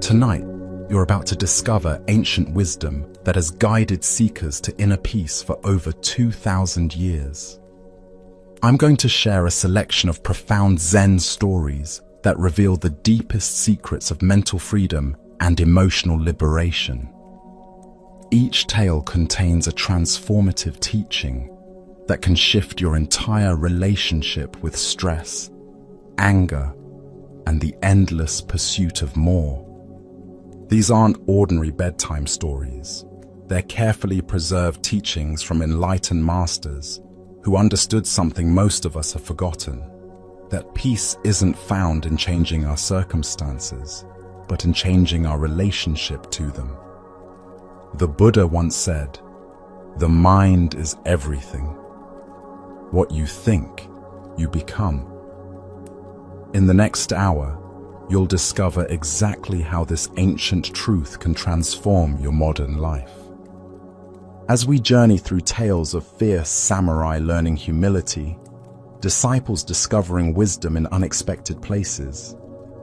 Tonight, you're about to discover ancient wisdom that has guided seekers to inner peace for over 2,000 years. I'm going to share a selection of profound Zen stories that reveal the deepest secrets of mental freedom and emotional liberation. Each tale contains a transformative teaching that can shift your entire relationship with stress, anger, and the endless pursuit of more. These aren't ordinary bedtime stories. They're carefully preserved teachings from enlightened masters who understood something most of us have forgotten, that peace isn't found in changing our circumstances, but in changing our relationship to them. The Buddha once said, "The mind is everything. What you think, you become." In the next hour, you'll discover exactly how this ancient truth can transform your modern life. As we journey through tales of fierce samurai learning humility, disciples discovering wisdom in unexpected places,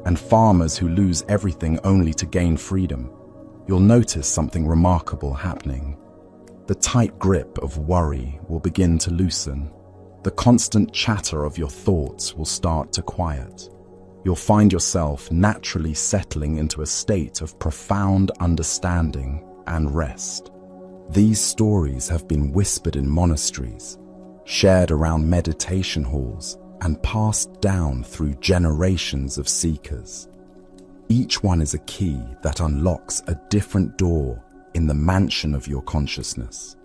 and farmers who lose everything only to gain freedom, you'll notice something remarkable happening. The tight grip of worry will begin to loosen. The constant chatter of your thoughts will start to quiet. You'll find yourself naturally settling into a state of profound understanding and rest. These stories have been whispered in monasteries, shared around meditation halls, and passed down through generations of seekers. Each one is a key that unlocks a different door in the mansion of your consciousness.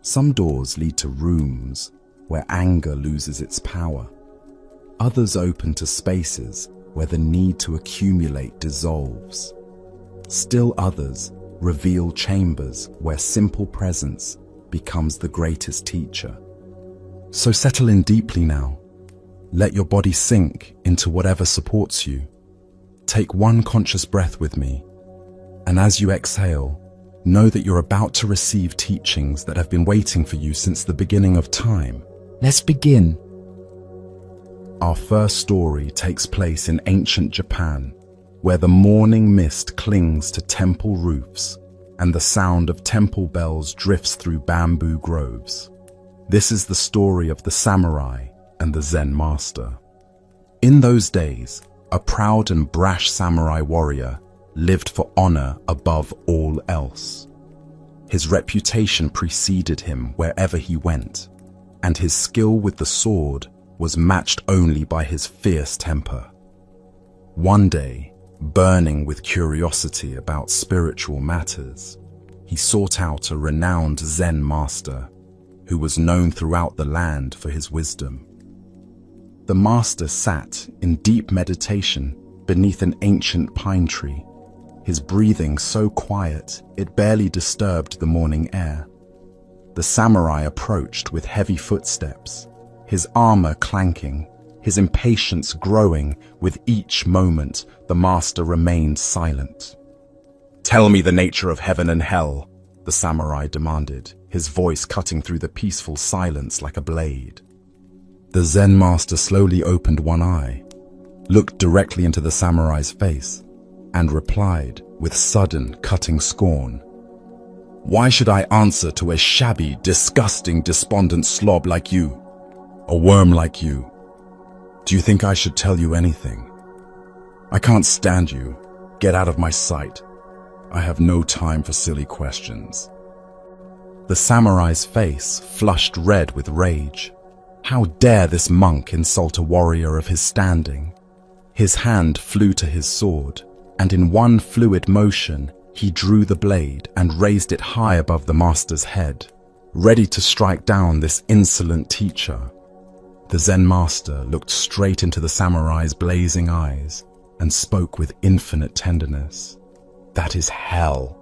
Some doors lead to rooms where anger loses its power. Others open to spaces where the need to accumulate dissolves. Still others reveal chambers where simple presence becomes the greatest teacher. So settle in deeply now. Let your body sink into whatever supports you. Take one conscious breath with me, and as you exhale, know that you're about to receive teachings that have been waiting for you since the beginning of time. Let's begin. Our first story takes place in ancient Japan, where the morning mist clings to temple roofs and the sound of temple bells drifts through bamboo groves. This is the story of the samurai and the Zen master. In those days, a proud and brash samurai warrior lived for honor above all else. His reputation preceded him wherever he went, and his skill with the sword was matched only by his fierce temper. One day, burning with curiosity about spiritual matters, he sought out a renowned Zen master who was known throughout the land for his wisdom. The master sat in deep meditation beneath an ancient pine tree, his breathing so quiet it barely disturbed the morning air. The samurai approached with heavy footsteps, his armor clanking, his impatience growing with each moment the master remained silent. "Tell me the nature of heaven and hell," the samurai demanded, his voice cutting through the peaceful silence like a blade. The Zen master slowly opened one eye, looked directly into the samurai's face, and replied with sudden, cutting scorn, "Why should I answer to a shabby, disgusting, despondent slob like you? A worm like you? Do you think I should tell you anything? I can't stand you. Get out of my sight. I have no time for silly questions." The samurai's face flushed red with rage. How dare this monk insult a warrior of his standing? His hand flew to his sword, and in one fluid motion, he drew the blade and raised it high above the master's head, ready to strike down this insolent teacher. The Zen master looked straight into the samurai's blazing eyes and spoke with infinite tenderness. "That is hell."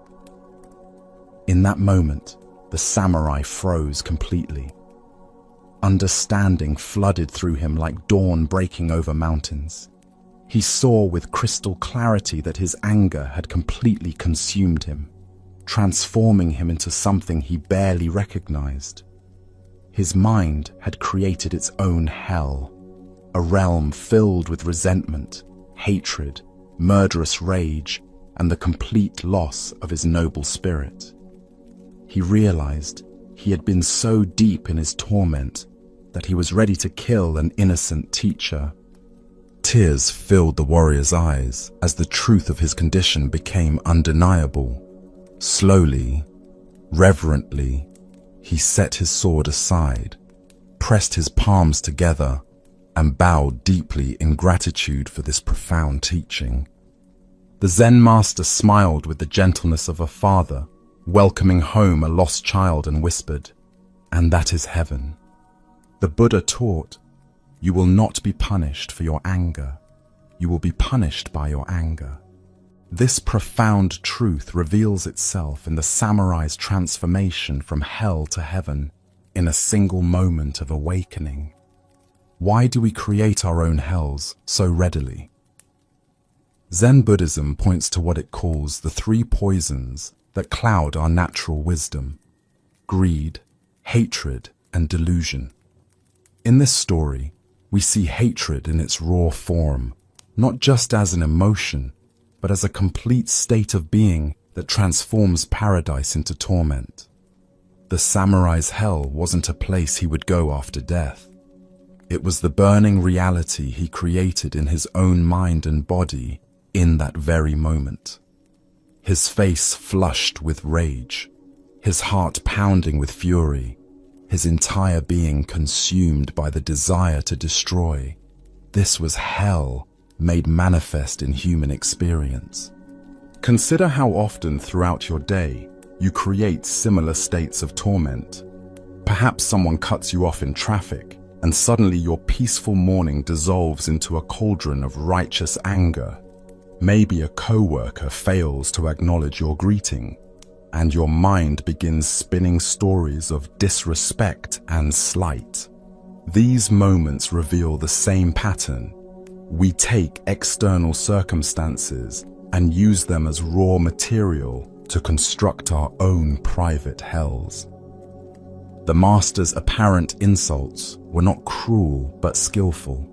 In that moment, the samurai froze completely. Understanding flooded through him like dawn breaking over mountains. He saw with crystal clarity that his anger had completely consumed him, transforming him into something he barely recognized. His mind had created its own hell, a realm filled with resentment, hatred, murderous rage, and the complete loss of his noble spirit. He realized he had been so deep in his torment that he was ready to kill an innocent teacher. Tears filled the warrior's eyes as the truth of his condition became undeniable. Slowly, reverently, he set his sword aside, pressed his palms together, and bowed deeply in gratitude for this profound teaching. The Zen master smiled with the gentleness of a father, welcoming home a lost child, and whispered, "And that is heaven." The Buddha taught, "You will not be punished for your anger. You will be punished by your anger." This profound truth reveals itself in the samurai's transformation from hell to heaven in a single moment of awakening. Why do we create our own hells so readily? Zen Buddhism points to what it calls the three poisons that cloud our natural wisdom: greed, hatred, and delusion. In this story, we see hatred in its raw form, not just as an emotion, but as a complete state of being that transforms paradise into torment. The samurai's hell wasn't a place he would go after death. It was the burning reality he created in his own mind and body in that very moment. His face flushed with rage, his heart pounding with fury, his entire being consumed by the desire to destroy. This was hell made manifest in human experience. Consider how often throughout your day you create similar states of torment. Perhaps someone cuts you off in traffic, and suddenly your peaceful morning dissolves into a cauldron of righteous anger. Maybe a coworker fails to acknowledge your greeting, and your mind begins spinning stories of disrespect and slight. These moments reveal the same pattern. We take external circumstances and use them as raw material to construct our own private hells. The master's apparent insults were not cruel but skillful.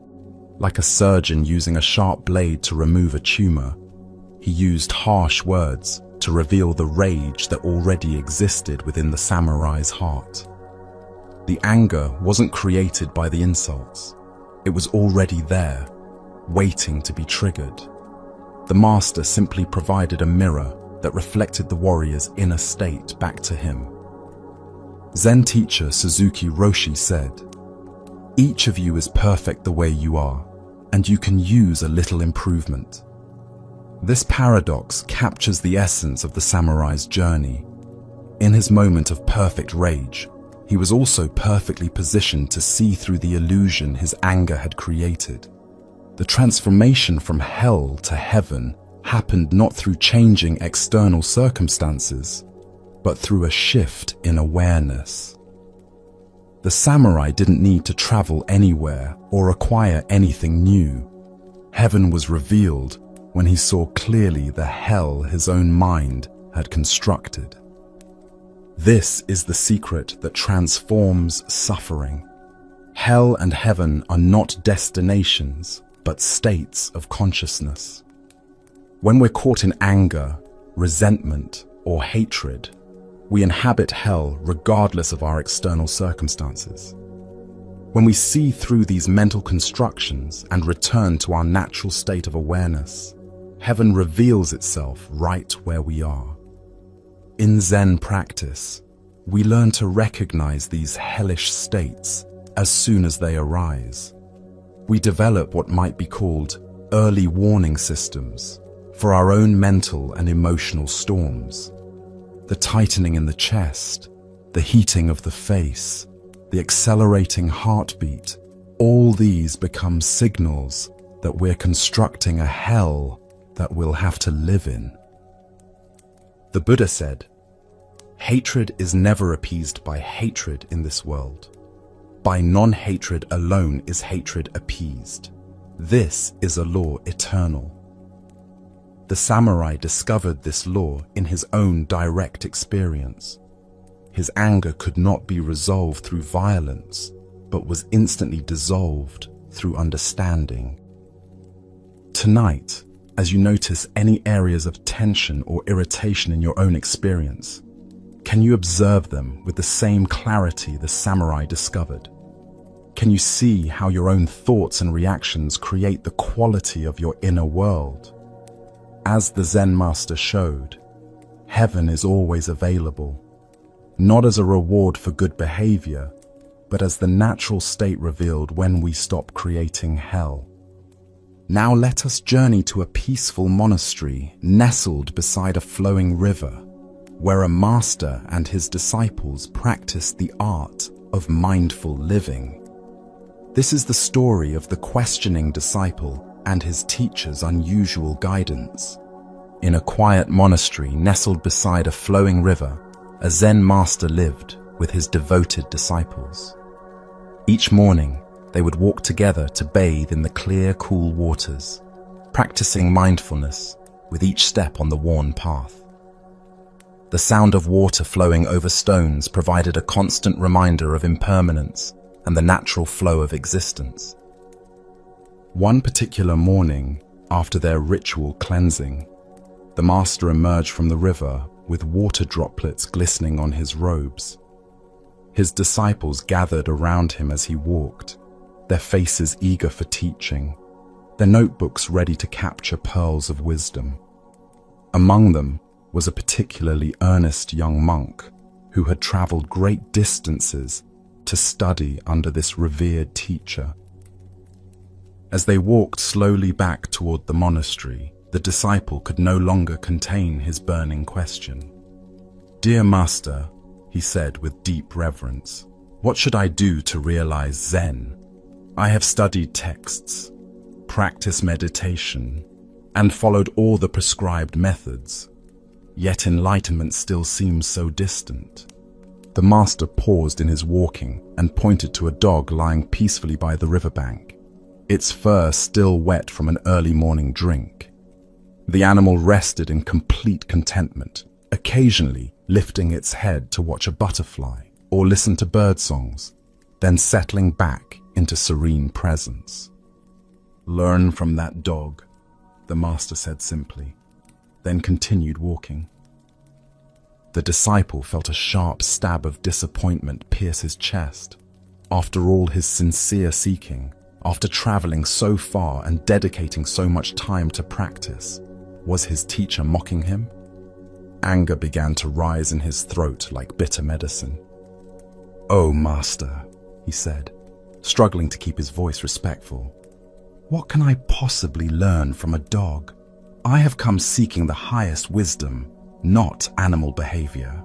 Like a surgeon using a sharp blade to remove a tumor, he used harsh words to reveal the rage that already existed within the samurai's heart. The anger wasn't created by the insults. It was already there, waiting to be triggered. The master simply provided a mirror that reflected the warrior's inner state back to him. Zen teacher Suzuki Roshi said, "Each of you is perfect the way you are, and you can use a little improvement." This paradox captures the essence of the samurai's journey. In his moment of perfect rage, he was also perfectly positioned to see through the illusion his anger had created. The transformation from hell to heaven happened not through changing external circumstances, but through a shift in awareness. The samurai didn't need to travel anywhere or acquire anything new. Heaven was revealed when he saw clearly the hell his own mind had constructed. This is the secret that transforms suffering. Hell and heaven are not destinations, but states of consciousness. When we're caught in anger, resentment, or hatred, we inhabit hell regardless of our external circumstances. When we see through these mental constructions and return to our natural state of awareness, heaven reveals itself right where we are. In Zen practice, we learn to recognize these hellish states as soon as they arise. We develop what might be called early warning systems for our own mental and emotional storms. The tightening in the chest, the heating of the face, the accelerating heartbeat, all these become signals that we're constructing a hell that we'll have to live in. The Buddha said, "Hatred is never appeased by hatred in this world. By non-hatred alone is hatred appeased. This is a law eternal." The samurai discovered this law in his own direct experience. His anger could not be resolved through violence, but was instantly dissolved through understanding. Tonight, as you notice any areas of tension or irritation in your own experience, can you observe them with the same clarity the samurai discovered? Can you see how your own thoughts and reactions create the quality of your inner world? As the Zen master showed, heaven is always available, not as a reward for good behavior, but as the natural state revealed when we stop creating hell. Now let us journey to a peaceful monastery nestled beside a flowing river, where a master and his disciples practice the art of mindful living. This is the story of the questioning disciple and his teacher's unusual guidance. In a quiet monastery nestled beside a flowing river, a Zen master lived with his devoted disciples. Each morning, they would walk together to bathe in the clear, cool waters, practicing mindfulness with each step on the worn path. The sound of water flowing over stones provided a constant reminder of impermanence and the natural flow of existence. One particular morning, after their ritual cleansing, the master emerged from the river with water droplets glistening on his robes. His disciples gathered around him as he walked, their faces eager for teaching, their notebooks ready to capture pearls of wisdom. Among them was a particularly earnest young monk who had traveled great distances to study under this revered teacher. As they walked slowly back toward the monastery, the disciple could no longer contain his burning question. "Dear Master," he said with deep reverence, "what should I do to realize Zen? I have studied texts, practiced meditation, and followed all the prescribed methods, yet enlightenment still seems so distant." The master paused in his walking and pointed to a dog lying peacefully by the riverbank, its fur still wet from an early morning drink. The animal rested in complete contentment, occasionally lifting its head to watch a butterfly or listen to bird songs, then settling back into serene presence. "Learn from that dog," the master said simply, then continued walking. The disciple felt a sharp stab of disappointment pierce his chest. After all his sincere seeking, after traveling so far and dedicating so much time to practice, was his teacher mocking him? Anger began to rise in his throat like bitter medicine. "Oh, Master," he said, struggling to keep his voice respectful, "what can I possibly learn from a dog? I have come seeking the highest wisdom, not animal behavior."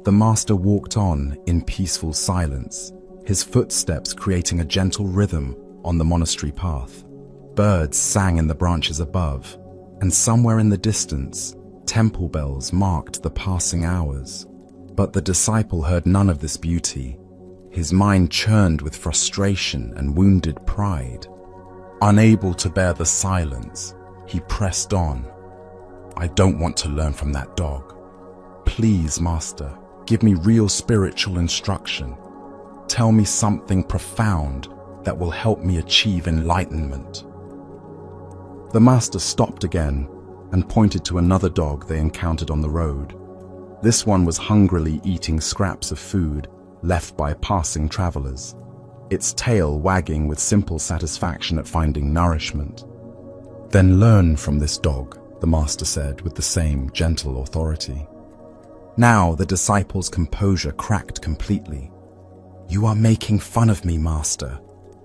The master walked on in peaceful silence, his footsteps creating a gentle rhythm on the monastery path. Birds sang in the branches above, and somewhere in the distance, temple bells marked the passing hours. But the disciple heard none of this beauty. His mind churned with frustration and wounded pride. Unable to bear the silence, he pressed on. "I don't want to learn from that dog. Please, Master, give me real spiritual instruction. Tell me something profound that will help me achieve enlightenment." The master stopped again and pointed to another dog they encountered on the road. This one was hungrily eating scraps of food left by passing travelers, its tail wagging with simple satisfaction at finding nourishment. "Then learn from this dog," the master said with the same gentle authority. Now the disciple's composure cracked completely. "You are making fun of me, Master.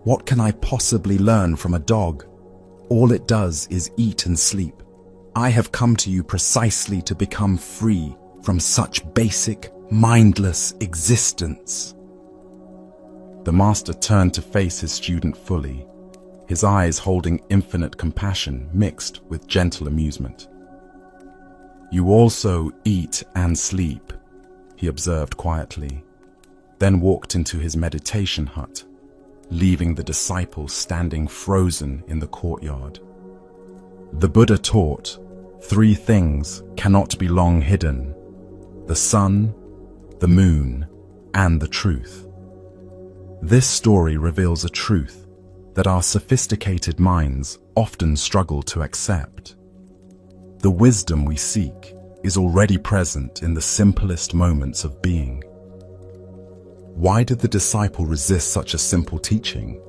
What can I possibly learn from a dog? All it does is eat and sleep. I have come to you precisely to become free from such basic, mindless existence." The master turned to face his student fully, his eyes holding infinite compassion mixed with gentle amusement. "You also eat and sleep," he observed quietly, then walked into his meditation hut, leaving the disciple standing frozen in the courtyard. The Buddha taught, 3 things cannot be long hidden: the sun, the moon, and the truth. This story reveals a truth that our sophisticated minds often struggle to accept. The wisdom we seek is already present in the simplest moments of being. Why did the disciple resist such a simple teaching?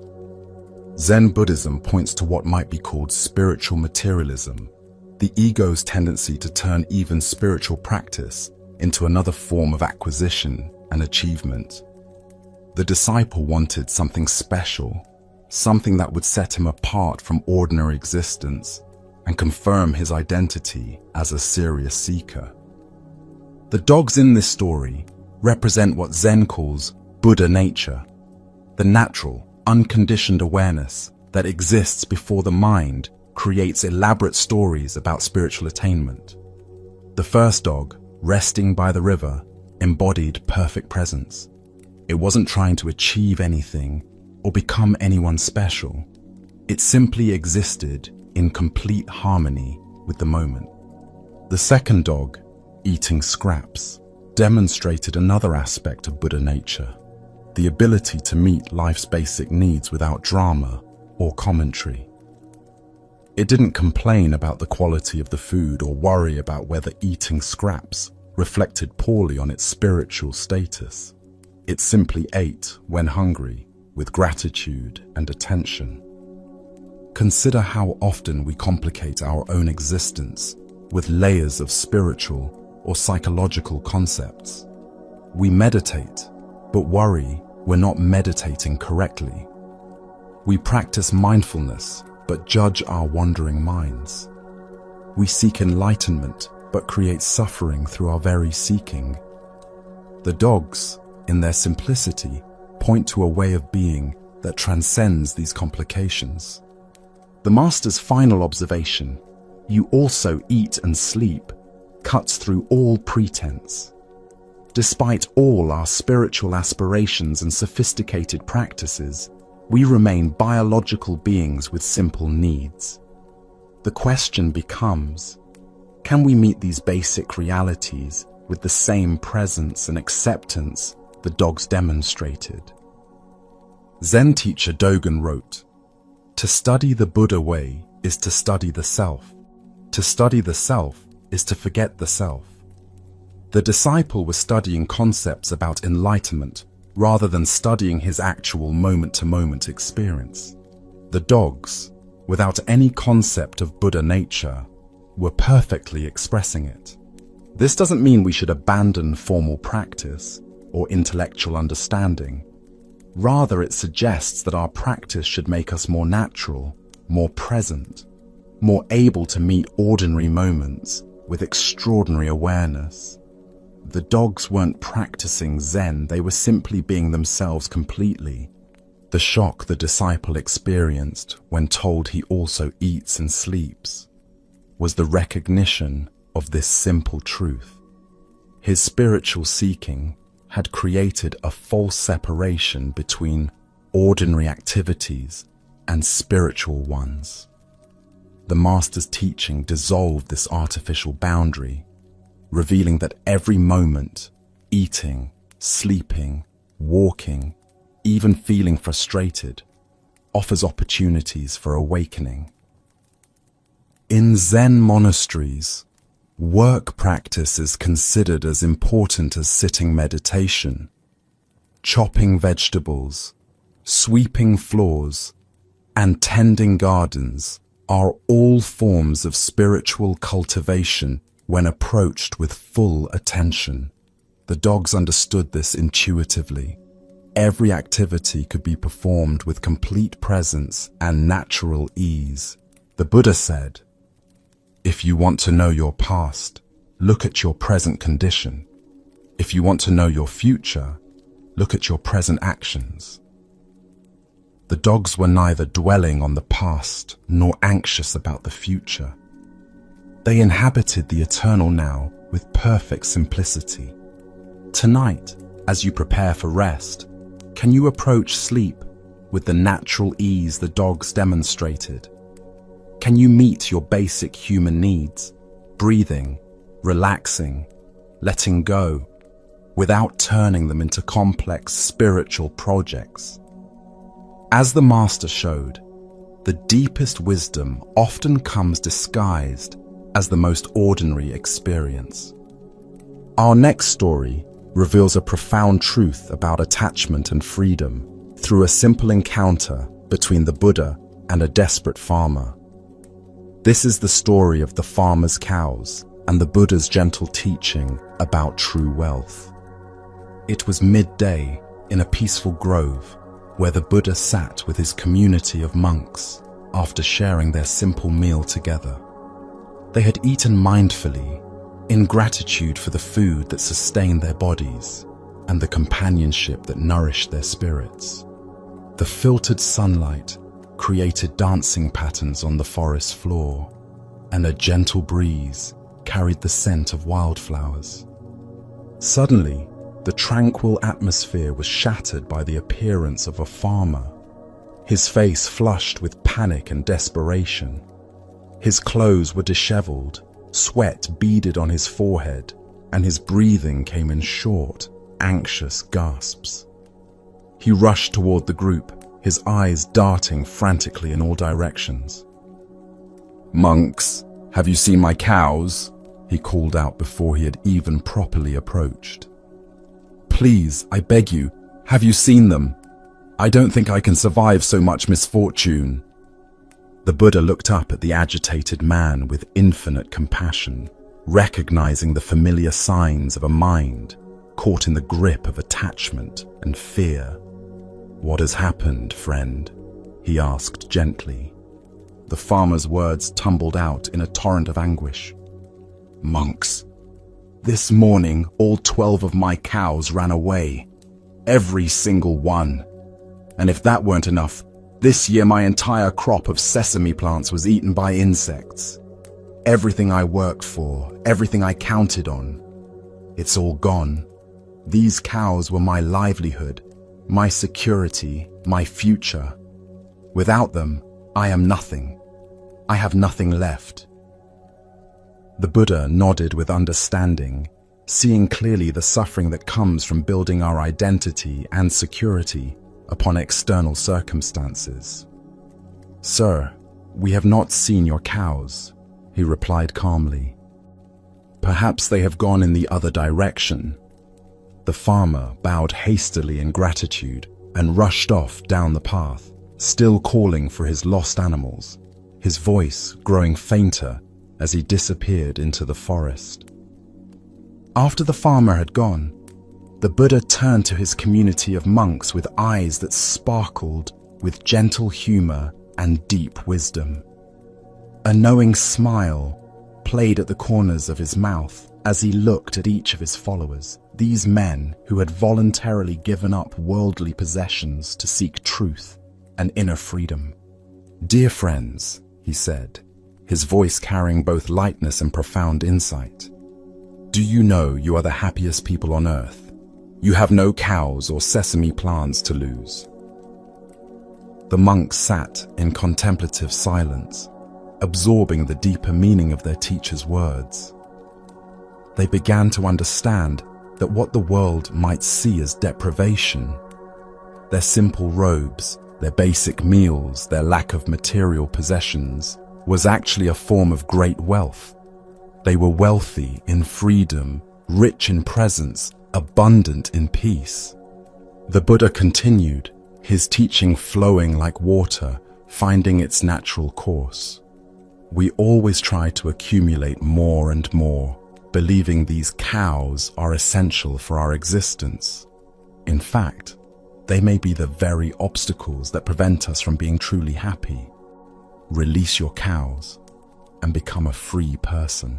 Zen Buddhism points to what might be called spiritual materialism, the ego's tendency to turn even spiritual practice into another form of acquisition and achievement. The disciple wanted something special, something that would set him apart from ordinary existence and confirm his identity as a serious seeker. The dogs in this story represent what Zen calls Buddha nature, the natural, unconditioned awareness that exists before the mind creates elaborate stories about spiritual attainment. The first dog, resting by the river, embodied perfect presence. It wasn't trying to achieve anything or become anyone special. It simply existed in complete harmony with the moment. The second dog, eating scraps, demonstrated another aspect of Buddha nature, the ability to meet life's basic needs without drama or commentary. It didn't complain about the quality of the food or worry about whether eating scraps reflected poorly on its spiritual status. It simply ate when hungry, with gratitude and attention. Consider how often we complicate our own existence with layers of spiritual or psychological concepts. We meditate, but worry we're not meditating correctly. We practice mindfulness, but judge our wandering minds. We seek enlightenment, but create suffering through our very seeking. The dogs, in their simplicity, point to a way of being that transcends these complications. The master's final observation, "You also eat and sleep," cuts through all pretense. Despite all our spiritual aspirations and sophisticated practices, we remain biological beings with simple needs. The question becomes, can we meet these basic realities with the same presence and acceptance the dogs demonstrated? Zen teacher Dogen wrote, "To study the Buddha way is to study the self. To study the self is to forget the self." The disciple was studying concepts about enlightenment rather than studying his actual moment-to-moment experience. The dogs, without any concept of Buddha nature, were perfectly expressing it. This doesn't mean we should abandon formal practice or intellectual understanding. Rather, it suggests that our practice should make us more natural, more present, more able to meet ordinary moments with extraordinary awareness. The dogs weren't practicing Zen, they were simply being themselves completely. The shock the disciple experienced when told he also eats and sleeps was the recognition of this simple truth. His spiritual seeking had created a false separation between ordinary activities and spiritual ones. The master's teaching dissolved this artificial boundary, revealing that every moment, eating, sleeping, walking, even feeling frustrated, offers opportunities for awakening. In Zen monasteries, work practice is considered as important as sitting meditation. Chopping vegetables, sweeping floors, and tending gardens are all forms of spiritual cultivation when approached with full attention. The dogs understood this intuitively. Every activity could be performed with complete presence and natural ease. The Buddha said, "If you want to know your past, look at your present condition. If you want to know your future, look at your present actions." The dogs were neither dwelling on the past nor anxious about the future. They inhabited the eternal now with perfect simplicity. Tonight, as you prepare for rest, can you approach sleep with the natural ease the dogs demonstrated? Can you meet your basic human needs, breathing, relaxing, letting go, without turning them into complex spiritual projects? As the Master showed, The deepest wisdom often comes disguised as the most ordinary experience. Our next story reveals a profound truth about attachment and freedom through a simple encounter between the Buddha and a desperate farmer. This is the story of the farmer's cows and the Buddha's gentle teaching about true wealth. It was midday in a peaceful grove where the Buddha sat with his community of monks after sharing their simple meal together. They had eaten mindfully, in gratitude for the food that sustained their bodies and the companionship that nourished their spirits. The filtered sunlight created dancing patterns on the forest floor, and a gentle breeze carried the scent of wildflowers. Suddenly, the tranquil atmosphere was shattered by the appearance of a farmer, his face flushed with panic and desperation. His clothes were disheveled, sweat beaded on his forehead, and his breathing came in short, anxious gasps. He rushed toward the group, his eyes darting frantically in all directions. "Monks, have you seen my cows?" he called out before he had even properly approached. "Please, I beg you, have you seen them? I don't think I can survive so much misfortune." The Buddha looked up at the agitated man with infinite compassion, recognizing the familiar signs of a mind caught in the grip of attachment and fear. "What has happened, friend?" he asked gently. The farmer's words tumbled out in a torrent of anguish. "Monks, this morning all 12 of my cows ran away, every single one. And if that weren't enough, this year my entire crop of sesame plants was eaten by insects. Everything I worked for, everything I counted on, it's all gone. These cows were my livelihood, my security, my future. Without them, I am nothing. I have nothing left." The Buddha nodded with understanding, seeing clearly the suffering that comes from building our identity and security upon external circumstances. "Sir, we have not seen your cows," he replied calmly. "Perhaps they have gone in the other direction." The farmer bowed hastily in gratitude and rushed off down the path, still calling for his lost animals, his voice growing fainter as he disappeared into the forest. After the farmer had gone, the Buddha turned to his community of monks with eyes that sparkled with gentle humor and deep wisdom. A knowing smile played at the corners of his mouth as he looked at each of his followers, these men who had voluntarily given up worldly possessions to seek truth and inner freedom. "Dear friends," he said, his voice carrying both lightness and profound insight, "do you know you are the happiest people on earth? You have no cows or sesame plants to lose." The monks sat in contemplative silence, absorbing the deeper meaning of their teacher's words. They began to understand that what the world might see as deprivation, their simple robes, their basic meals, their lack of material possessions, was actually a form of great wealth. They were wealthy in freedom, rich in presence, abundant in peace. The Buddha continued, his teaching flowing like water, finding its natural course. We always try to accumulate more and more, believing these cows are essential for our existence. In fact, they may be the very obstacles that prevent us from being truly happy. Release your cows and become a free person.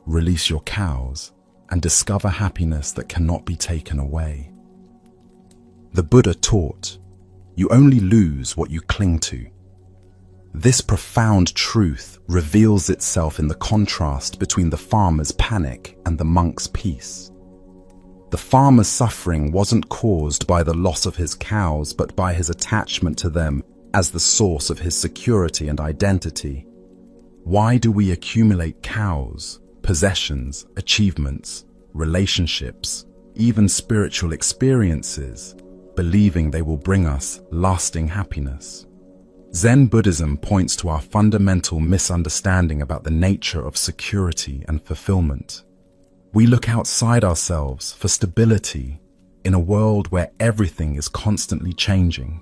Release your cows and discover happiness that cannot be taken away. The Buddha taught, you only lose what you cling to. This profound truth reveals itself in the contrast between the farmer's panic and the monk's peace. The farmer's suffering wasn't caused by the loss of his cows, but by his attachment to them as the source of his security and identity. Why do we accumulate cows, possessions, achievements, relationships, even spiritual experiences, believing they will bring us lasting happiness? Zen Buddhism points to our fundamental misunderstanding about the nature of security and fulfillment. We look outside ourselves for stability in a world where everything is constantly changing.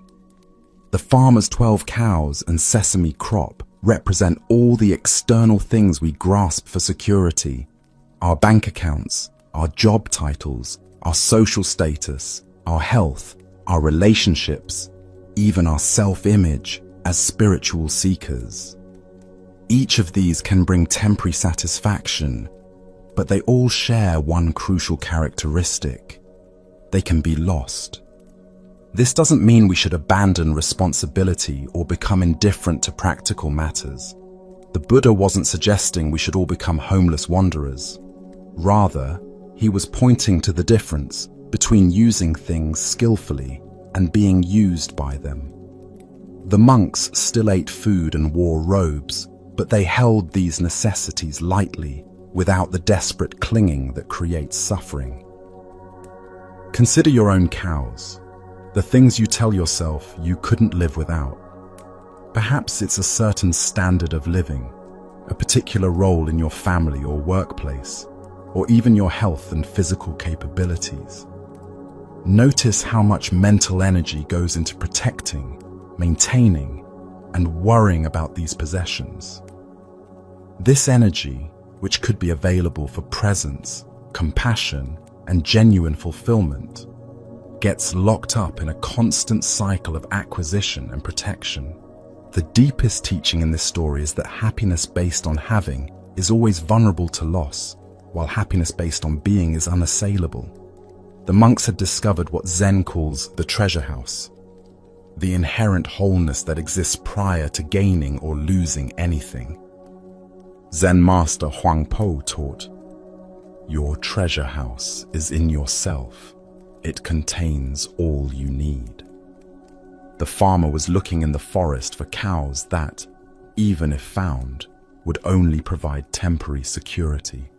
The farmer's 12 cows and sesame crop represent all the external things we grasp for security: our bank accounts, our job titles, our social status, our health, our relationships, even our self-image as spiritual seekers. Each of these can bring temporary satisfaction, but they all share one crucial characteristic: they can be lost. This doesn't mean we should abandon responsibility or become indifferent to practical matters. The Buddha wasn't suggesting we should all become homeless wanderers. Rather, he was pointing to the difference between using things skillfully and being used by them. The monks still ate food and wore robes, but they held these necessities lightly, without the desperate clinging that creates suffering. Consider your own cows, the things you tell yourself you couldn't live without. Perhaps it's a certain standard of living, a particular role in your family or workplace, or even your health and physical capabilities. Notice how much mental energy goes into protecting, maintaining, and worrying about these possessions. This energy, which could be available for presence, compassion, and genuine fulfillment, gets locked up in a constant cycle of acquisition and protection. The deepest teaching in this story is that happiness based on having is always vulnerable to loss, while happiness based on being is unassailable. The monks had discovered what Zen calls the treasure house, the inherent wholeness that exists prior to gaining or losing anything. Zen master Huang Po taught, "Your treasure house is in yourself. It contains all you need." The farmer was looking in the forest for cows that, even if found, would only provide temporary security.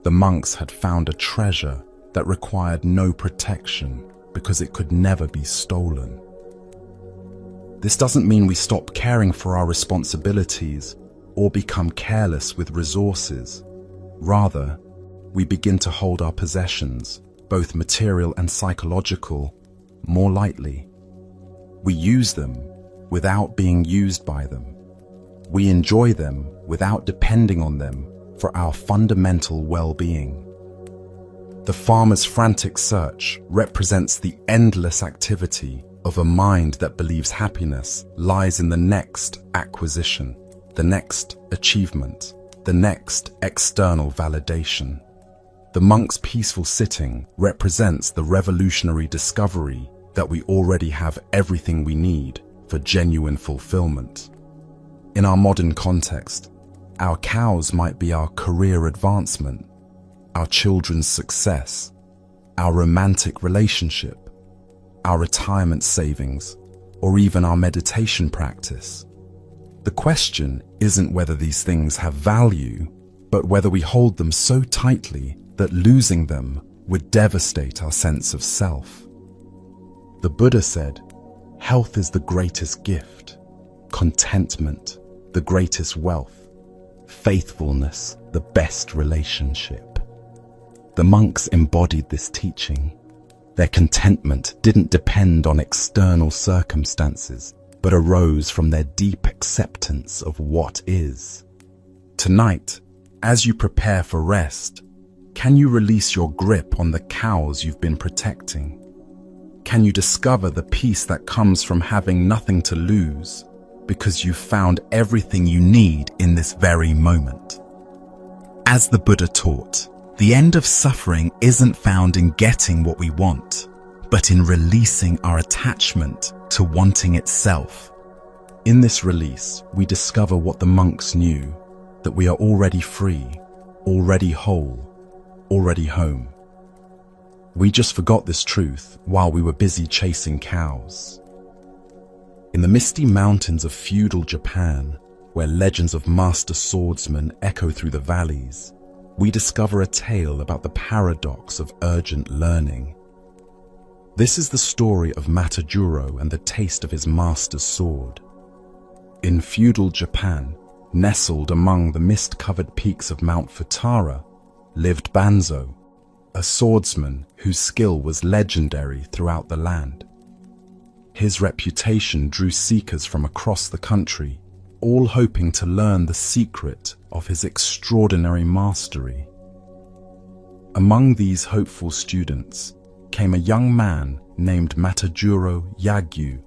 The monks had found a treasure that required no protection because it could never be stolen. This doesn't mean we stop caring for our responsibilities or become careless with resources. Rather, we begin to hold our possessions, both material and psychological, more lightly. We use them without being used by them. We enjoy them without depending on them for our fundamental well-being. The farmer's frantic search represents the endless activity of a mind that believes happiness lies in the next acquisition, the next achievement, the next external validation. The monk's peaceful sitting represents the revolutionary discovery that we already have everything we need for genuine fulfillment. In our modern context, our cows might be our career advancement, our children's success, our romantic relationship, our retirement savings, or even our meditation practice. The question isn't whether these things have value, but whether we hold them so tightly that losing them would devastate our sense of self. The Buddha said, "Health is the greatest gift, contentment the greatest wealth, faithfulness the best relationship." The monks embodied this teaching. Their contentment didn't depend on external circumstances, but arose from their deep acceptance of what is. Tonight, as you prepare for rest, can you release your grip on the cows you've been protecting? Can you discover the peace that comes from having nothing to lose because you've found everything you need in this very moment? As the Buddha taught, the end of suffering isn't found in getting what we want, but in releasing our attachment to wanting itself. In this release, we discover what the monks knew, that we are already free, already whole, already home. We just forgot this truth while we were busy chasing cows. In the misty mountains of feudal Japan, where legends of master swordsmen echo through the valleys, we discover a tale about the paradox of urgent learning. This is the story of Matajuro and the taste of his master's sword. In feudal Japan, nestled among the mist-covered peaks of Mount Futara, lived Banzo, a swordsman whose skill was legendary throughout the land. His reputation drew seekers from across the country, all hoping to learn the secret of his extraordinary mastery. Among these hopeful students came a young man named Matajuro Yagyu,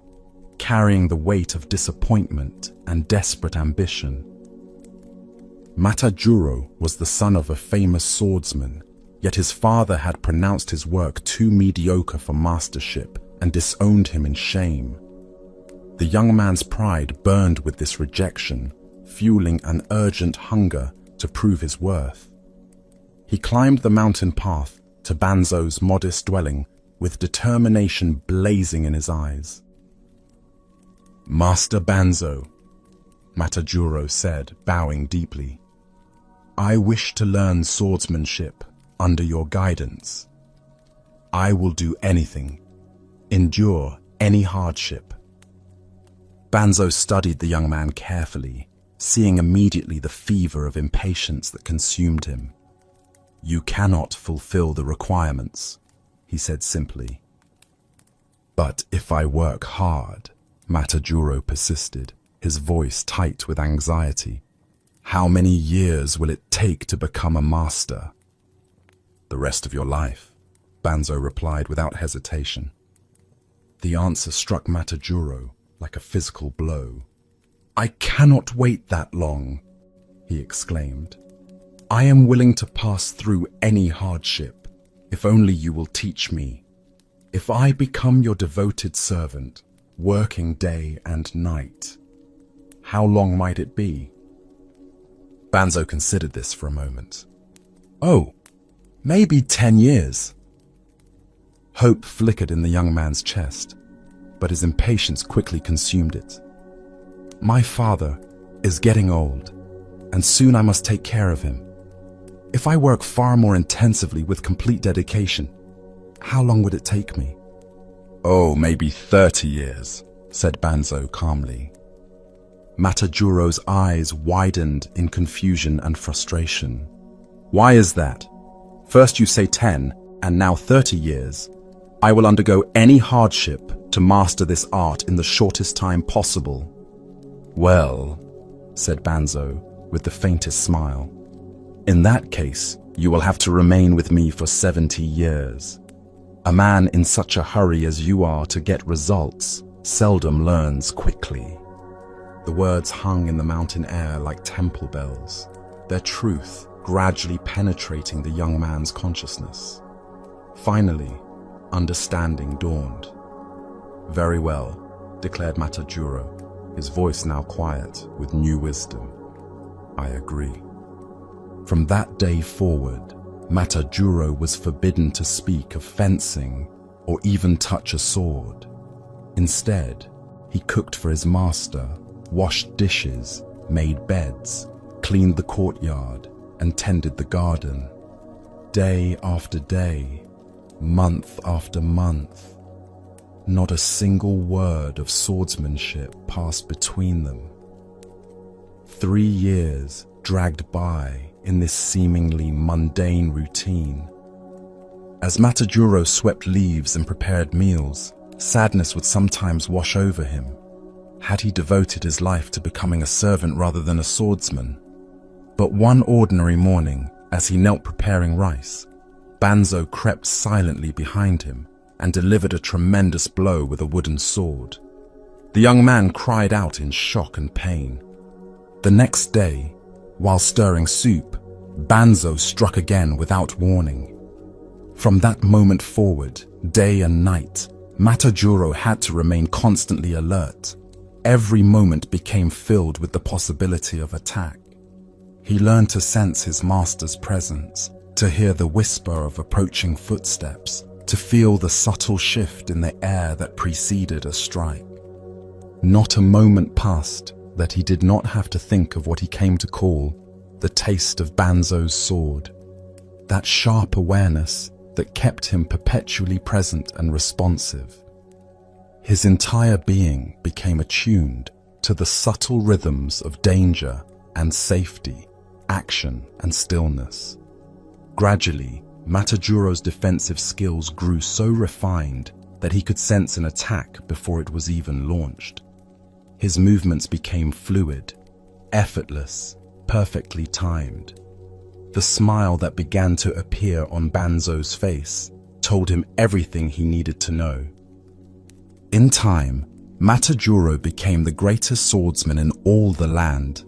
carrying the weight of disappointment and desperate ambition. Matajuro was the son of a famous swordsman, yet his father had pronounced his work too mediocre for mastership and disowned him in shame. The young man's pride burned with this rejection, fueling an urgent hunger to prove his worth. He climbed the mountain path to Banzo's modest dwelling with determination blazing in his eyes. "Master Banzo," Matajuro said, bowing deeply, "I wish to learn swordsmanship under your guidance. I will do anything, endure any hardship." Banzo studied the young man carefully, seeing immediately the fever of impatience that consumed him. "You cannot fulfill the requirements," he said simply. "But if I work hard," Matajuro persisted, his voice tight with anxiety, "how many years will it take to become a master?" "The rest of your life," Banzo replied without hesitation. The answer struck Matajuro like a physical blow. "I cannot wait that long," he exclaimed. "I am willing to pass through any hardship, if only you will teach me. If I become your devoted servant, working day and night, how long might it be?" Banzo considered this for a moment. "Oh, maybe 10 years. Hope flickered in the young man's chest, but his impatience quickly consumed it. "My father is getting old, and soon I must take care of him. If I work far more intensively with complete dedication, how long would it take me?" "Oh, maybe 30 years, said Banzo calmly. Matajuro's eyes widened in confusion and frustration. "Why is that? First you say 10, and now 30 years. I will undergo any hardship to master this art in the shortest time possible." "Well," said Banzo, with the faintest smile, "in that case, you will have to remain with me for 70 years. A man in such a hurry as you are to get results seldom learns quickly." The words hung in the mountain air like temple bells, their truth gradually penetrating the young man's consciousness. Finally, understanding dawned. "Very well," declared Matajuro, his voice now quiet with new wisdom. "I agree." From that day forward, Matajuro was forbidden to speak of fencing or even touch a sword. Instead, he cooked for his master, washed dishes, made beds, cleaned the courtyard, and tended the garden. Day after day, month after month, not a single word of swordsmanship passed between them. 3 years dragged by in this seemingly mundane routine. As Matajuro swept leaves and prepared meals, sadness would sometimes wash over him. Had he devoted his life to becoming a servant rather than a swordsman? But one ordinary morning, as he knelt preparing rice, Banzo crept silently behind him and delivered a tremendous blow with a wooden sword. The young man cried out in shock and pain. The next day, while stirring soup, Banzo struck again without warning. From that moment forward, day and night, Matajuro had to remain constantly alert. Every moment became filled with the possibility of attack. He learned to sense his master's presence, to hear the whisper of approaching footsteps, to feel the subtle shift in the air that preceded a strike. Not a moment passed that he did not have to think of what he came to call the taste of Banzo's sword, that sharp awareness that kept him perpetually present and responsive. His entire being became attuned to the subtle rhythms of danger and safety, action and stillness. Gradually, Matajuro's defensive skills grew so refined that he could sense an attack before it was even launched. His movements became fluid, effortless, perfectly timed. The smile that began to appear on Banzo's face told him everything he needed to know. In time, Matajuro became the greatest swordsman in all the land.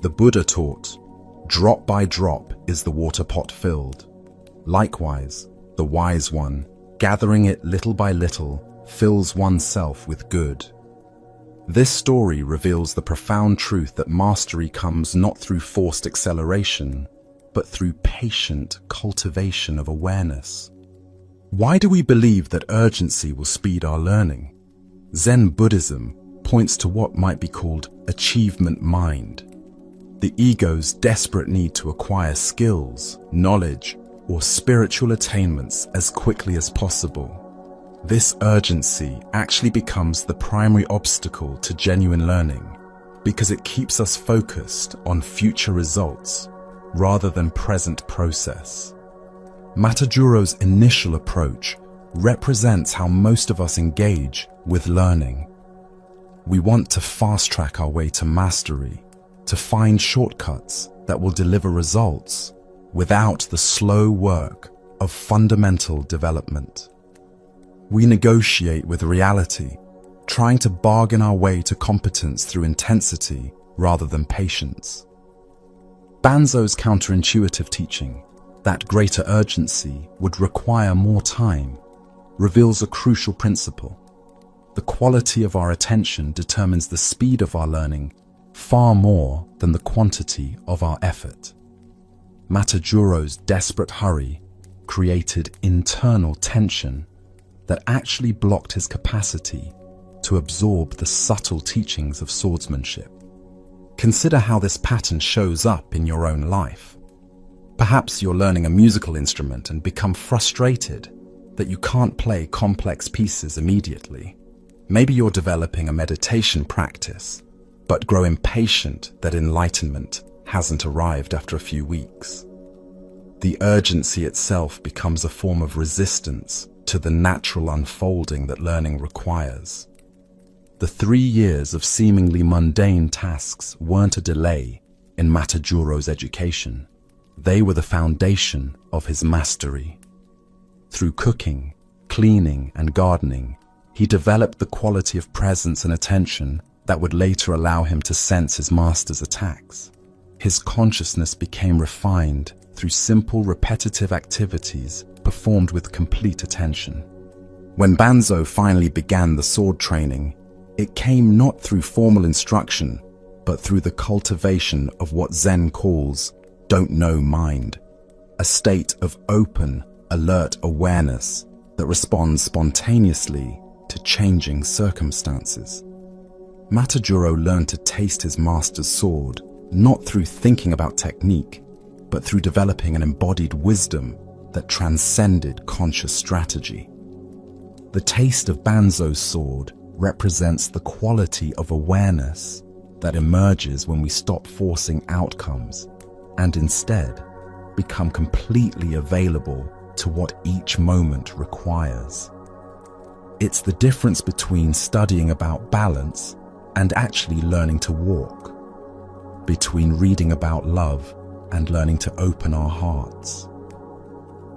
The Buddha taught, "Drop by drop is the water pot filled." Likewise, the wise one, gathering it little by little, fills oneself with good. This story reveals the profound truth that mastery comes not through forced acceleration, but through patient cultivation of awareness. Why do we believe that urgency will speed our learning? Zen Buddhism points to what might be called achievement mind, the ego's desperate need to acquire skills, knowledge, or spiritual attainments as quickly as possible. This urgency actually becomes the primary obstacle to genuine learning because it keeps us focused on future results rather than present process. Matajuro's initial approach represents how most of us engage with learning. We want to fast-track our way to mastery, to find shortcuts that will deliver results without the slow work of fundamental development. We negotiate with reality, trying to bargain our way to competence through intensity rather than patience. Banzo's counterintuitive teaching, that greater urgency would require more time, reveals a crucial principle. The quality of our attention determines the speed of our learning far more than the quantity of our effort. Matajuro's desperate hurry created internal tension that actually blocked his capacity to absorb the subtle teachings of swordsmanship. Consider how this pattern shows up in your own life. Perhaps you're learning a musical instrument and become frustrated that you can't play complex pieces immediately. Maybe you're developing a meditation practice, but grow impatient that enlightenment hasn't arrived after a few weeks. The urgency itself becomes a form of resistance to the natural unfolding that learning requires. The 3 years of seemingly mundane tasks weren't a delay in Matajuro's education. They were the foundation of his mastery. Through cooking, cleaning, and gardening, he developed the quality of presence and attention that would later allow him to sense his master's attacks. His consciousness became refined through simple, repetitive activities performed with complete attention. When Banzo finally began the sword training, it came not through formal instruction, but through the cultivation of what Zen calls don't know mind, a state of open, alert awareness that responds spontaneously to changing circumstances. Matajuro learned to taste his master's sword, not through thinking about technique, but through developing an embodied wisdom that transcended conscious strategy. The taste of Banzo's sword represents the quality of awareness that emerges when we stop forcing outcomes and instead become completely available to what each moment requires. It's the difference between studying about balance and actually learning to walk, between reading about love and learning to open our hearts.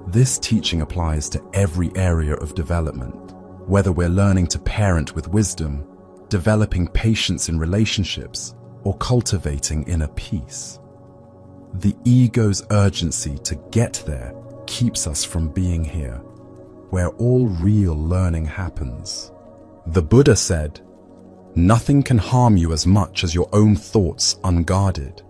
This teaching applies to every area of development, whether we're learning to parent with wisdom, developing patience in relationships, or cultivating inner peace. The ego's urgency to get there keeps us from being here, where all real learning happens. The Buddha said, "Nothing can harm you as much as your own thoughts unguarded."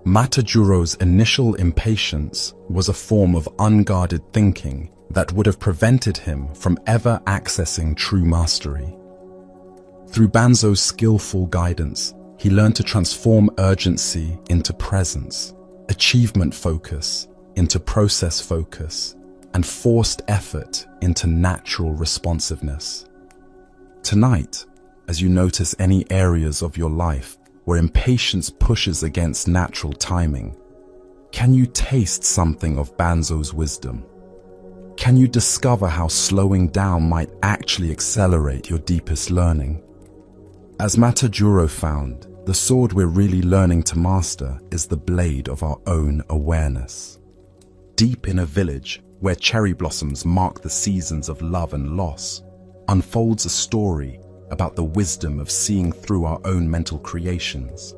Matajuro's initial impatience was a form of unguarded thinking that would have prevented him from ever accessing true mastery. Through Banzo's skillful guidance, he learned to transform urgency into presence, achievement focus into process focus, and forced effort into natural responsiveness. Tonight, as you notice any areas of your life where impatience pushes against natural timing. Can you taste something of Banzo's wisdom? Can you discover how slowing down might actually accelerate your deepest learning? As Matajuro found, the sword we're really learning to master is the blade of our own awareness. Deep in a village where cherry blossoms mark the seasons of love and loss, unfolds a story about the wisdom of seeing through our own mental creations.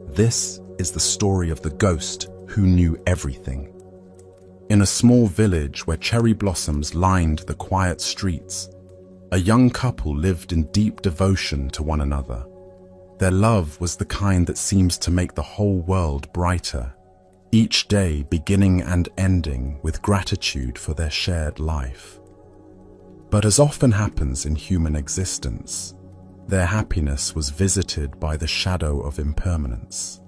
This is the story of the ghost who knew everything. In a small village where cherry blossoms lined the quiet streets, a young couple lived in deep devotion to one another. Their love was the kind that seems to make the whole world brighter, each day beginning and ending with gratitude for their shared life. But as often happens in human existence, their happiness was visited by the shadow of impermanence.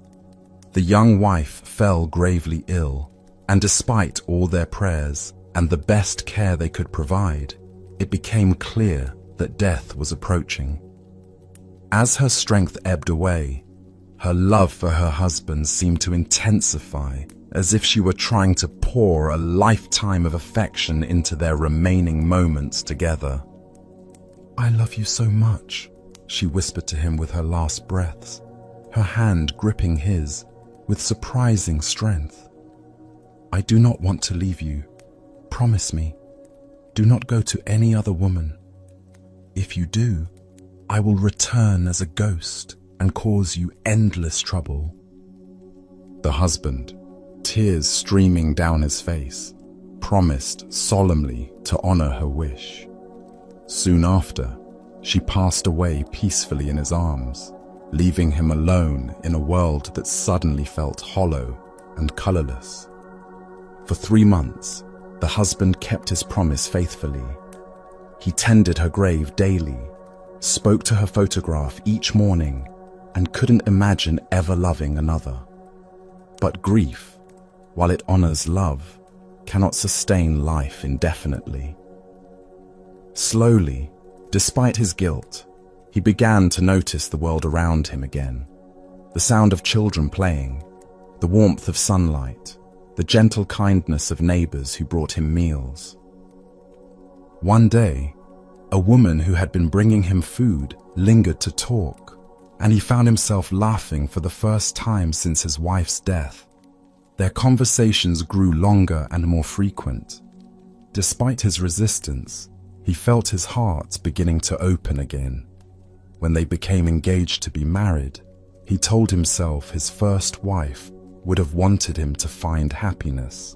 The young wife fell gravely ill, and despite all their prayers and the best care they could provide, it became clear that death was approaching. As her strength ebbed away, her love for her husband seemed to intensify, as if she were trying to pour a lifetime of affection into their remaining moments together. "I love you so much," she whispered to him with her last breaths, her hand gripping his with surprising strength. "I do not want to leave you. Promise me. Do not go to any other woman. If you do, I will return as a ghost and cause you endless trouble." The husband, tears streaming down his face, promised solemnly to honor her wish. Soon after, she passed away peacefully in his arms, leaving him alone in a world that suddenly felt hollow and colorless. For 3 months, the husband kept his promise faithfully. He tended her grave daily, spoke to her photograph each morning, and couldn't imagine ever loving another. But grief, while it honors love, cannot sustain life indefinitely. Slowly, despite his guilt, he began to notice the world around him again. The sound of children playing, the warmth of sunlight, the gentle kindness of neighbors who brought him meals. One day, a woman who had been bringing him food lingered to talk, and he found himself laughing for the first time since his wife's death. Their conversations grew longer and more frequent. Despite his resistance, he felt his heart beginning to open again. When they became engaged to be married, he told himself his first wife would have wanted him to find happiness.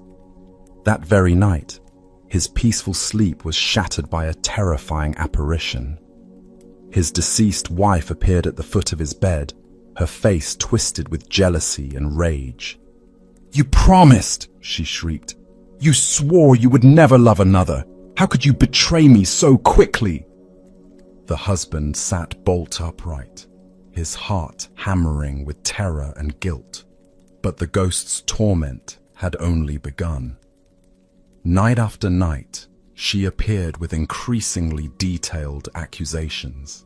That very night, his peaceful sleep was shattered by a terrifying apparition. His deceased wife appeared at the foot of his bed, her face twisted with jealousy and rage. "You promised," she shrieked. "You swore you would never love another. How could you betray me so quickly?" The husband sat bolt upright, his heart hammering with terror and guilt. But the ghost's torment had only begun. Night after night, she appeared with increasingly detailed accusations.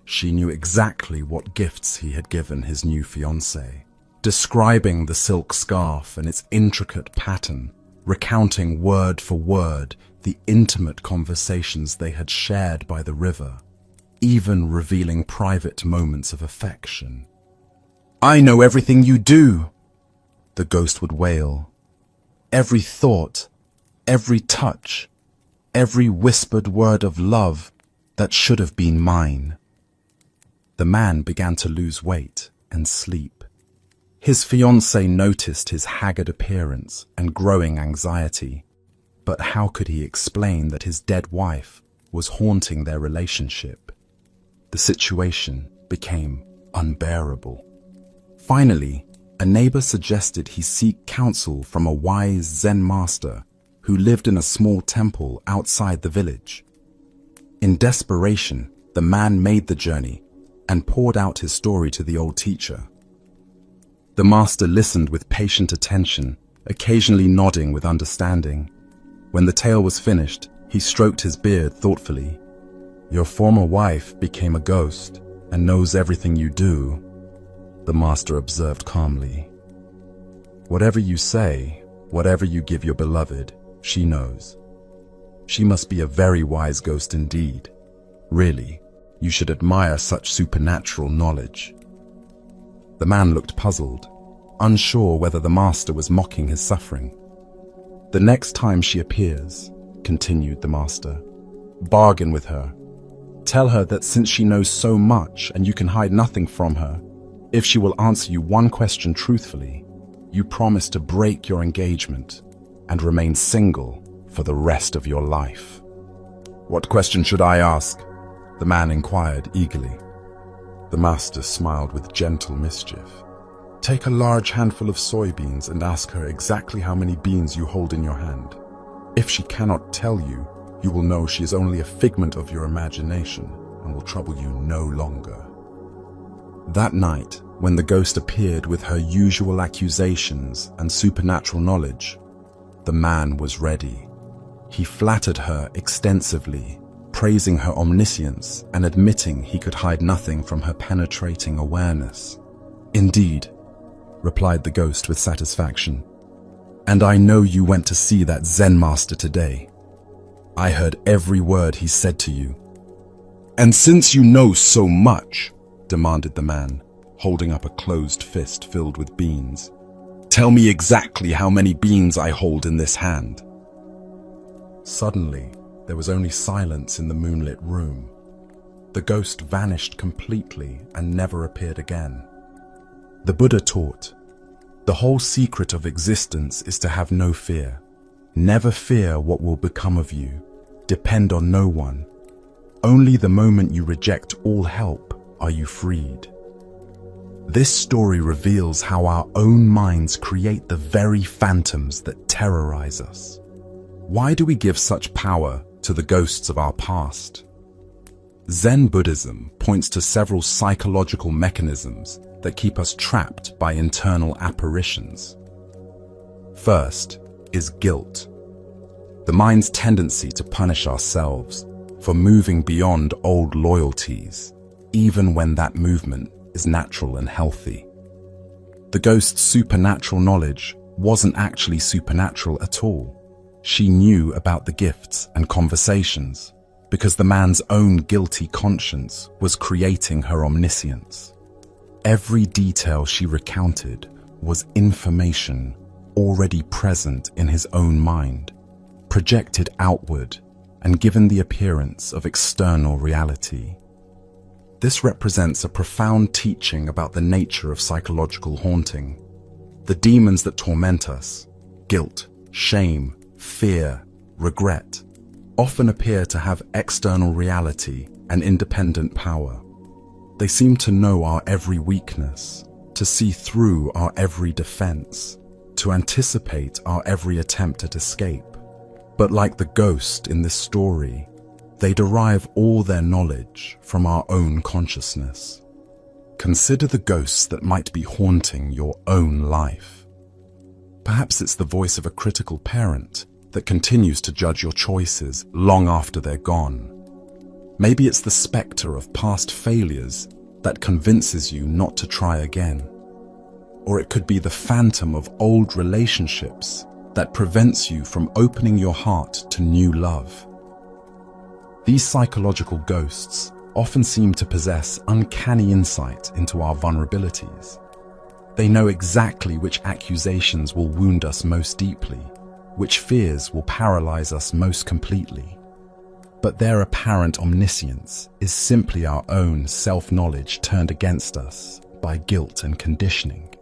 She knew exactly what gifts he had given his new fiancée, describing the silk scarf and its intricate pattern, recounting word for word the intimate conversations they had shared by the river, even revealing private moments of affection. "I know everything you do," the ghost would wail. "Every thought, every touch, every whispered word of love that should have been mine." The man began to lose weight and sleep. His fiancée noticed his haggard appearance and growing anxiety, but how could he explain that his dead wife was haunting their relationship? The situation became unbearable. Finally, a neighbor suggested he seek counsel from a wise Zen master who lived in a small temple outside the village. In desperation, the man made the journey and poured out his story to the old teacher. The master listened with patient attention, occasionally nodding with understanding. When the tale was finished, he stroked his beard thoughtfully. "Your former wife became a ghost, and knows everything you do, the master observed calmly. Whatever you say, whatever you give your beloved, she knows. She must be a very wise ghost indeed. Really, you should admire such supernatural knowledge. The man looked puzzled, unsure whether the master was mocking his suffering. The next time she appears, continued the master, bargain with her. Tell her that since she knows so much and you can hide nothing from her, if she will answer you one question truthfully, you promise to break your engagement and remain single for the rest of your life. What question should I ask? The man inquired eagerly. The master smiled with gentle mischief. Take a large handful of soybeans and ask her exactly how many beans you hold in your hand. If she cannot tell you, you will know she is only a figment of your imagination and will trouble you no longer. That night, when the ghost appeared with her usual accusations and supernatural knowledge, the man was ready. He flattered her extensively, praising her omniscience and admitting he could hide nothing from her penetrating awareness. Indeed, replied the ghost with satisfaction. And I know you went to see that Zen master today. I heard every word he said to you. And since you know so much, demanded the man, holding up a closed fist filled with beans, tell me exactly how many beans I hold in this hand. Suddenly, there was only silence in the moonlit room. The ghost vanished completely and never appeared again. The Buddha taught, the whole secret of existence is to have no fear. Never fear what will become of you. Depend on no one. Only the moment you reject all help are you freed. This story reveals how our own minds create the very phantoms that terrorize us. Why do we give such power to the ghosts of our past? Zen Buddhism points to several psychological mechanisms that keep us trapped by internal apparitions. First is guilt, the mind's tendency to punish ourselves for moving beyond old loyalties, even when that movement is natural and healthy. The ghost's supernatural knowledge wasn't actually supernatural at all. She knew about the gifts and conversations because the man's own guilty conscience was creating her omniscience. Every detail she recounted was information already present in his own mind, projected outward and given the appearance of external reality. This represents a profound teaching about the nature of psychological haunting. The demons that torment us, guilt, shame, fear, regret, often appear to have external reality and independent power. They seem to know our every weakness, to see through our every defense, to anticipate our every attempt at escape. But like the ghost in this story, they derive all their knowledge from our own consciousness. Consider the ghosts that might be haunting your own life. Perhaps it's the voice of a critical parent that continues to judge your choices long after they're gone. Maybe it's the specter of past failures that convinces you not to try again. Or it could be the phantom of old relationships that prevents you from opening your heart to new love. These psychological ghosts often seem to possess uncanny insight into our vulnerabilities. They know exactly which accusations will wound us most deeply, which fears will paralyze us most completely. But their apparent omniscience is simply our own self-knowledge turned against us by guilt and conditioning.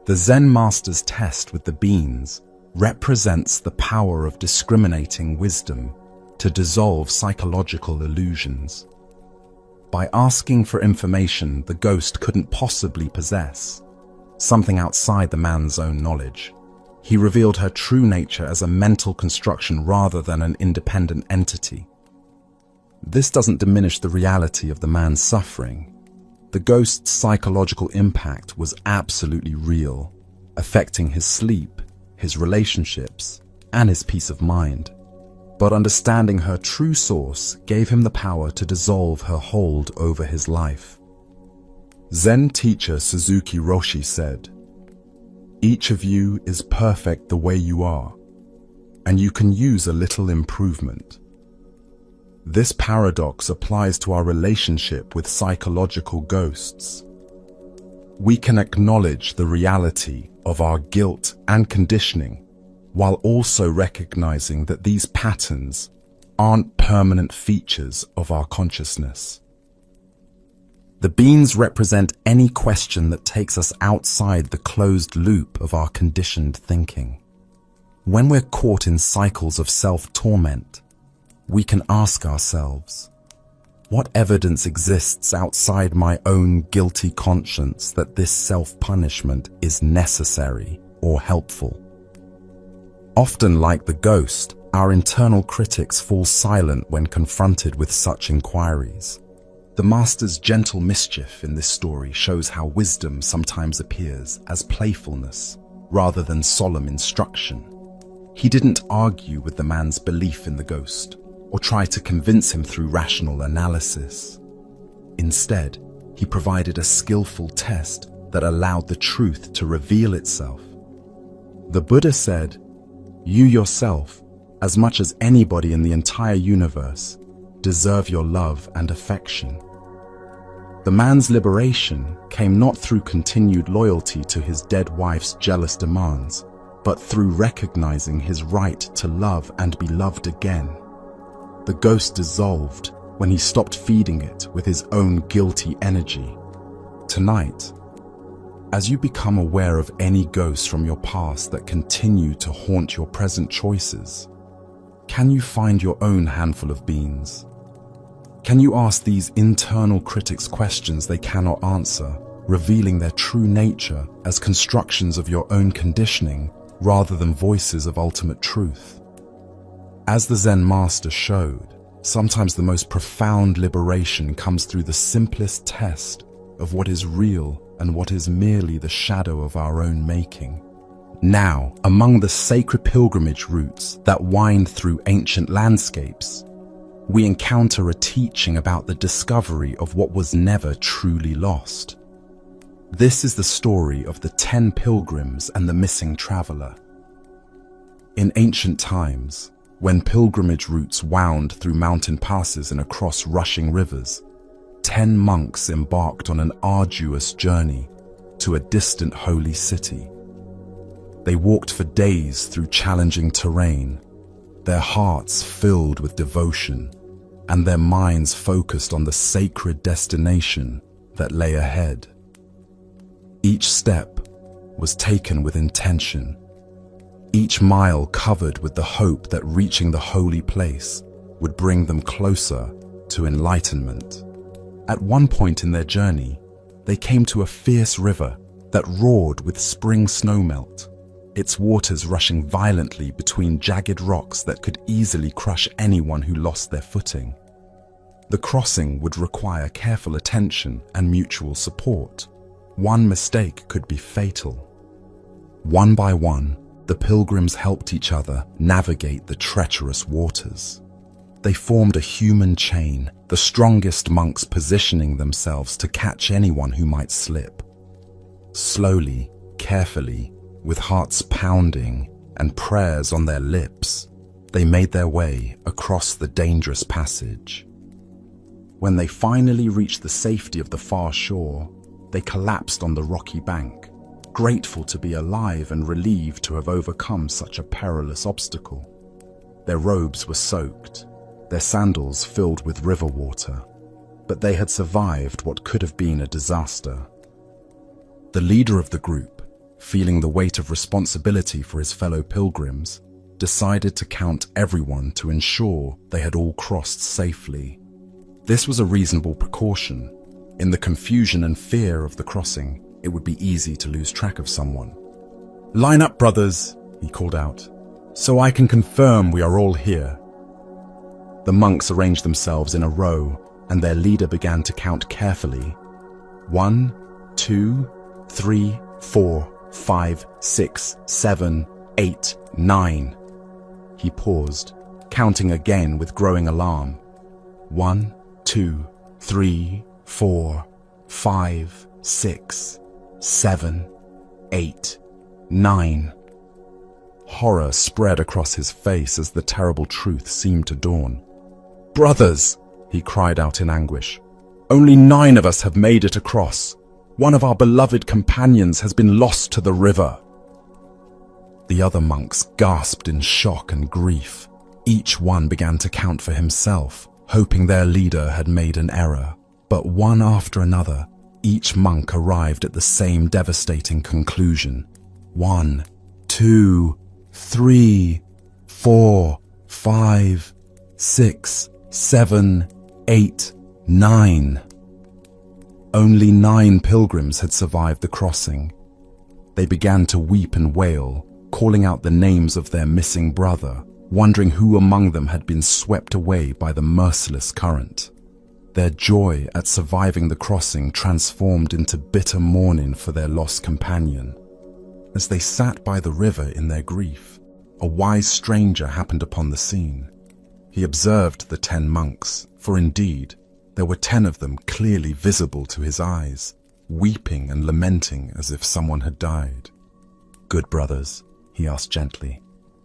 The Zen master's test with the beans represents the power of discriminating wisdom to dissolve psychological illusions. By asking for information the ghost couldn't possibly possess, something outside the man's own knowledge, he revealed her true nature as a mental construction rather than an independent entity. This doesn't diminish the reality of the man's suffering. The ghost's psychological impact was absolutely real, affecting his sleep, his relationships, and his peace of mind. but understanding her true source gave him the power to dissolve her hold over his life. Zen teacher Suzuki Roshi said, "Each of you is perfect the way you are, and you can use a little improvement." This paradox applies to our relationship with psychological ghosts. We can acknowledge the reality of our guilt and conditioning, while also recognizing that these patterns aren't permanent features of our consciousness. The beans represent any question that takes us outside the closed loop of our conditioned thinking. When we're caught in cycles of self-torment, we can ask ourselves, what evidence exists outside my own guilty conscience that this self-punishment is necessary or helpful? Often, like the ghost, our internal critics fall silent when confronted with such inquiries. The master's gentle mischief in this story shows how wisdom sometimes appears as playfulness rather than solemn instruction. He didn't argue with the man's belief in the ghost or try to convince him through rational analysis. Instead, he provided a skillful test that allowed the truth to reveal itself. The Buddha said, "You yourself, as much as anybody in the entire universe, deserve your love and affection." The man's liberation came not through continued loyalty to his dead wife's jealous demands, but through recognizing his right to love and be loved again. The ghost dissolved when he stopped feeding it with his own guilty energy. Tonight, as you become aware of any ghosts from your past that continue to haunt your present choices, can you find your own handful of beans? Can you ask these internal critics questions they cannot answer, revealing their true nature as constructions of your own conditioning rather than voices of ultimate truth? As the Zen master showed, sometimes the most profound liberation comes through the simplest test of what is real and what is merely the shadow of our own making. Now, among the sacred pilgrimage routes that wind through ancient landscapes, we encounter a teaching about the discovery of what was never truly lost. This is the story of the 10 pilgrims and the missing traveler. In ancient times, when pilgrimage routes wound through mountain passes and across rushing rivers, 10 monks embarked on an arduous journey to a distant holy city. They walked for days through challenging terrain, their hearts filled with devotion and their minds focused on the sacred destination that lay ahead. Each step was taken with intention, each mile covered with the hope that reaching the holy place would bring them closer to enlightenment. At one point in their journey, they came to a fierce river that roared with spring snowmelt, its waters rushing violently between jagged rocks that could easily crush anyone who lost their footing. The crossing would require careful attention and mutual support. One mistake could be fatal. One by one, the pilgrims helped each other navigate the treacherous waters. They formed a human chain, the strongest monks positioning themselves to catch anyone who might slip. Slowly, carefully, with hearts pounding and prayers on their lips, they made their way across the dangerous passage. When they finally reached the safety of the far shore, they collapsed on the rocky bank, grateful to be alive and relieved to have overcome such a perilous obstacle. Their robes were soaked, their sandals filled with river water, but they had survived what could have been a disaster. The leader of the group, feeling the weight of responsibility for his fellow pilgrims, decided to count everyone to ensure they had all crossed safely. This was a reasonable precaution. In the confusion and fear of the crossing, it would be easy to lose track of someone. "Line up, brothers," he called out, "so I can confirm we are all here." The monks arranged themselves in a row, and their leader began to count carefully. 1, 2, 3, 4, 5, 6, 7, 8, 9. He paused, counting again with growing alarm. 1, 2, 3, 4, 5, 6, 7, 8, 9. Horror spread across his face as the terrible truth seemed to dawn. "Brothers!" he cried out in anguish. "Only 9 of us have made it across. One of our beloved companions has been lost to the river." The other monks gasped in shock and grief. Each one began to count for himself, hoping their leader had made an error. But one after another, each monk arrived at the same devastating conclusion. 1, 2, 3, 4, 5, 6, 7, 8, 9. Only 9 pilgrims had survived the crossing. They began to weep and wail, calling out the names of their missing brother, wondering who among them had been swept away by the merciless current. Their joy at surviving the crossing transformed into bitter mourning for their lost companion. As they sat by the river in their grief, a wise stranger happened upon the scene. He observed the 10 monks, for indeed, there were 10 of them clearly visible to his eyes, weeping and lamenting as if someone had died. "Good brothers," he asked gently,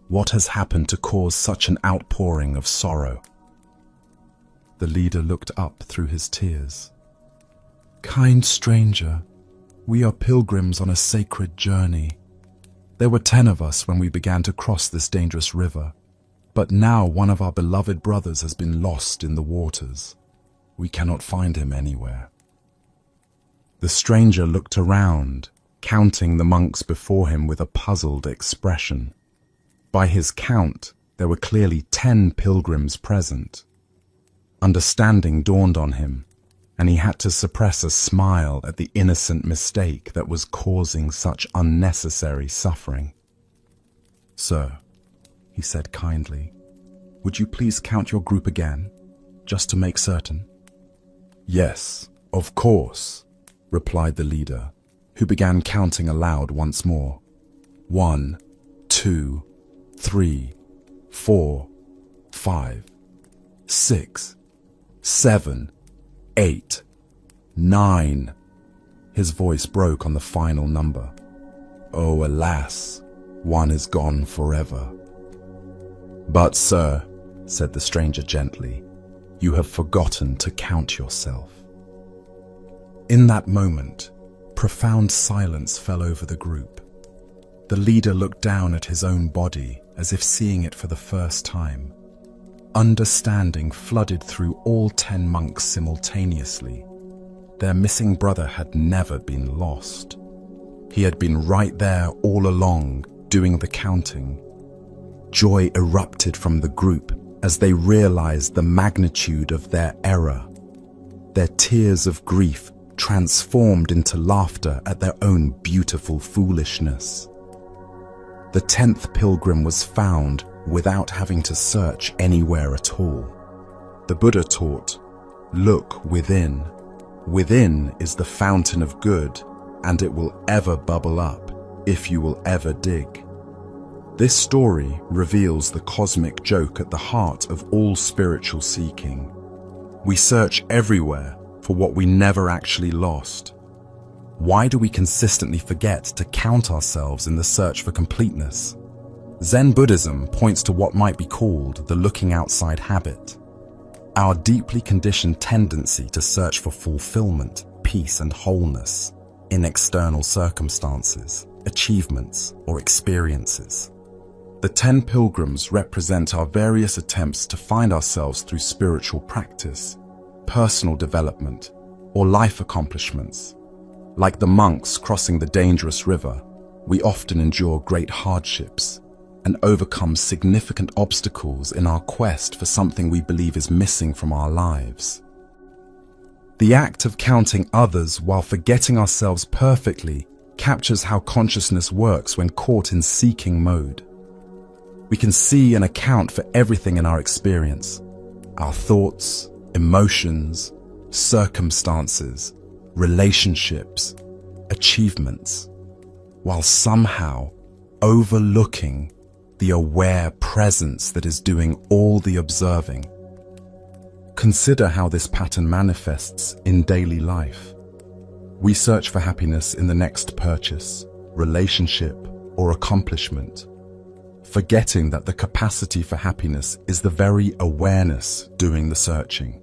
"what has happened to cause such an outpouring of sorrow?" The leader looked up through his tears. "Kind stranger, we are pilgrims on a sacred journey. There were 10 of us when we began to cross this dangerous river, but now one of our beloved brothers has been lost in the waters. We cannot find him anywhere." The stranger looked around, counting the monks before him with a puzzled expression. By his count, there were clearly 10 pilgrims present. Understanding dawned on him, and he had to suppress a smile at the innocent mistake that was causing such unnecessary suffering. "Sir," he said kindly, "would you please count your group again, just to make certain?" "Yes, of course," replied the leader, who began counting aloud once more. 1, 2, 3, 4, 5, 6, 7, 8, 9. His voice broke on the final number. "Oh, alas, one is gone forever." "But, sir," said the stranger gently, "you have forgotten to count yourself." In that moment, profound silence fell over the group. The leader looked down at his own body as if seeing it for the first time. Understanding flooded through all 10 monks simultaneously. Their missing brother had never been lost. He had been right there all along, doing the counting. Joy erupted from the group as they realized the magnitude of their error. Their tears of grief transformed into laughter at their own beautiful foolishness. The 10th pilgrim was found without having to search anywhere at all. The Buddha taught, "Look within. Within is the fountain of good, and it will ever bubble up if you will ever dig." This story reveals the cosmic joke at the heart of all spiritual seeking. We search everywhere for what we never actually lost. Why do we consistently forget to count ourselves in the search for completeness? Zen Buddhism points to what might be called the looking outside habit, our deeply conditioned tendency to search for fulfillment, peace, and wholeness in external circumstances, achievements, or experiences. The 10 pilgrims represent our various attempts to find ourselves through spiritual practice, personal development, or life accomplishments. Like the monks crossing the dangerous river, we often endure great hardships and overcome significant obstacles in our quest for something we believe is missing from our lives. The act of counting others while forgetting ourselves perfectly captures how consciousness works when caught in seeking mode. We can see and account for everything in our experience: our thoughts, emotions, circumstances, relationships, achievements, while somehow overlooking the aware presence that is doing all the observing. Consider how this pattern manifests in daily life. We search for happiness in the next purchase, relationship, or accomplishment, forgetting that the capacity for happiness is the very awareness doing the searching.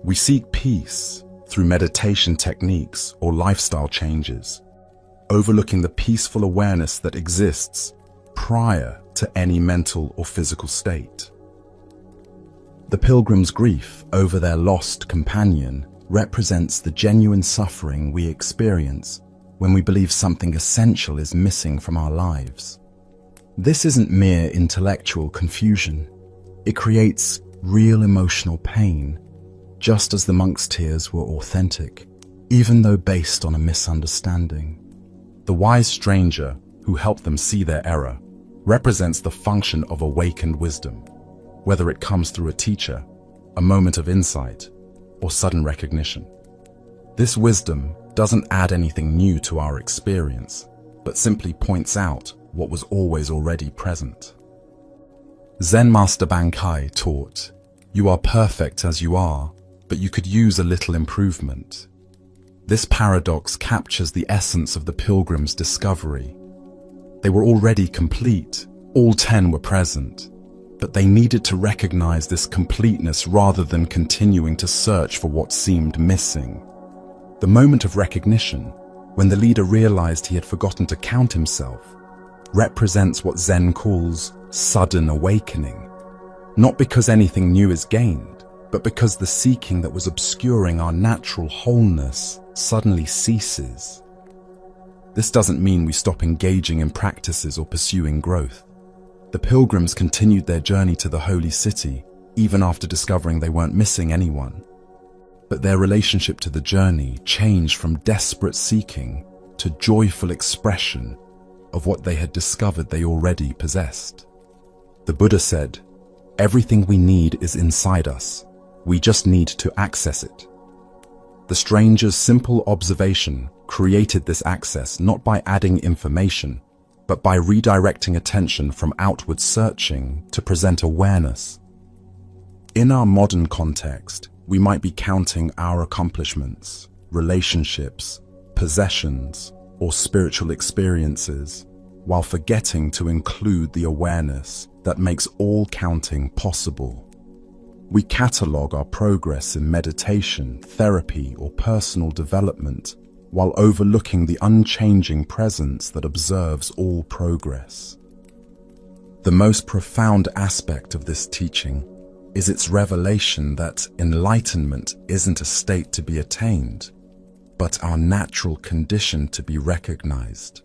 We seek peace through meditation techniques or lifestyle changes, overlooking the peaceful awareness that exists prior to any mental or physical state. The pilgrim's grief over their lost companion represents the genuine suffering we experience when we believe something essential is missing from our lives. This isn't mere intellectual confusion. It creates real emotional pain, just as the monk's tears were authentic, even though based on a misunderstanding. The wise stranger who helped them see their error represents the function of awakened wisdom, whether it comes through a teacher, a moment of insight, or sudden recognition. This wisdom doesn't add anything new to our experience, but simply points out what was always already present. Zen Master Bankai taught, "You are perfect as you are, but you could use a little improvement." This paradox captures the essence of the pilgrim's discovery. They were already complete, all 10 were present, but they needed to recognize this completeness rather than continuing to search for what seemed missing. The moment of recognition, when the leader realized he had forgotten to count himself, represents what Zen calls sudden awakening. Not because anything new is gained, but because the seeking that was obscuring our natural wholeness suddenly ceases. This doesn't mean we stop engaging in practices or pursuing growth. The pilgrims continued their journey to the holy city, even after discovering they weren't missing anyone. But their relationship to the journey changed from desperate seeking to joyful expression of what they had discovered they already possessed. The Buddha said, "Everything we need is inside us. We just need to access it." The stranger's simple observation created this access not by adding information, but by redirecting attention from outward searching to present awareness. In our modern context, we might be counting our accomplishments, relationships, possessions, or spiritual experiences, while forgetting to include the awareness that makes all counting possible. We catalog our progress in meditation, therapy, or personal development, while overlooking the unchanging presence that observes all progress. The most profound aspect of this teaching is its revelation that enlightenment isn't a state to be attained, but our natural condition to be recognized.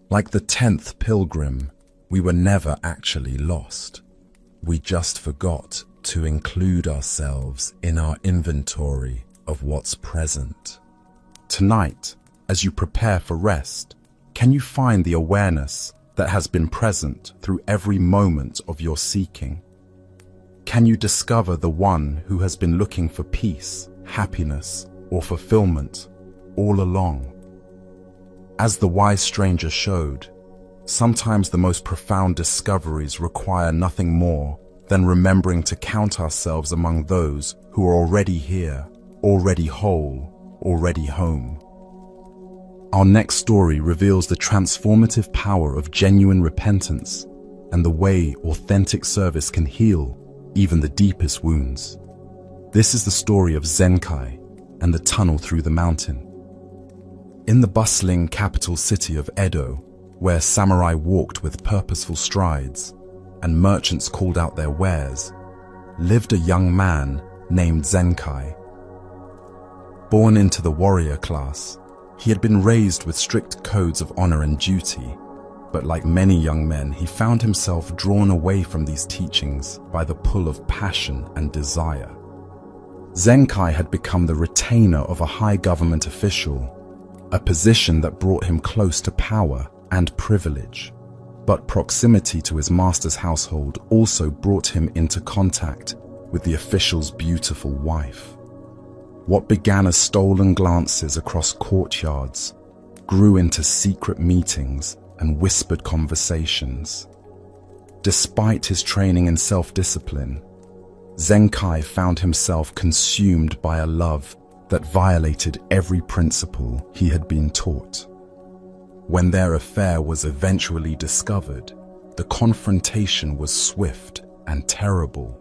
Like the 10th pilgrim, we were never actually lost. We just forgot to include ourselves in our inventory of what's present. Tonight, as you prepare for rest, can you find the awareness that has been present through every moment of your seeking? Can you discover the one who has been looking for peace, happiness, or fulfillment all along? As the wise stranger showed, sometimes the most profound discoveries require nothing more than remembering to count ourselves among those who are already here, already whole, already home. Our next story reveals the transformative power of genuine repentance and the way authentic service can heal even the deepest wounds. This is the story of Zenkai and the tunnel through the mountain. In the bustling capital city of Edo, where samurai walked with purposeful strides and merchants called out their wares, lived a young man named Zenkai. Born into the warrior class, he had been raised with strict codes of honor and duty, but like many young men, he found himself drawn away from these teachings by the pull of passion and desire. Zenkai had become the retainer of a high government official, a position that brought him close to power and privilege. But proximity to his master's household also brought him into contact with the official's beautiful wife. What began as stolen glances across courtyards grew into secret meetings and whispered conversations. Despite his training in self-discipline, Zenkai found himself consumed by a love that violated every principle he had been taught. When their affair was eventually discovered, the confrontation was swift and terrible.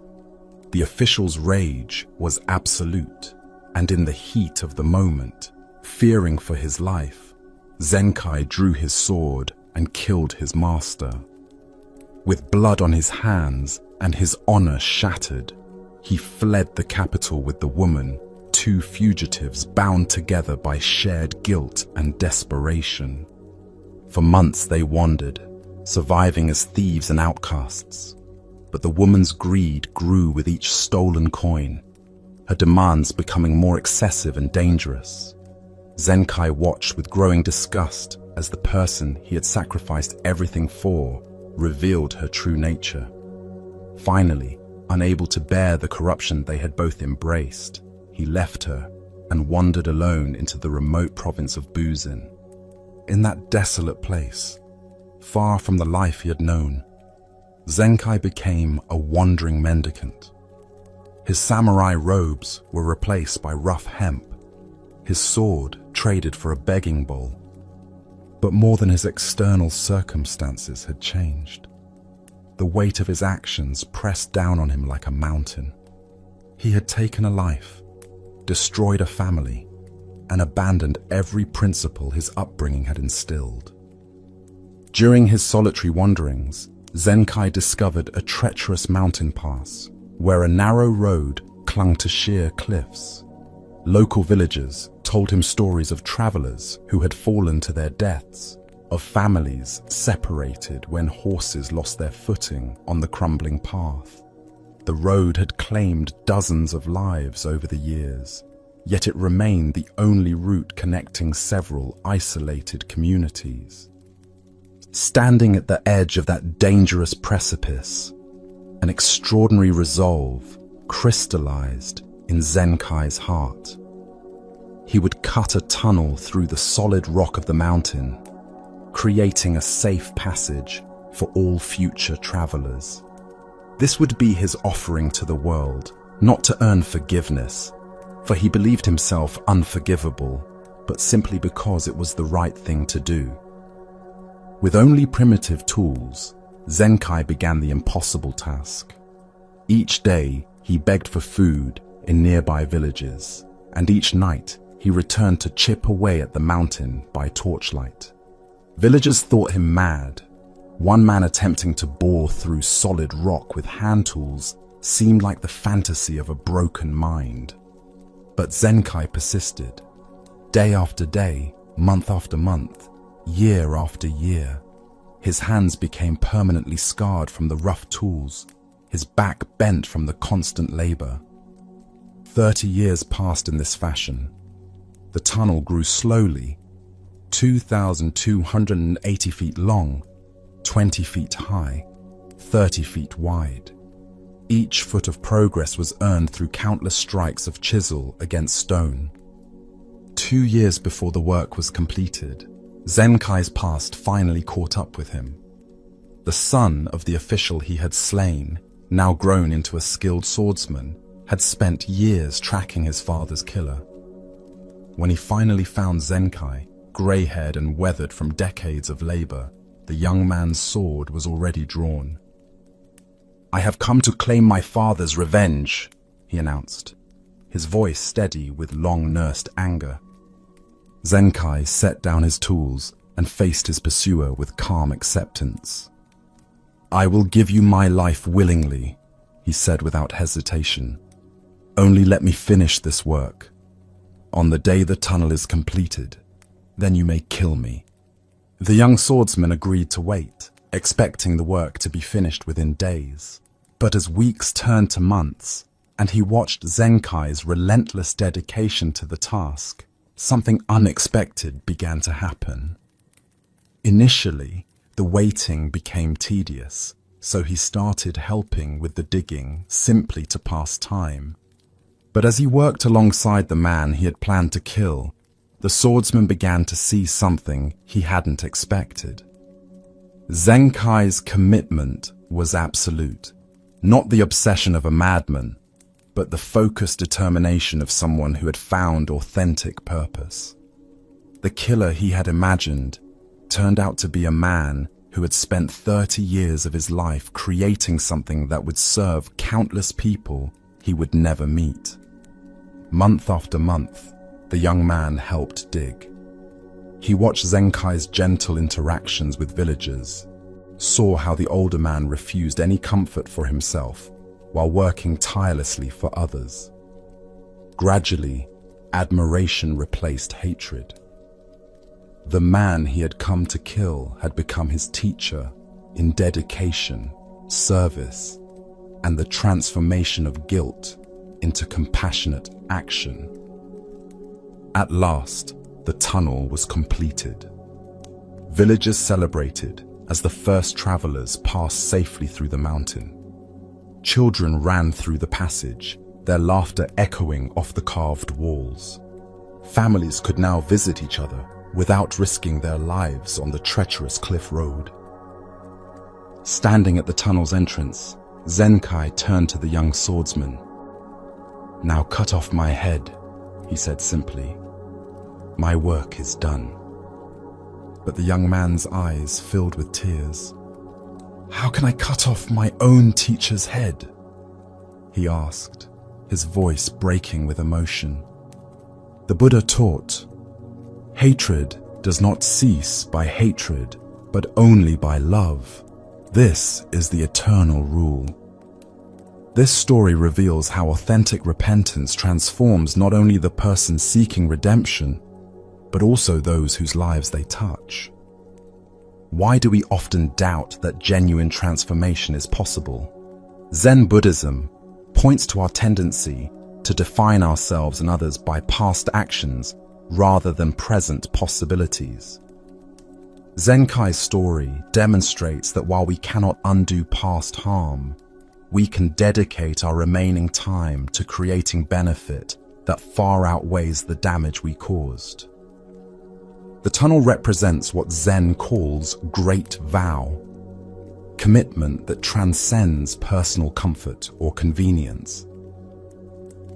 The official's rage was absolute, and in the heat of the moment, fearing for his life, Zenkai drew his sword and killed his master. With blood on his hands and his honor shattered, he fled the capital with the woman, two fugitives bound together by shared guilt and desperation. For months they wandered, surviving as thieves and outcasts. But the woman's greed grew with each stolen coin, her demands becoming more excessive and dangerous. Zenkai watched with growing disgust as the person he had sacrificed everything for revealed her true nature. Finally, unable to bear the corruption they had both embraced, he left her and wandered alone into the remote province of Buzin. In that desolate place, far from the life he had known, Zenkai became a wandering mendicant. His samurai robes were replaced by rough hemp, his sword traded for a begging bowl. But more than his external circumstances had changed. The weight of his actions pressed down on him like a mountain. He had taken a life, destroyed a family, and abandoned every principle his upbringing had instilled. During his solitary wanderings, Zenkai discovered a treacherous mountain pass where a narrow road clung to sheer cliffs. Local villagers told him stories of travelers who had fallen to their deaths, of families separated when horses lost their footing on the crumbling path. The road had claimed dozens of lives over the years, yet it remained the only route connecting several isolated communities. Standing at the edge of that dangerous precipice, an extraordinary resolve crystallized in Zenkai's heart. He would cut a tunnel through the solid rock of the mountain, creating a safe passage for all future travelers. This would be his offering to the world, not to earn forgiveness, for he believed himself unforgivable, but simply because it was the right thing to do. With only primitive tools, Zenkai began the impossible task. Each day, he begged for food in nearby villages, and each night, he returned to chip away at the mountain by torchlight. Villagers thought him mad. One man attempting to bore through solid rock with hand tools seemed like the fantasy of a broken mind. But Zenkai persisted. Day after day, month after month, year after year. His hands became permanently scarred from the rough tools, his back bent from the constant labor. 30 years passed in this fashion. The tunnel grew slowly, 2,280 feet long, 20 feet high, 30 feet wide. Each foot of progress was earned through countless strikes of chisel against stone. 2 years before the work was completed, Zenkai's past finally caught up with him. The son of the official he had slain, now grown into a skilled swordsman, had spent years tracking his father's killer. When he finally found Zenkai, grey-haired and weathered from decades of labor, the young man's sword was already drawn. "I have come to claim my father's revenge," he announced, his voice steady with long-nursed anger. Zenkai set down his tools and faced his pursuer with calm acceptance. "I will give you my life willingly," he said without hesitation. "Only let me finish this work. On the day the tunnel is completed, then you may kill me." The young swordsman agreed to wait, expecting the work to be finished within days. But as weeks turned to months, and he watched Zenkai's relentless dedication to the task, something unexpected began to happen. Initially, the waiting became tedious, so he started helping with the digging simply to pass time. But as he worked alongside the man he had planned to kill, the swordsman began to see something he hadn't expected. Zenkai's commitment was absolute, not the obsession of a madman, but the focused determination of someone who had found authentic purpose. The killer he had imagined turned out to be a man who had spent 30 years of his life creating something that would serve countless people he would never meet. Month after month, the young man helped dig. He watched Zenkai's gentle interactions with villagers, saw how the older man refused any comfort for himself while working tirelessly for others. Gradually, admiration replaced hatred. The man he had come to kill had become his teacher in dedication, service, and the transformation of guilt into compassionate action. At last, the tunnel was completed. Villagers celebrated as the first travelers passed safely through the mountain. Children ran through the passage, their laughter echoing off the carved walls. Families could now visit each other without risking their lives on the treacherous cliff road. Standing at the tunnel's entrance, Zenkai turned to the young swordsman. "Now cut off my head," he said simply. "My work is done." But the young man's eyes filled with tears. "How can I cut off my own teacher's head?" he asked, his voice breaking with emotion. The Buddha taught, "Hatred does not cease by hatred, but only by love. This is the eternal rule." This story reveals how authentic repentance transforms not only the person seeking redemption, but also those whose lives they touch. Why do we often doubt that genuine transformation is possible? Zen Buddhism points to our tendency to define ourselves and others by past actions rather than present possibilities. Zenkai's story demonstrates that while we cannot undo past harm, we can dedicate our remaining time to creating benefit that far outweighs the damage we caused. The tunnel represents what Zen calls great vow, commitment that transcends personal comfort or convenience.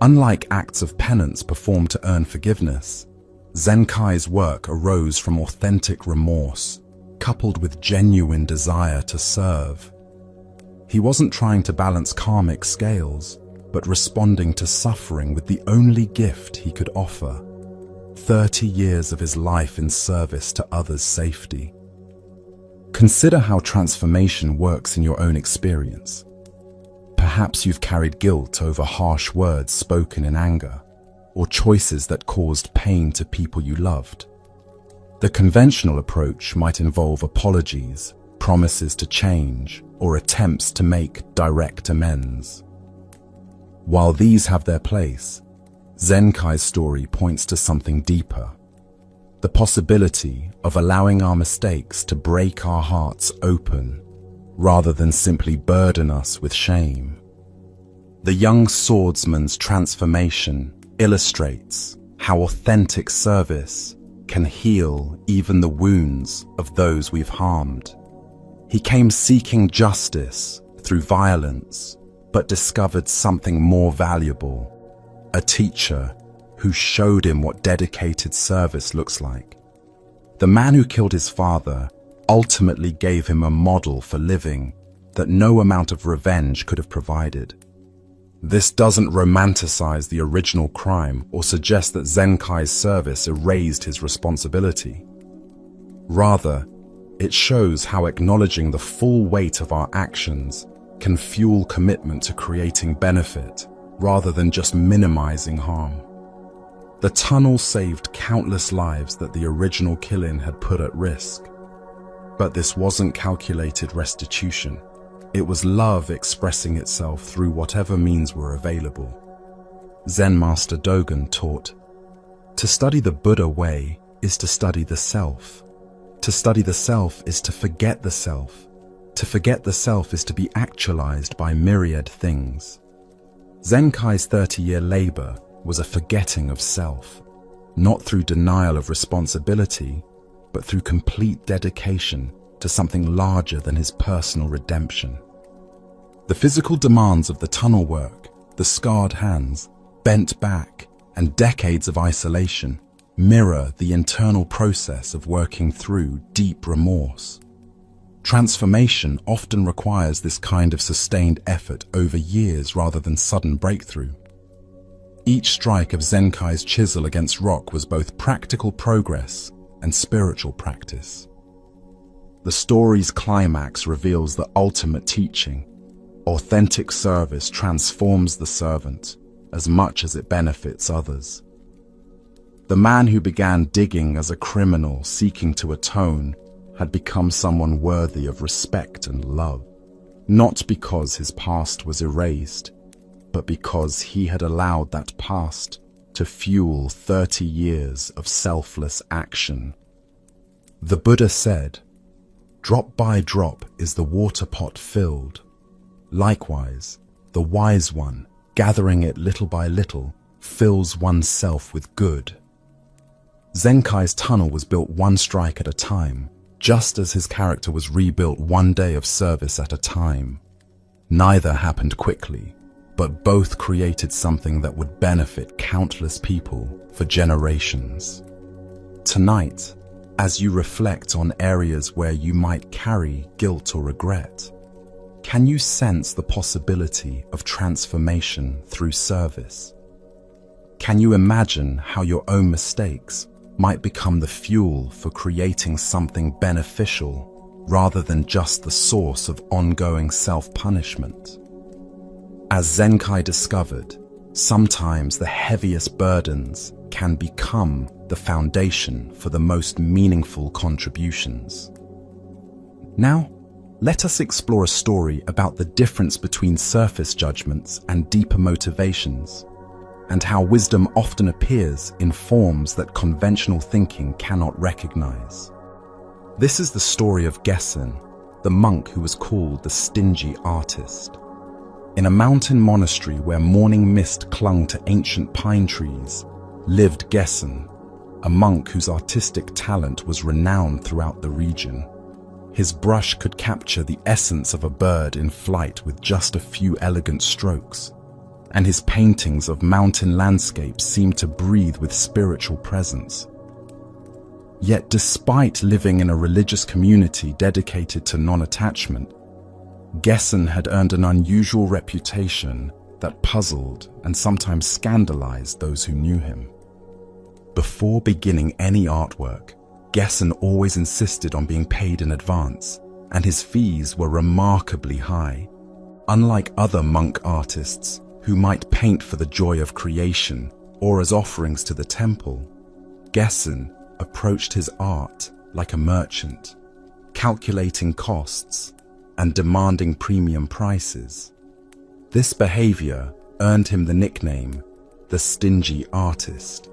Unlike acts of penance performed to earn forgiveness, Zenkai's work arose from authentic remorse, coupled with genuine desire to serve. He wasn't trying to balance karmic scales, but responding to suffering with the only gift he could offer: 30 years of his life in service to others' safety. Consider how transformation works in your own experience. Perhaps you've carried guilt over harsh words spoken in anger, or choices that caused pain to people you loved. The conventional approach might involve apologies, promises to change, or attempts to make direct amends. While these have their place, Zenkai's story points to something deeper: the possibility of allowing our mistakes to break our hearts open, rather than simply burden us with shame. The young swordsman's transformation illustrates how authentic service can heal even the wounds of those we've harmed. He came seeking justice through violence, but discovered something more valuable: a teacher who showed him what dedicated service looks like. The man who killed his father ultimately gave him a model for living that no amount of revenge could have provided. This doesn't romanticize the original crime or suggest that Zenkai's service erased his responsibility. Rather, it shows how acknowledging the full weight of our actions can fuel commitment to creating benefit rather than just minimizing harm. The tunnel saved countless lives that the original killing had put at risk. But this wasn't calculated restitution. It was love expressing itself through whatever means were available. Zen Master Dogen taught, "To study the Buddha way is to study the self. To study the self is to forget the self. To forget the self is to be actualized by myriad things." Zenkai's 30-year labor was a forgetting of self, not through denial of responsibility, but through complete dedication to something larger than his personal redemption. The physical demands of the tunnel work, the scarred hands, bent back, and decades of isolation mirror the internal process of working through deep remorse. Transformation often requires this kind of sustained effort over years rather than sudden breakthrough. Each strike of Zenkai's chisel against rock was both practical progress and spiritual practice. The story's climax reveals the ultimate teaching. Authentic service transforms the servant as much as it benefits others. The man who began digging as a criminal seeking to atone had become someone worthy of respect and love, not because his past was erased, but because he had allowed that past to fuel 30 years of selfless action. The Buddha said, "Drop by drop is the water pot filled. Likewise, the wise one, gathering it little by little, fills oneself with good." Zenkai's tunnel was built one strike at a time, just as his character was rebuilt one day of service at a time. Neither happened quickly, but both created something that would benefit countless people for generations. Tonight, as you reflect on areas where you might carry guilt or regret, can you sense the possibility of transformation through service? Can you imagine how your own mistakes might become the fuel for creating something beneficial rather than just the source of ongoing self-punishment? As Zenkai discovered, sometimes the heaviest burdens can become the foundation for the most meaningful contributions. Now, let us explore a story about the difference between surface judgments and deeper motivations, and how wisdom often appears in forms that conventional thinking cannot recognize. This is the story of Geshen, the monk who was called the stingy artist. In a mountain monastery where morning mist clung to ancient pine trees, lived Geshen, a monk whose artistic talent was renowned throughout the region. His brush could capture the essence of a bird in flight with just a few elegant strokes, and his paintings of mountain landscapes seemed to breathe with spiritual presence. Yet despite living in a religious community dedicated to non-attachment, Geshen had earned an unusual reputation that puzzled and sometimes scandalized those who knew him. Before beginning any artwork, Geshen always insisted on being paid in advance, and his fees were remarkably high. Unlike other monk artists, who might paint for the joy of creation or as offerings to the temple, Geshen approached his art like a merchant, calculating costs and demanding premium prices. This behavior earned him the nickname, the stingy artist,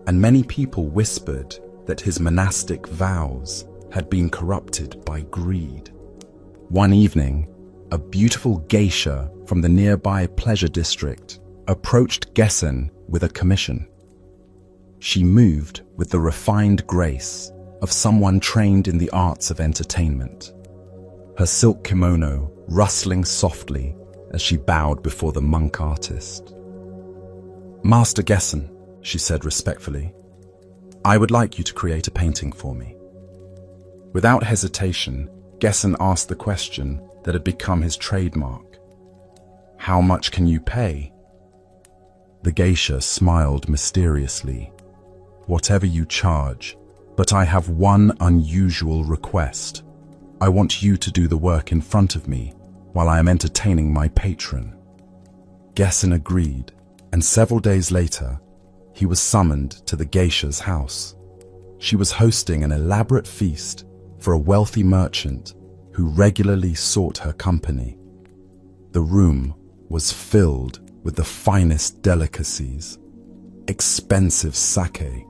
and many people whispered that his monastic vows had been corrupted by greed. One evening, a beautiful geisha from the nearby pleasure district approached Geshen with a commission. She moved with the refined grace of someone trained in the arts of entertainment, her silk kimono rustling softly as she bowed before the monk artist. "Master Geshen," she said respectfully, "I would like you to create a painting for me." Without hesitation, Geshen asked the question that had become his trademark. "How much can you pay?" The geisha smiled mysteriously. "Whatever you charge, but I have one unusual request. I want you to do the work in front of me while I am entertaining my patron." Geshen agreed, and several days later, he was summoned to the geisha's house. She was hosting an elaborate feast for a wealthy merchant who regularly sought her company. The room was filled with the finest delicacies, expensive sake,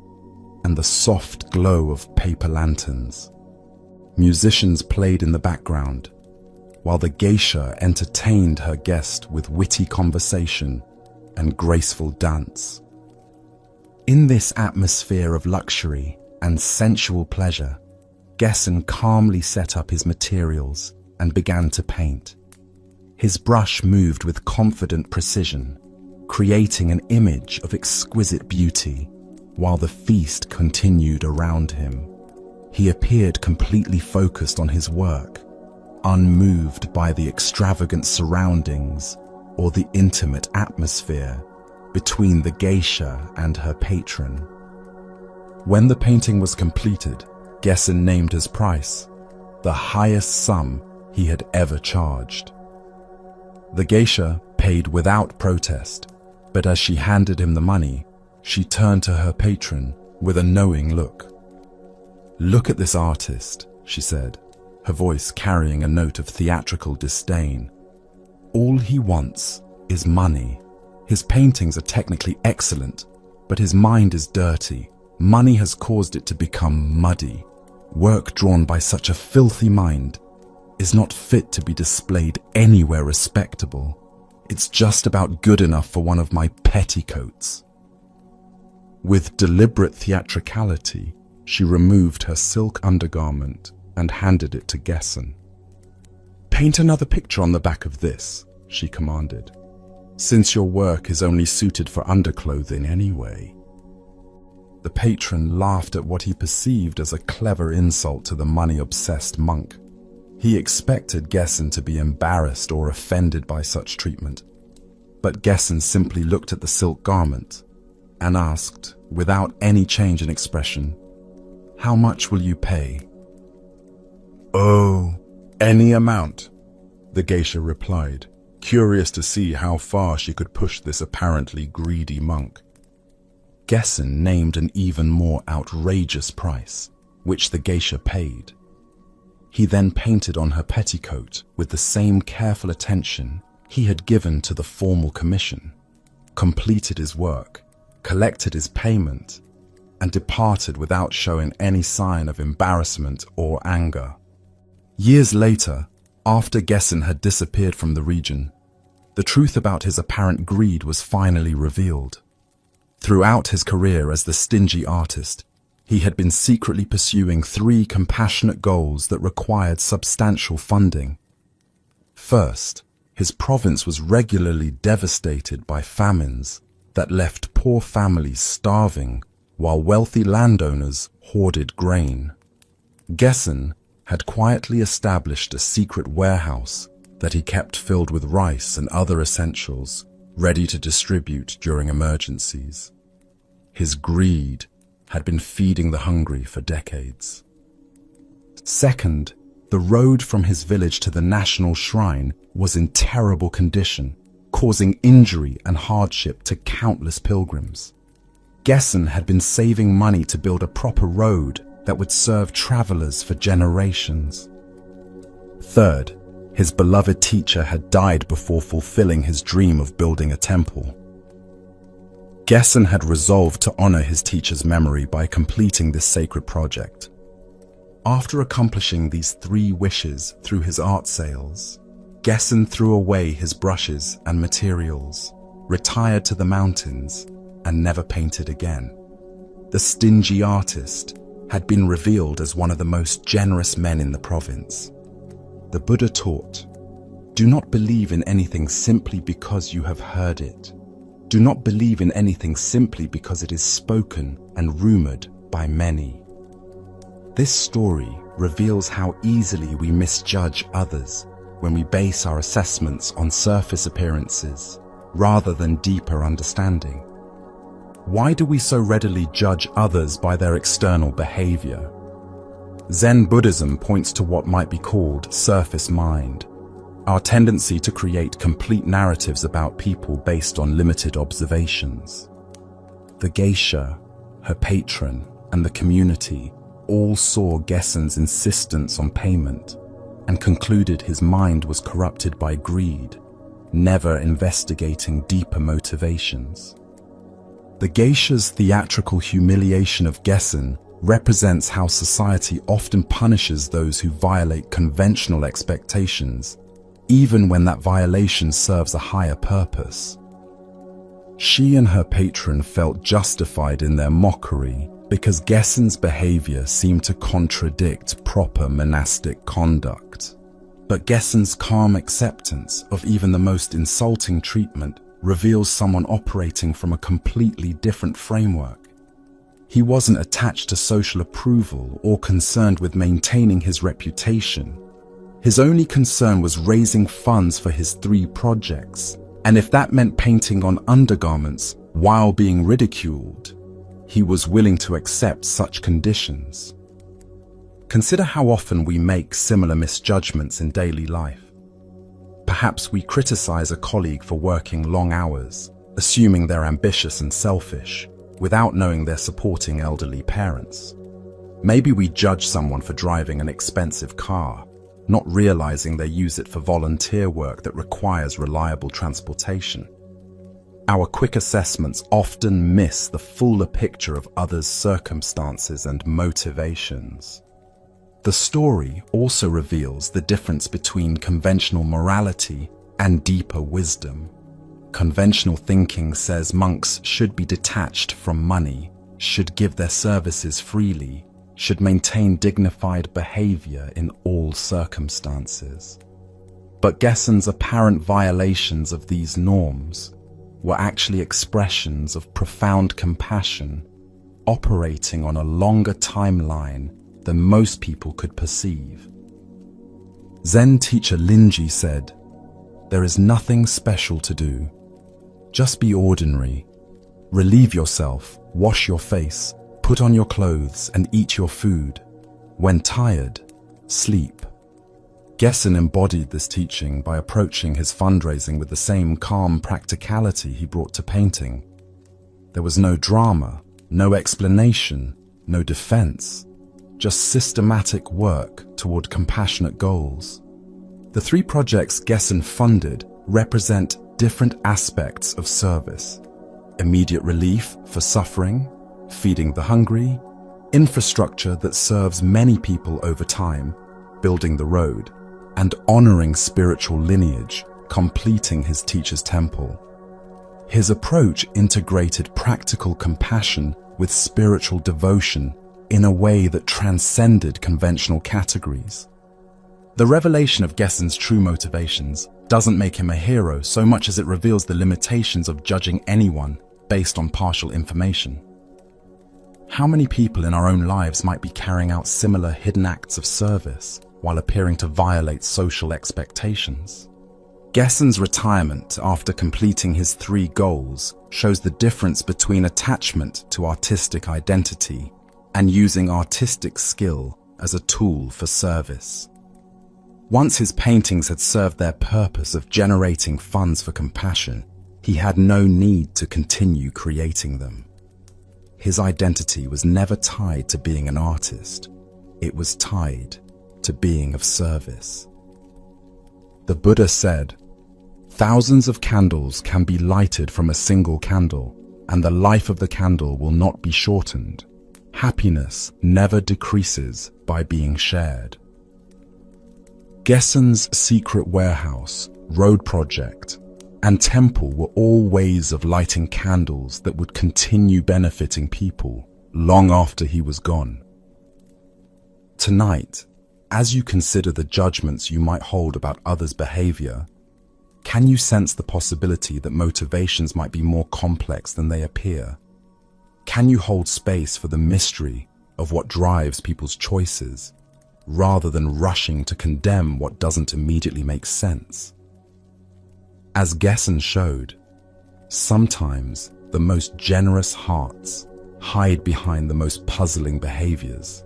and the soft glow of paper lanterns. Musicians played in the background, while the geisha entertained her guest with witty conversation and graceful dance. In this atmosphere of luxury and sensual pleasure, Gesson calmly set up his materials and began to paint. His brush moved with confident precision, creating an image of exquisite beauty, while the feast continued around him. He appeared completely focused on his work, unmoved by the extravagant surroundings or the intimate atmosphere between the geisha and her patron. When the painting was completed, Gesson named his price, the highest sum he had ever charged. The geisha paid without protest, but as she handed him the money, she turned to her patron with a knowing look. "Look at this artist," she said, her voice carrying a note of theatrical disdain. "All he wants is money. His paintings are technically excellent, but his mind is dirty. Money has caused it to become muddy. Work drawn by such a filthy mind is not fit to be displayed anywhere respectable. It's just about good enough for one of my petticoats." With deliberate theatricality, she removed her silk undergarment and handed it to Gesson. "Paint another picture on the back of this," she commanded, "since your work is only suited for underclothing anyway." The patron laughed at what he perceived as a clever insult to the money-obsessed monk. He expected Gesson to be embarrassed or offended by such treatment, but Gesson simply looked at the silk garment and asked, without any change in expression, "How much will you pay?" "Oh, any amount," the geisha replied, curious to see how far she could push this apparently greedy monk. Gesson named an even more outrageous price, which the geisha paid. He then painted on her petticoat with the same careful attention he had given to the formal commission, completed his work, collected his payment, and departed without showing any sign of embarrassment or anger. Years later, after Gesson had disappeared from the region, the truth about his apparent greed was finally revealed. Throughout his career as the stingy artist, he had been secretly pursuing 3 compassionate goals that required substantial funding. First, his province was regularly devastated by famines that left poor families starving while wealthy landowners hoarded grain. Gesson had quietly established a secret warehouse that he kept filled with rice and other essentials, ready to distribute during emergencies. His greed had been feeding the hungry for decades. Second, the road from his village to the national shrine was in terrible condition, causing injury and hardship to countless pilgrims. Gesson had been saving money to build a proper road that would serve travelers for generations. Third, his beloved teacher had died before fulfilling his dream of building a temple. Gesson had resolved to honor his teacher's memory by completing this sacred project. After accomplishing these 3 wishes through his art sales, Gesson threw away his brushes and materials, retired to the mountains, and never painted again. The stingy artist had been revealed as one of the most generous men in the province. The Buddha taught, "Do not believe in anything simply because you have heard it. Do not believe in anything simply because it is spoken and rumored by many." This story reveals how easily we misjudge others when we base our assessments on surface appearances rather than deeper understanding. Why do we so readily judge others by their external behavior? Zen Buddhism points to what might be called surface mind, our tendency to create complete narratives about people based on limited observations. The geisha, her patron, and the community all saw Gesson's insistence on payment and concluded his mind was corrupted by greed, never investigating deeper motivations. The geisha's theatrical humiliation of Gesson represents how society often punishes those who violate conventional expectations, even when that violation serves a higher purpose. She and her patron felt justified in their mockery because Gessen's behavior seemed to contradict proper monastic conduct. But Gessen's calm acceptance of even the most insulting treatment reveals someone operating from a completely different framework. He wasn't attached to social approval or concerned with maintaining his reputation. His only concern was raising funds for his 3 projects, and if that meant painting on undergarments while being ridiculed, he was willing to accept such conditions. Consider how often we make similar misjudgments in daily life. Perhaps we criticize a colleague for working long hours, assuming they're ambitious and selfish, without knowing they're supporting elderly parents. Maybe we judge someone for driving an expensive car, not realizing they use it for volunteer work that requires reliable transportation. Our quick assessments often miss the fuller picture of others' circumstances and motivations. The story also reveals the difference between conventional morality and deeper wisdom. Conventional thinking says monks should be detached from money, should give their services freely, should maintain dignified behavior in all circumstances. But Gessen's apparent violations of these norms were actually expressions of profound compassion, operating on a longer timeline than most people could perceive. Zen teacher Linji said, "There is nothing special to do. Just be ordinary. Relieve yourself, wash your face, put on your clothes and eat your food. When tired, sleep." Gessen embodied this teaching by approaching his fundraising with the same calm practicality he brought to painting. There was no drama, no explanation, no defense, just systematic work toward compassionate goals. The 3 projects Gessen funded represent different aspects of service: immediate relief for suffering, feeding the hungry, infrastructure that serves many people over time, building the road, and honoring spiritual lineage, completing his teacher's temple. His approach integrated practical compassion with spiritual devotion in a way that transcended conventional categories. The revelation of Gessen's true motivations doesn't make him a hero so much as it reveals the limitations of judging anyone based on partial information. How many people in our own lives might be carrying out similar hidden acts of service while appearing to violate social expectations? Gessen's retirement after completing his 3 goals shows the difference between attachment to artistic identity and using artistic skill as a tool for service. Once his paintings had served their purpose of generating funds for compassion, he had no need to continue creating them. His identity was never tied to being an artist. It was tied to being of service. The Buddha said, "Thousands of candles can be lighted from a single candle, and the life of the candle will not be shortened. Happiness never decreases by being shared." Gessen's secret warehouse, road project, and temple were all ways of lighting candles that would continue benefiting people long after he was gone. Tonight, as you consider the judgments you might hold about others' behavior, can you sense the possibility that motivations might be more complex than they appear? Can you hold space for the mystery of what drives people's choices, rather than rushing to condemn what doesn't immediately make sense? As Gessen showed, sometimes the most generous hearts hide behind the most puzzling behaviors.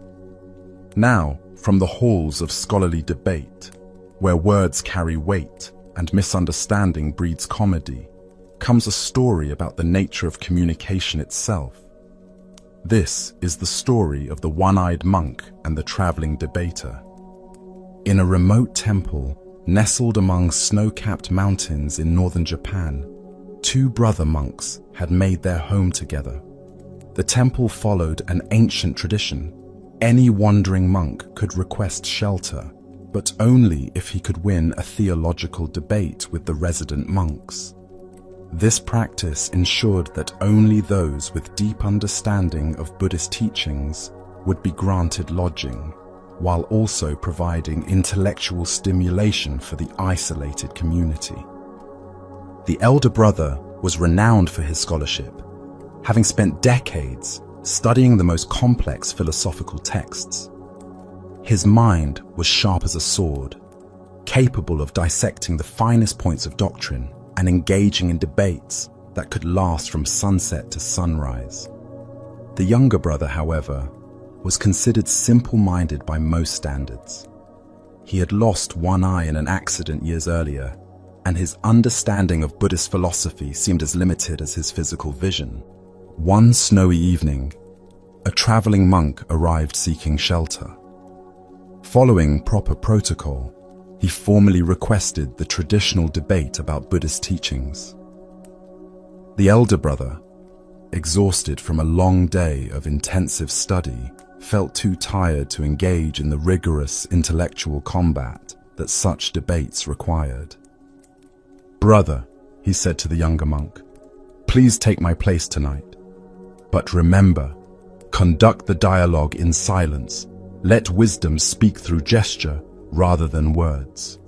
Now, from the halls of scholarly debate, where words carry weight and misunderstanding breeds comedy, comes a story about the nature of communication itself. This is the story of the one-eyed monk and the traveling debater. In a remote temple, nestled among snow-capped mountains in northern Japan, 2 brother monks had made their home together. The temple followed an ancient tradition. Any wandering monk could request shelter, but only if he could win a theological debate with the resident monks. This practice ensured that only those with deep understanding of Buddhist teachings would be granted lodging, while also providing intellectual stimulation for the isolated community. The elder brother was renowned for his scholarship, having spent decades studying the most complex philosophical texts. His mind was sharp as a sword, capable of dissecting the finest points of doctrine and engaging in debates that could last from sunset to sunrise. The younger brother, however, was considered simple-minded by most standards. He had lost one eye in an accident years earlier, and his understanding of Buddhist philosophy seemed as limited as his physical vision. One snowy evening, a traveling monk arrived seeking shelter. Following proper protocol, he formally requested the traditional debate about Buddhist teachings. The elder brother, exhausted from a long day of intensive study, felt too tired to engage in the rigorous intellectual combat that such debates required. "Brother," he said to the younger monk, "please take my place tonight. But remember, conduct the dialogue in silence. Let wisdom speak through gesture rather than words."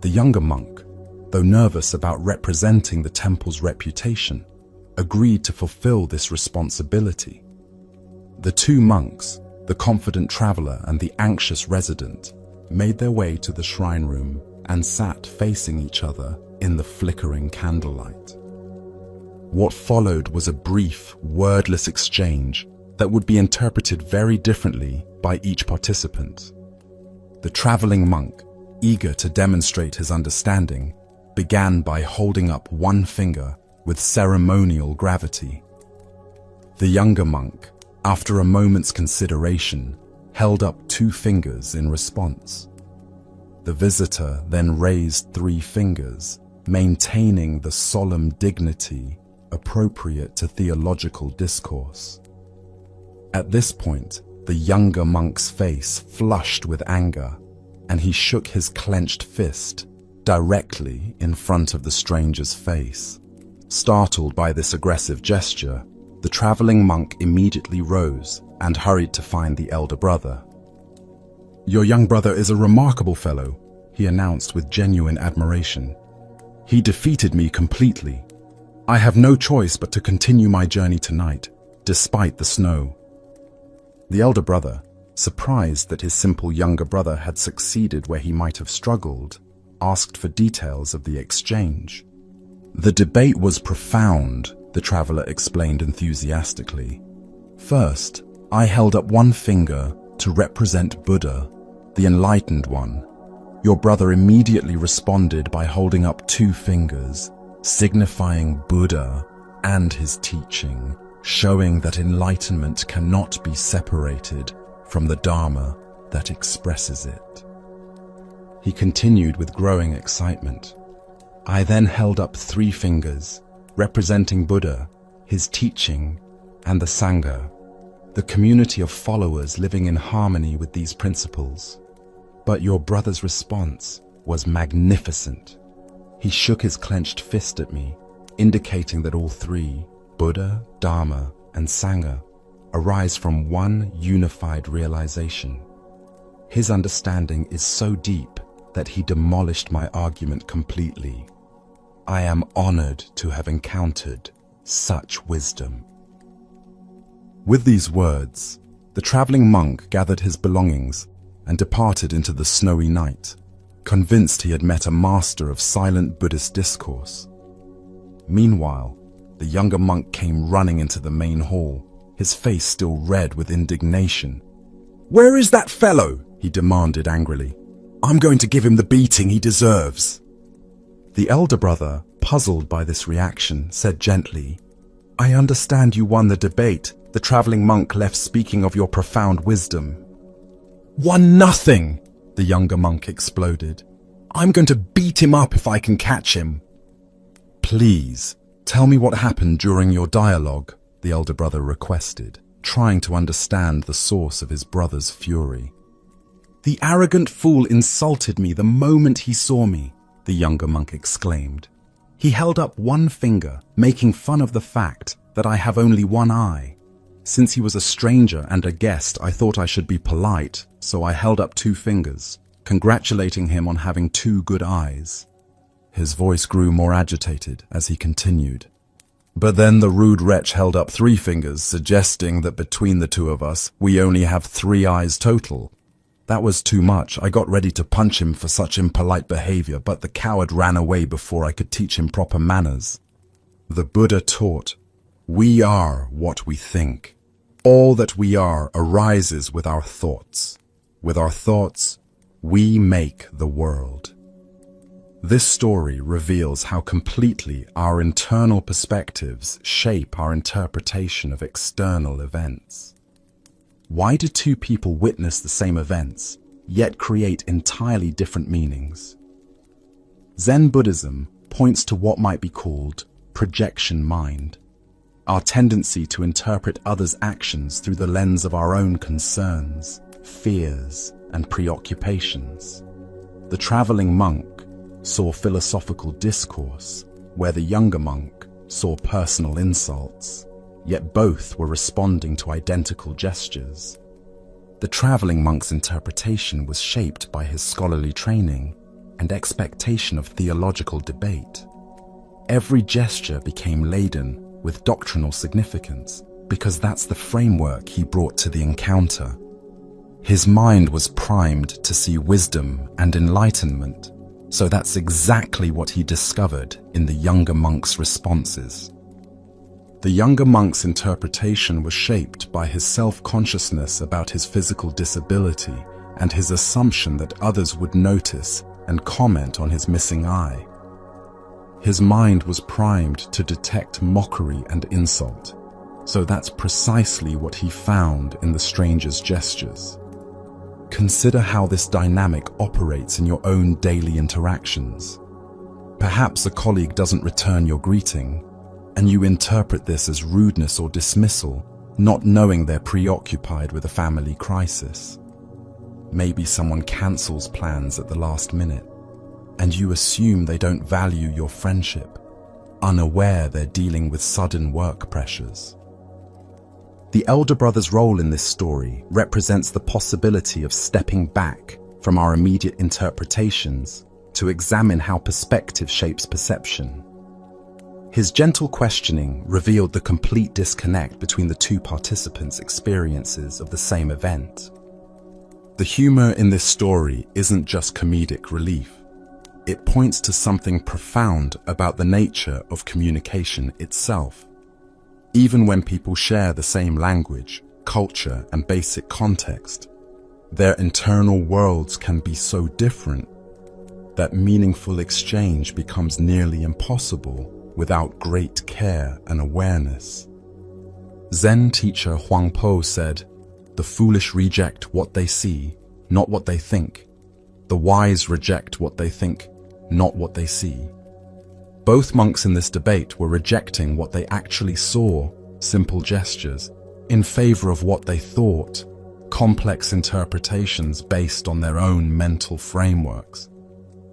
The younger monk, though nervous about representing the temple's reputation, agreed to fulfill this responsibility. The two monks, the confident traveler and the anxious resident, made their way to the shrine room and sat facing each other in the flickering candlelight. What followed was a brief, wordless exchange that would be interpreted very differently by each participant. The traveling monk, eager to demonstrate his understanding, began by holding up one finger with ceremonial gravity. The younger monk, after a moment's consideration, held up 2 fingers in response. The visitor then raised 3 fingers, maintaining the solemn dignity appropriate to theological discourse. At this point, the younger monk's face flushed with anger, and he shook his clenched fist directly in front of the stranger's face. Startled by this aggressive gesture, the traveling monk immediately rose and hurried to find the elder brother. "Your young brother is a remarkable fellow," he announced with genuine admiration. "He defeated me completely. I have no choice but to continue my journey tonight, despite the snow." The elder brother, surprised that his simple younger brother had succeeded where he might have struggled, asked for details of the exchange. "The debate was profound," the traveler explained enthusiastically. "First, I held up one finger to represent Buddha, the enlightened one. Your brother immediately responded by holding up 2 fingers, signifying Buddha and his teaching, showing that enlightenment cannot be separated from the Dharma that expresses it." He continued with growing excitement. "I then held up 3 fingers, representing Buddha, his teaching, and the Sangha, the community of followers living in harmony with these principles. But your brother's response was magnificent. He shook his clenched fist at me, indicating that all 3, Buddha, Dharma, and Sangha, arise from one unified realization. His understanding is so deep that he demolished my argument completely. I am honored to have encountered such wisdom." With these words, the traveling monk gathered his belongings and departed into the snowy night, convinced he had met a master of silent Buddhist discourse. Meanwhile, the younger monk came running into the main hall, his face still red with indignation. "Where is that fellow?" he demanded angrily. "I'm going to give him the beating he deserves." The elder brother, puzzled by this reaction, said gently, "I understand you won the debate. The traveling monk left speaking of your profound wisdom." "Won nothing!" the younger monk exploded. "I'm going to beat him up if I can catch him." "Please, tell me what happened during your dialogue," the elder brother requested, trying to understand the source of his brother's fury. "The arrogant fool insulted me the moment he saw me," the younger monk exclaimed. He held up one finger, making fun of the fact that I have only one eye. Since he was a stranger and a guest, I thought I should be polite, so I held up two fingers, congratulating him on having two good eyes. His voice grew more agitated as he continued. But then the rude wretch held up three fingers, suggesting that between the two of us, we only have three eyes total. That was too much. I got ready to punch him for such impolite behavior, but the coward ran away before I could teach him proper manners. The Buddha taught, "We are what we think. All that we are arises with our thoughts. With our thoughts, we make the world." This story reveals how completely our internal perspectives shape our interpretation of external events. Why do two people witness the same events, yet create entirely different meanings? Zen Buddhism points to what might be called projection mind, our tendency to interpret others' actions through the lens of our own concerns, fears, and preoccupations. The traveling monk saw philosophical discourse, where the younger monk saw personal insults, yet both were responding to identical gestures. The traveling monk's interpretation was shaped by his scholarly training and expectation of theological debate. Every gesture became laden with doctrinal significance because that's the framework he brought to the encounter. His mind was primed to see wisdom and enlightenment, so that's exactly what he discovered in the younger monk's responses. The younger monk's interpretation was shaped by his self-consciousness about his physical disability and his assumption that others would notice and comment on his missing eye. His mind was primed to detect mockery and insult, so that's precisely what he found in the stranger's gestures. Consider how this dynamic operates in your own daily interactions. Perhaps a colleague doesn't return your greeting, and you interpret this as rudeness or dismissal, not knowing they're preoccupied with a family crisis. Maybe someone cancels plans at the last minute, and you assume they don't value your friendship, unaware they're dealing with sudden work pressures. The elder brother's role in this story represents the possibility of stepping back from our immediate interpretations to examine how perspective shapes perception. His gentle questioning revealed the complete disconnect between the two participants' experiences of the same event. The humor in this story isn't just comedic relief. It points to something profound about the nature of communication itself. Even when people share the same language, culture, and basic context, their internal worlds can be so different that meaningful exchange becomes nearly impossible without great care and awareness. Zen teacher Huang Po said, "The foolish reject what they see, not what they think. The wise reject what they think, not what they see." Both monks in this debate were rejecting what they actually saw, simple gestures, in favor of what they thought, complex interpretations based on their own mental frameworks.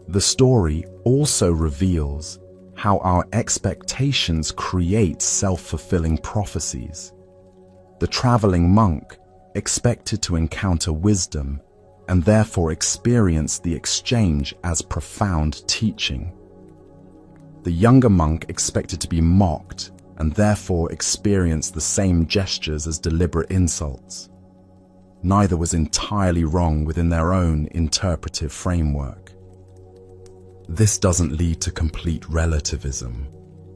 The story also reveals how our expectations create self-fulfilling prophecies. The traveling monk expected to encounter wisdom and therefore experienced the exchange as profound teaching. The younger monk expected to be mocked and therefore experienced the same gestures as deliberate insults. Neither was entirely wrong within their own interpretive framework. This doesn't lead to complete relativism.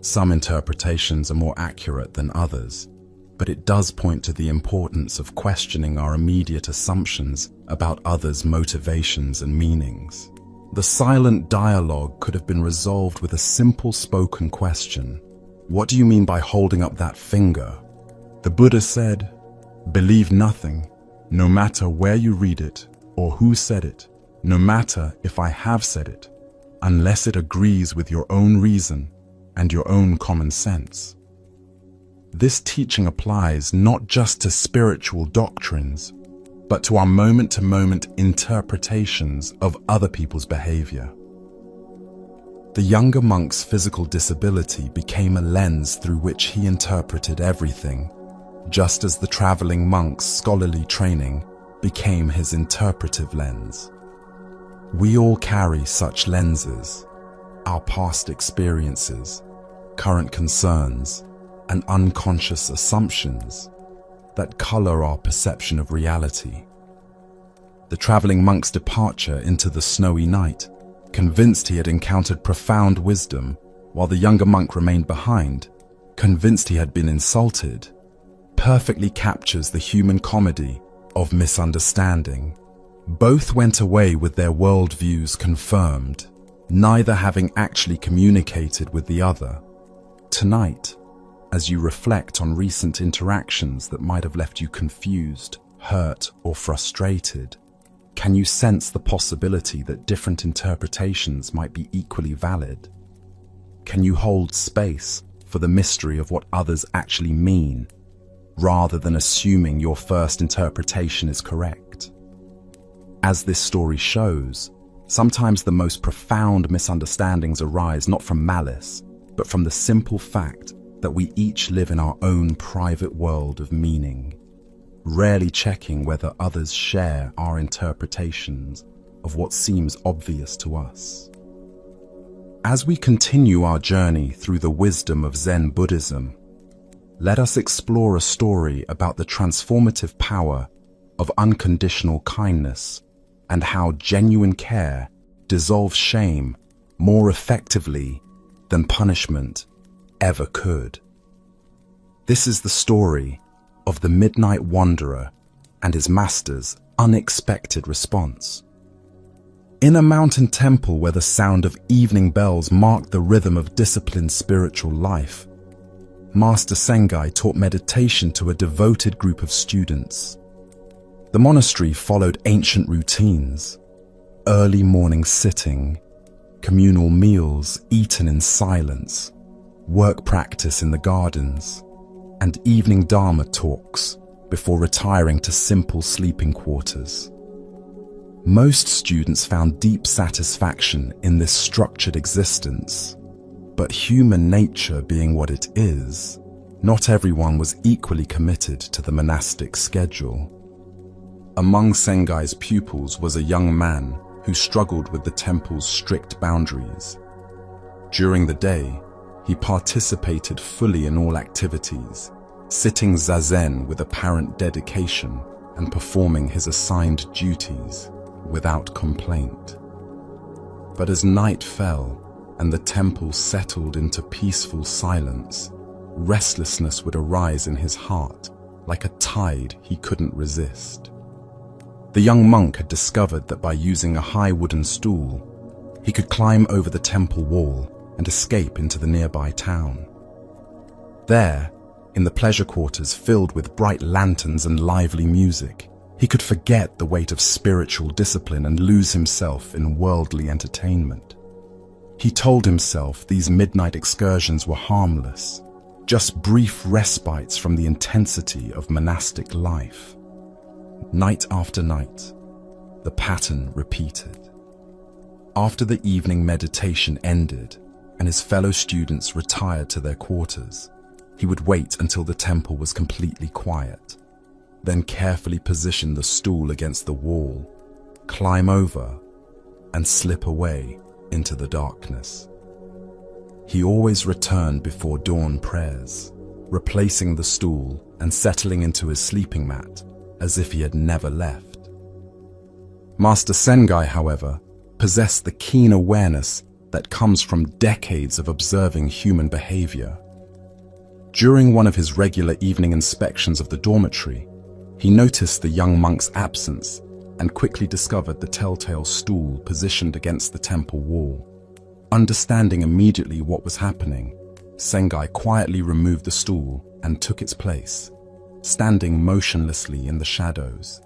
Some interpretations are more accurate than others, but it does point to the importance of questioning our immediate assumptions about others' motivations and meanings. The silent dialogue could have been resolved with a simple spoken question. "What do you mean by holding up that finger?" The Buddha said, "Believe nothing, no matter where you read it or who said it, no matter if I have said it, unless it agrees with your own reason and your own common sense." This teaching applies not just to spiritual doctrines, but to our moment-to-moment interpretations of other people's behavior. The younger monk's physical disability became a lens through which he interpreted everything, just as the traveling monk's scholarly training became his interpretive lens. We all carry such lenses: our past experiences, current concerns, and unconscious assumptions that color our perception of reality. The traveling monk's departure into the snowy night, convinced he had encountered profound wisdom, while the younger monk remained behind, convinced he had been insulted, perfectly captures the human comedy of misunderstanding. Both went away with their worldviews confirmed, neither having actually communicated with the other. Tonight, as you reflect on recent interactions that might have left you confused, hurt, or frustrated, can you sense the possibility that different interpretations might be equally valid? Can you hold space for the mystery of what others actually mean, rather than assuming your first interpretation is correct? As this story shows, sometimes the most profound misunderstandings arise not from malice, but from the simple fact that we each live in our own private world of meaning, rarely checking whether others share our interpretations of what seems obvious to us. As we continue our journey through the wisdom of Zen Buddhism, let us explore a story about the transformative power of unconditional kindness and how genuine care dissolves shame more effectively than punishment ever could. This is the story of the Midnight Wanderer and his master's unexpected response. In a mountain temple where the sound of evening bells marked the rhythm of disciplined spiritual life, Master Sengai taught meditation to a devoted group of students. The monastery followed ancient routines: early morning sitting, communal meals eaten in silence, work practice in the gardens, and evening Dharma talks before retiring to simple sleeping quarters. Most students found deep satisfaction in this structured existence, but human nature being what it is, not everyone was equally committed to the monastic schedule. Among Sengai's pupils was a young man who struggled with the temple's strict boundaries. During the day, he participated fully in all activities, sitting zazen with apparent dedication and performing his assigned duties without complaint. But as night fell and the temple settled into peaceful silence, restlessness would arise in his heart like a tide he couldn't resist. The young monk had discovered that by using a high wooden stool, he could climb over the temple wall and escape into the nearby town. There, in the pleasure quarters filled with bright lanterns and lively music, he could forget the weight of spiritual discipline and lose himself in worldly entertainment. He told himself these midnight excursions were harmless, just brief respites from the intensity of monastic life. Night after night, the pattern repeated. After the evening meditation ended and his fellow students retired to their quarters, he would wait until the temple was completely quiet, then carefully position the stool against the wall, climb over, and slip away into the darkness. He always returned before dawn prayers, replacing the stool and settling into his sleeping mat as if he had never left. Master Sengai, however, possessed the keen awareness that comes from decades of observing human behavior. During one of his regular evening inspections of the dormitory, he noticed the young monk's absence and quickly discovered the telltale stool positioned against the temple wall. Understanding immediately what was happening, Sengai quietly removed the stool and took its place, standing motionlessly in the shadows.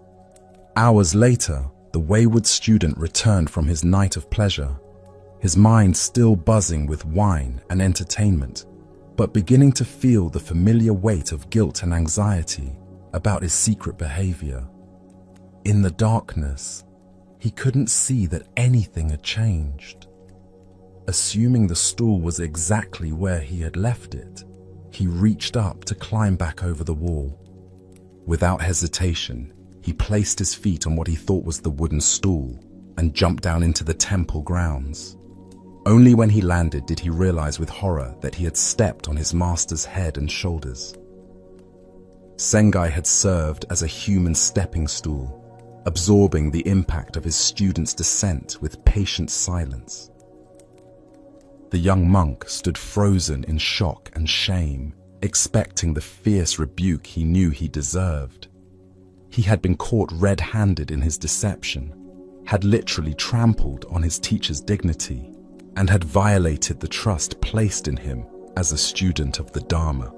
Hours later, the wayward student returned from his night of pleasure, his mind still buzzing with wine and entertainment, but beginning to feel the familiar weight of guilt and anxiety about his secret behavior. In the darkness, he couldn't see that anything had changed. Assuming the stool was exactly where he had left it, he reached up to climb back over the wall. Without hesitation, he placed his feet on what he thought was the wooden stool and jumped down into the temple grounds. Only when he landed did he realize with horror that he had stepped on his master's head and shoulders. Sengai had served as a human stepping stool, absorbing the impact of his student's descent with patient silence. The young monk stood frozen in shock and shame, expecting the fierce rebuke he knew he deserved. He had been caught red-handed in his deception, had literally trampled on his teacher's dignity, and had violated the trust placed in him as a student of the Dharma.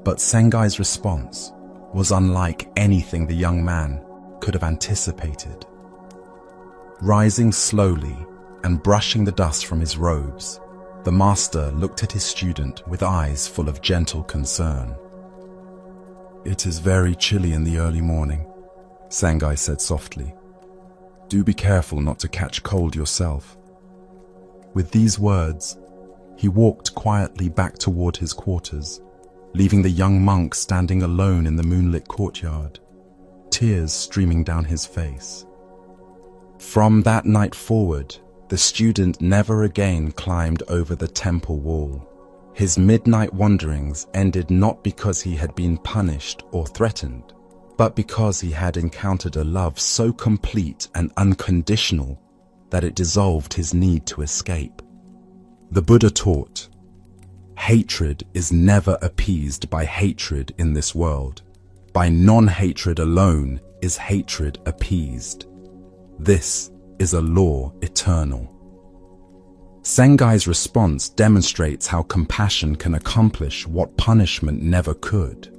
But Sengai's response was unlike anything the young man could have anticipated. Rising slowly and brushing the dust from his robes, the master looked at his student with eyes full of gentle concern. "It is very chilly in the early morning," Sengai said softly. "Do be careful not to catch cold yourself." With these words, he walked quietly back toward his quarters, leaving the young monk standing alone in the moonlit courtyard, tears streaming down his face. From that night forward, the student never again climbed over the temple wall. His midnight wanderings ended not because he had been punished or threatened, but because he had encountered a love so complete and unconditional that it dissolved his need to escape. The Buddha taught, "Hatred is never appeased by hatred in this world. By non-hatred alone is hatred appeased. This is a law eternal." Sengai's response demonstrates how compassion can accomplish what punishment never could: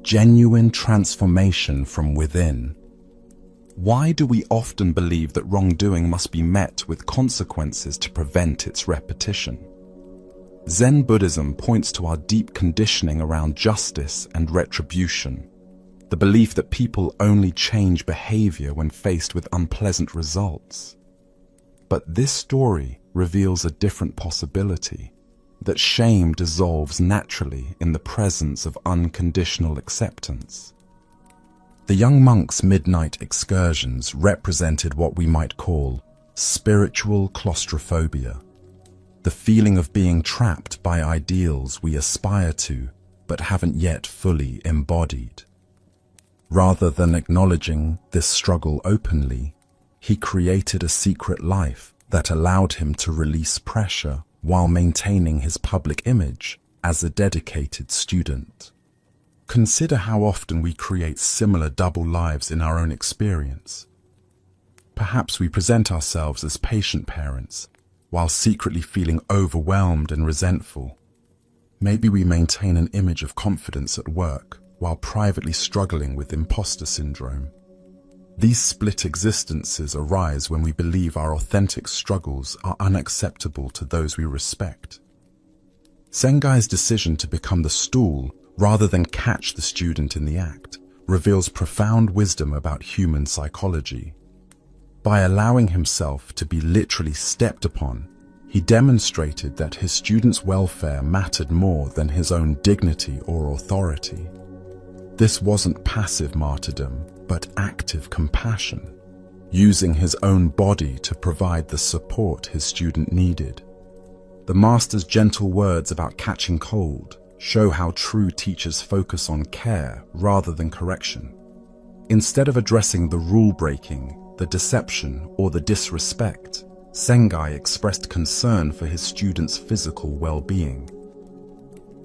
genuine transformation from within. Why do we often believe that wrongdoing must be met with consequences to prevent its repetition? Zen Buddhism points to our deep conditioning around justice and retribution, the belief that people only change behavior when faced with unpleasant results. But this story reveals a different possibility, that shame dissolves naturally in the presence of unconditional acceptance. The young monk's midnight excursions represented what we might call spiritual claustrophobia, the feeling of being trapped by ideals we aspire to but haven't yet fully embodied. Rather than acknowledging this struggle openly, he created a secret life that allowed him to release pressure while maintaining his public image as a dedicated student. Consider how often we create similar double lives in our own experience. Perhaps we present ourselves as patient parents while secretly feeling overwhelmed and resentful. Maybe we maintain an image of confidence at work while privately struggling with imposter syndrome. These split existences arise when we believe our authentic struggles are unacceptable to those we respect. Sengai's decision to become the stool rather than catch the student in the act reveals profound wisdom about human psychology. By allowing himself to be literally stepped upon, he demonstrated that his student's welfare mattered more than his own dignity or authority. This wasn't passive martyrdom, but active compassion, using his own body to provide the support his student needed. The master's gentle words about catching cold show how true teachers focus on care rather than correction. Instead of addressing the rule-breaking, the deception, or the disrespect, Sengai expressed concern for his student's physical well-being.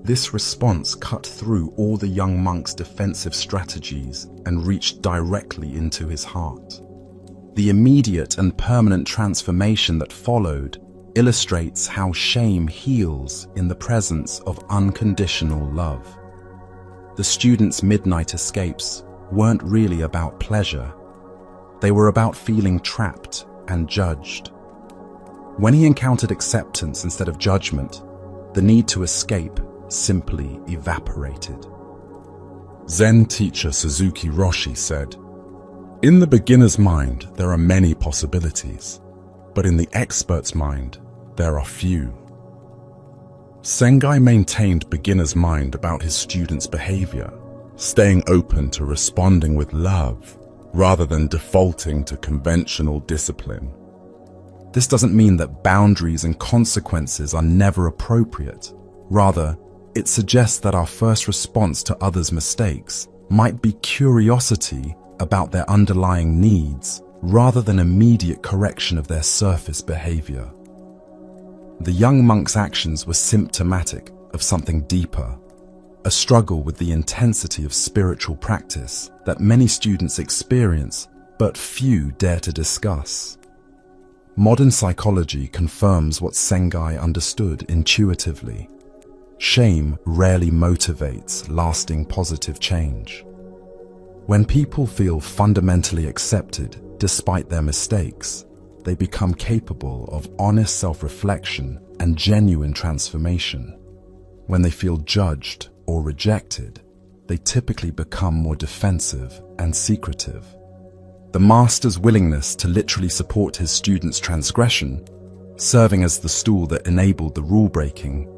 This response cut through all the young monk's defensive strategies and reached directly into his heart. The immediate and permanent transformation that followed illustrates how shame heals in the presence of unconditional love. The student's midnight escapes weren't really about pleasure. They were about feeling trapped and judged. When he encountered acceptance instead of judgment, the need to escape simply evaporated. Zen teacher Suzuki Roshi said, "In the beginner's mind, there are many possibilities, but in the expert's mind, there are few. Sengai maintained beginner's mind about his students' behavior, staying open to responding with love rather than defaulting to conventional discipline. This doesn't mean that boundaries and consequences are never appropriate. Rather, it suggests that our first response to others' mistakes might be curiosity about their underlying needs rather than immediate correction of their surface behavior. The young monk's actions were symptomatic of something deeper, a struggle with the intensity of spiritual practice that many students experience but few dare to discuss. Modern psychology confirms what Sengai understood intuitively. Shame rarely motivates lasting positive change. When people feel fundamentally accepted despite their mistakes, they become capable of honest self-reflection and genuine transformation. When they feel judged or rejected, they typically become more defensive and secretive. The master's willingness to literally support his students' transgression, serving as the stool that enabled the rule-breaking,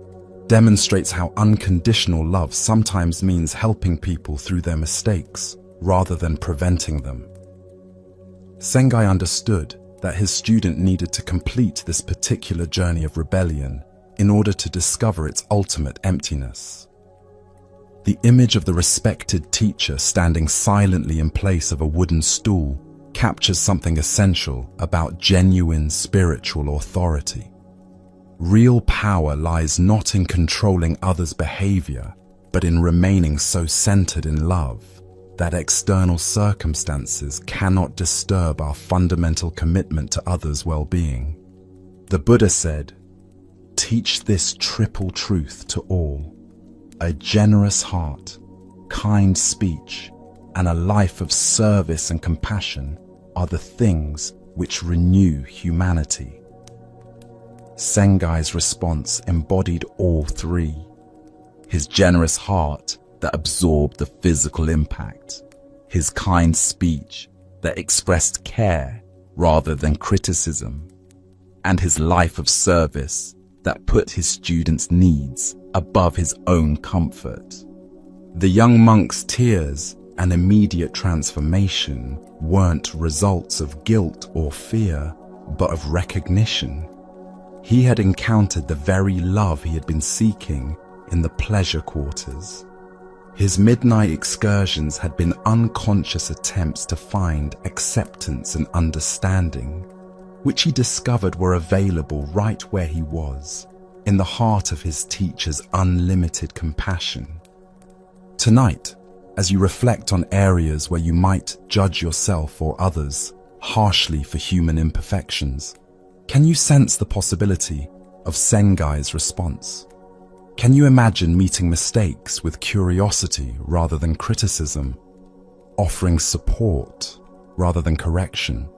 demonstrates how unconditional love sometimes means helping people through their mistakes rather than preventing them. Sengai understood that his student needed to complete this particular journey of rebellion in order to discover its ultimate emptiness. The image of the respected teacher standing silently in place of a wooden stool captures something essential about genuine spiritual authority. Real power lies not in controlling others' behavior, but in remaining so centered in love that external circumstances cannot disturb our fundamental commitment to others' well-being. The Buddha said, "Teach this triple truth to all. A generous heart, kind speech, and a life of service and compassion are the things which renew humanity." Sengai's response embodied all three. His generous heart that absorbed the physical impact, his kind speech that expressed care rather than criticism, and his life of service that put his students' needs above his own comfort. The young monk's tears and immediate transformation weren't results of guilt or fear, but of recognition. He had encountered the very love he had been seeking in the pleasure quarters. His midnight excursions had been unconscious attempts to find acceptance and understanding, which he discovered were available right where he was, in the heart of his teacher's unlimited compassion. Tonight, as you reflect on areas where you might judge yourself or others harshly for human imperfections, can you sense the possibility of Sengai's response? Can you imagine meeting mistakes with curiosity rather than criticism, offering support rather than correction?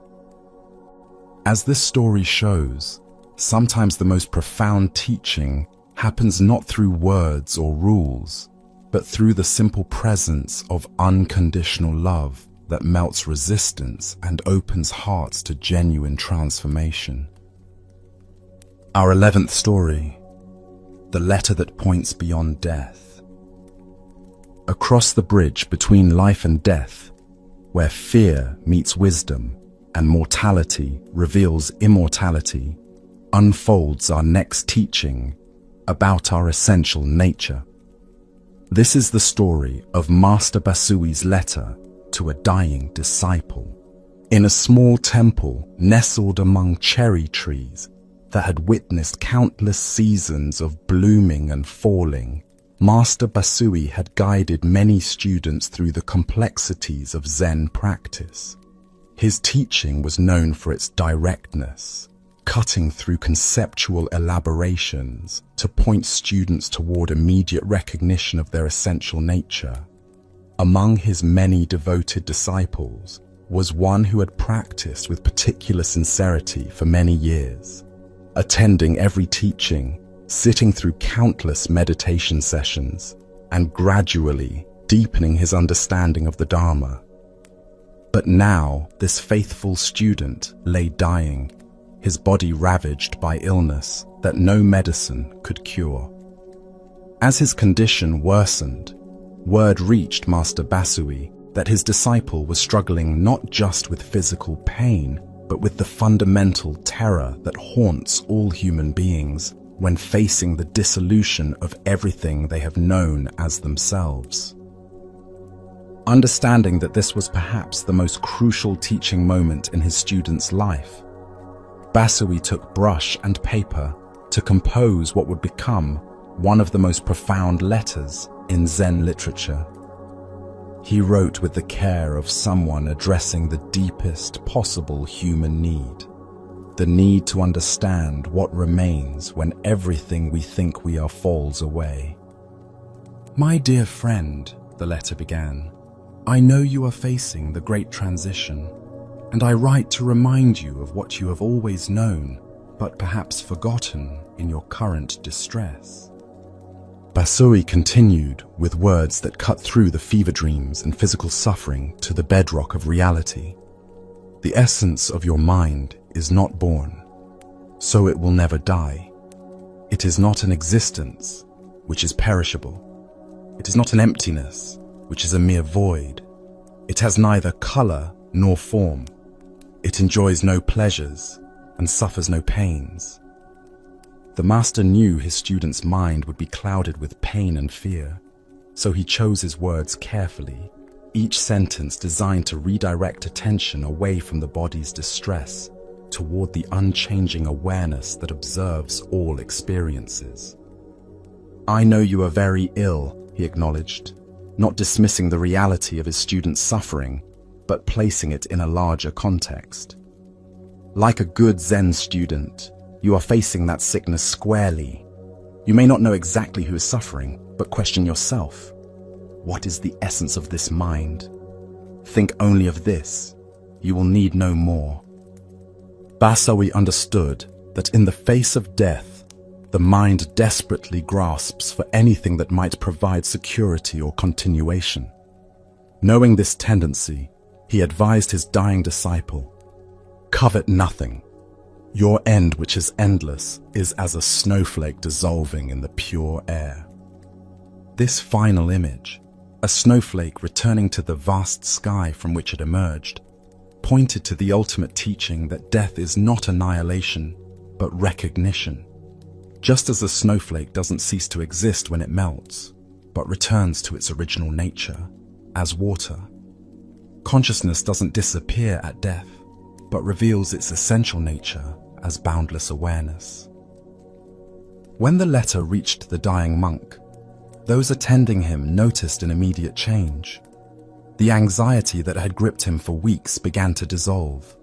As this story shows, sometimes the most profound teaching happens not through words or rules, but through the simple presence of unconditional love that melts resistance and opens hearts to genuine transformation. Our 11th story, the letter that points beyond death. Across the bridge between life and death, where fear meets wisdom and mortality reveals immortality, unfolds our next teaching about our essential nature. This is the story of Master Basui's letter to a dying disciple. In a small temple nestled among cherry trees that had witnessed countless seasons of blooming and falling, Master Basui had guided many students through the complexities of Zen practice. His teaching was known for its directness, cutting through conceptual elaborations to point students toward immediate recognition of their essential nature. Among his many devoted disciples was one who had practiced with particular sincerity for many years, attending every teaching, sitting through countless meditation sessions, and gradually deepening his understanding of the Dharma. But now this faithful student lay dying, his body ravaged by illness that no medicine could cure. As his condition worsened, word reached Master Basui that his disciple was struggling not just with physical pain, but with the fundamental terror that haunts all human beings when facing the dissolution of everything they have known as themselves. Understanding that this was perhaps the most crucial teaching moment in his student's life, Basui took brush and paper to compose what would become one of the most profound letters in Zen literature. He wrote with the care of someone addressing the deepest possible human need, the need to understand what remains when everything we think we are falls away. "My dear friend," the letter began, "I know you are facing the great transition, and I write to remind you of what you have always known, but perhaps forgotten in your current distress." Basui continued with words that cut through the fever dreams and physical suffering to the bedrock of reality. "The essence of your mind is not born, so it will never die. It is not an existence, which is perishable. It is not an emptiness, which is a mere void. It has neither color nor form. It enjoys no pleasures and suffers no pains." The master knew his student's mind would be clouded with pain and fear, so he chose his words carefully, each sentence designed to redirect attention away from the body's distress toward the unchanging awareness that observes all experiences. "I know you are very ill," he acknowledged, not dismissing the reality of his student's suffering, but placing it in a larger context. "Like a good Zen student, you are facing that sickness squarely. You may not know exactly who is suffering, but question yourself. What is the essence of this mind? Think only of this. You will need no more." Basui understood that in the face of death, the mind desperately grasps for anything that might provide security or continuation. Knowing this tendency, he advised his dying disciple, "Covet nothing. Your end, which is endless, is as a snowflake dissolving in the pure air." This final image, a snowflake returning to the vast sky from which it emerged, pointed to the ultimate teaching that death is not annihilation, but recognition. Just as a snowflake doesn't cease to exist when it melts, but returns to its original nature, as water, consciousness doesn't disappear at death, but reveals its essential nature as boundless awareness. When the letter reached the dying monk, those attending him noticed an immediate change. The anxiety that had gripped him for weeks began to dissolve.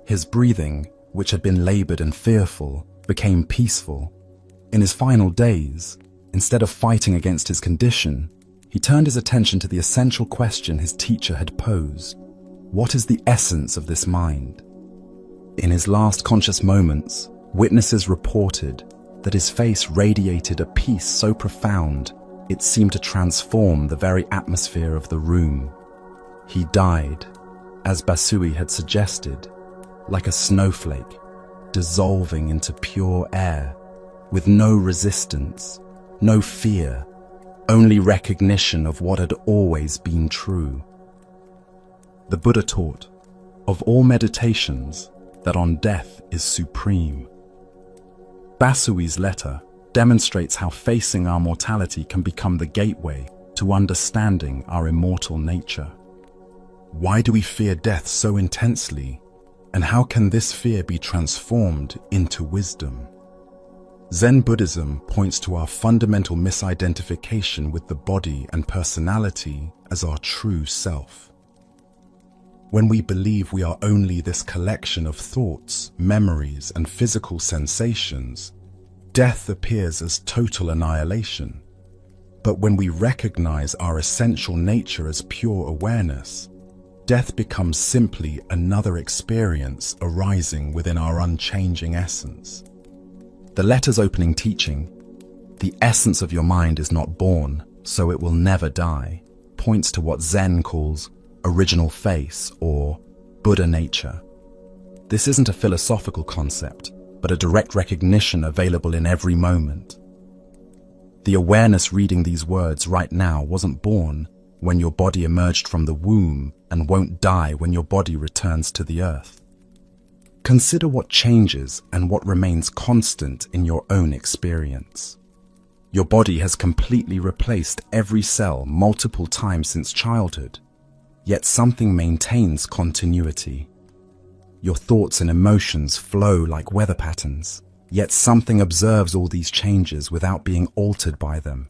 His breathing, which had been labored and fearful, became peaceful. In his final days, instead of fighting against his condition, he turned his attention to the essential question his teacher had posed. What is the essence of this mind? In his last conscious moments, witnesses reported that his face radiated a peace so profound it seemed to transform the very atmosphere of the room. He died, as Basui had suggested, like a snowflake, dissolving into pure air, with no resistance, no fear, only recognition of what had always been true. The Buddha taught, of all meditations, that on death is supreme. Basui's letter demonstrates how facing our mortality can become the gateway to understanding our immortal nature. Why do we fear death so intensely, and how can this fear be transformed into wisdom? Zen Buddhism points to our fundamental misidentification with the body and personality as our true self. When we believe we are only this collection of thoughts, memories, and physical sensations, death appears as total annihilation. But when we recognize our essential nature as pure awareness, death becomes simply another experience arising within our unchanging essence. The letter's opening teaching, "The essence of your mind is not born, so it will never die," points to what Zen calls original face or Buddha nature. This isn't a philosophical concept, but a direct recognition available in every moment. The awareness reading these words right now wasn't born when your body emerged from the womb and won't die when your body returns to the earth. Consider what changes and what remains constant in your own experience. Your body has completely replaced every cell multiple times since childhood, yet something maintains continuity. Your thoughts and emotions flow like weather patterns, yet something observes all these changes without being altered by them.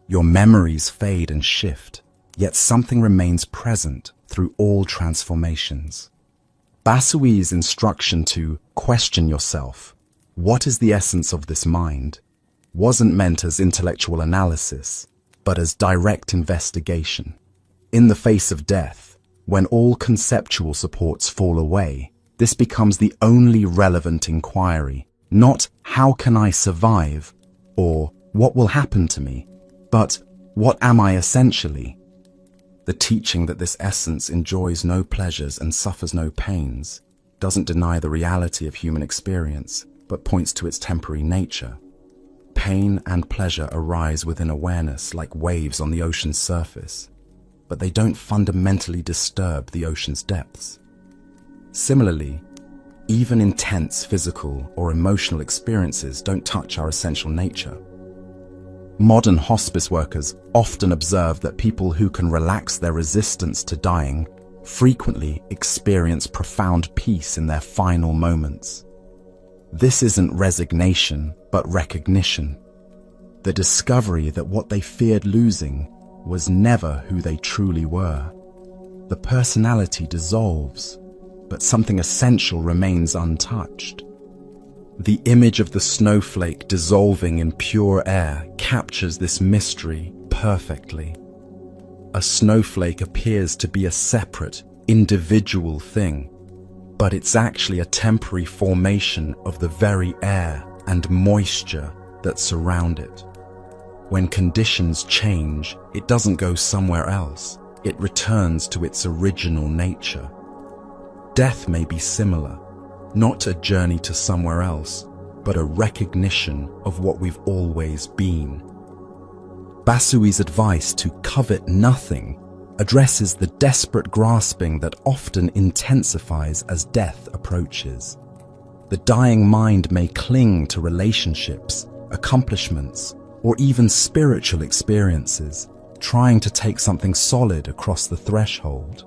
Your memories fade and shift, yet something remains present through all transformations. Basui's instruction to question yourself, what is the essence of this mind, wasn't meant as intellectual analysis, but as direct investigation. In the face of death, when all conceptual supports fall away, this becomes the only relevant inquiry, not how can I survive or what will happen to me, but what am I essentially? The teaching that this essence enjoys no pleasures and suffers no pains doesn't deny the reality of human experience, but points to its temporary nature. Pain and pleasure arise within awareness like waves on the ocean's surface, but they don't fundamentally disturb the ocean's depths. Similarly, even intense physical or emotional experiences don't touch our essential nature. Modern hospice workers often observe that people who can relax their resistance to dying frequently experience profound peace in their final moments. This isn't resignation, but recognition. The discovery that what they feared losing was never who they truly were. The personality dissolves, but something essential remains untouched. The image of the snowflake dissolving in pure air captures this mystery perfectly. A snowflake appears to be a separate, individual thing, but it's actually a temporary formation of the very air and moisture that surround it. When conditions change, it doesn't go somewhere else. It returns to its original nature. Death may be similar. Not a journey to somewhere else, but a recognition of what we've always been. Basui's advice to covet nothing addresses the desperate grasping that often intensifies as death approaches. The dying mind may cling to relationships, accomplishments, or even spiritual experiences, trying to take something solid across the threshold.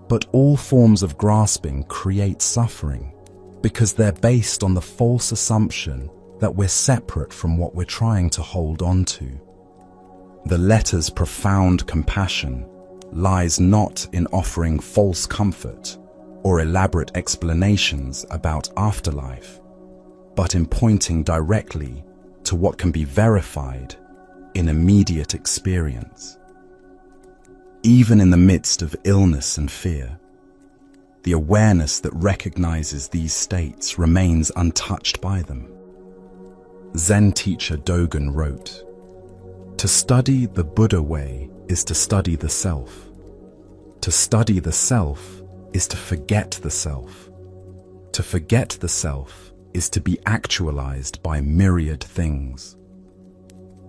But all forms of grasping create suffering because they're based on the false assumption that we're separate from what we're trying to hold on to. The letter's profound compassion lies not in offering false comfort or elaborate explanations about afterlife, but in pointing directly to what can be verified in immediate experience. Even in the midst of illness and fear, the awareness that recognizes these states remains untouched by them. Zen teacher Dogen wrote, "To study the Buddha way is to study the self. To study the self is to forget the self. To forget the self is to be actualized by myriad things."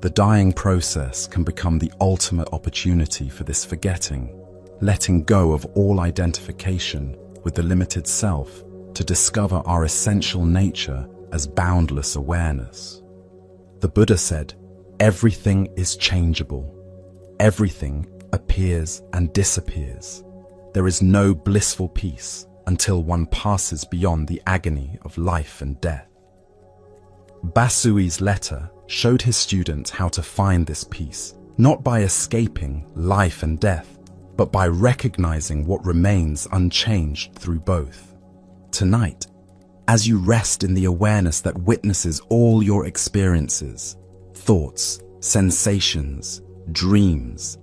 The dying process can become the ultimate opportunity for this forgetting, letting go of all identification with the limited self to discover our essential nature as boundless awareness. The Buddha said, "Everything is changeable. Everything appears and disappears. There is no blissful peace until one passes beyond the agony of life and death." Basui's letter showed his students how to find this peace, not by escaping life and death, but by recognizing what remains unchanged through both. Tonight, as you rest in the awareness that witnesses all your experiences, thoughts, sensations, dreams,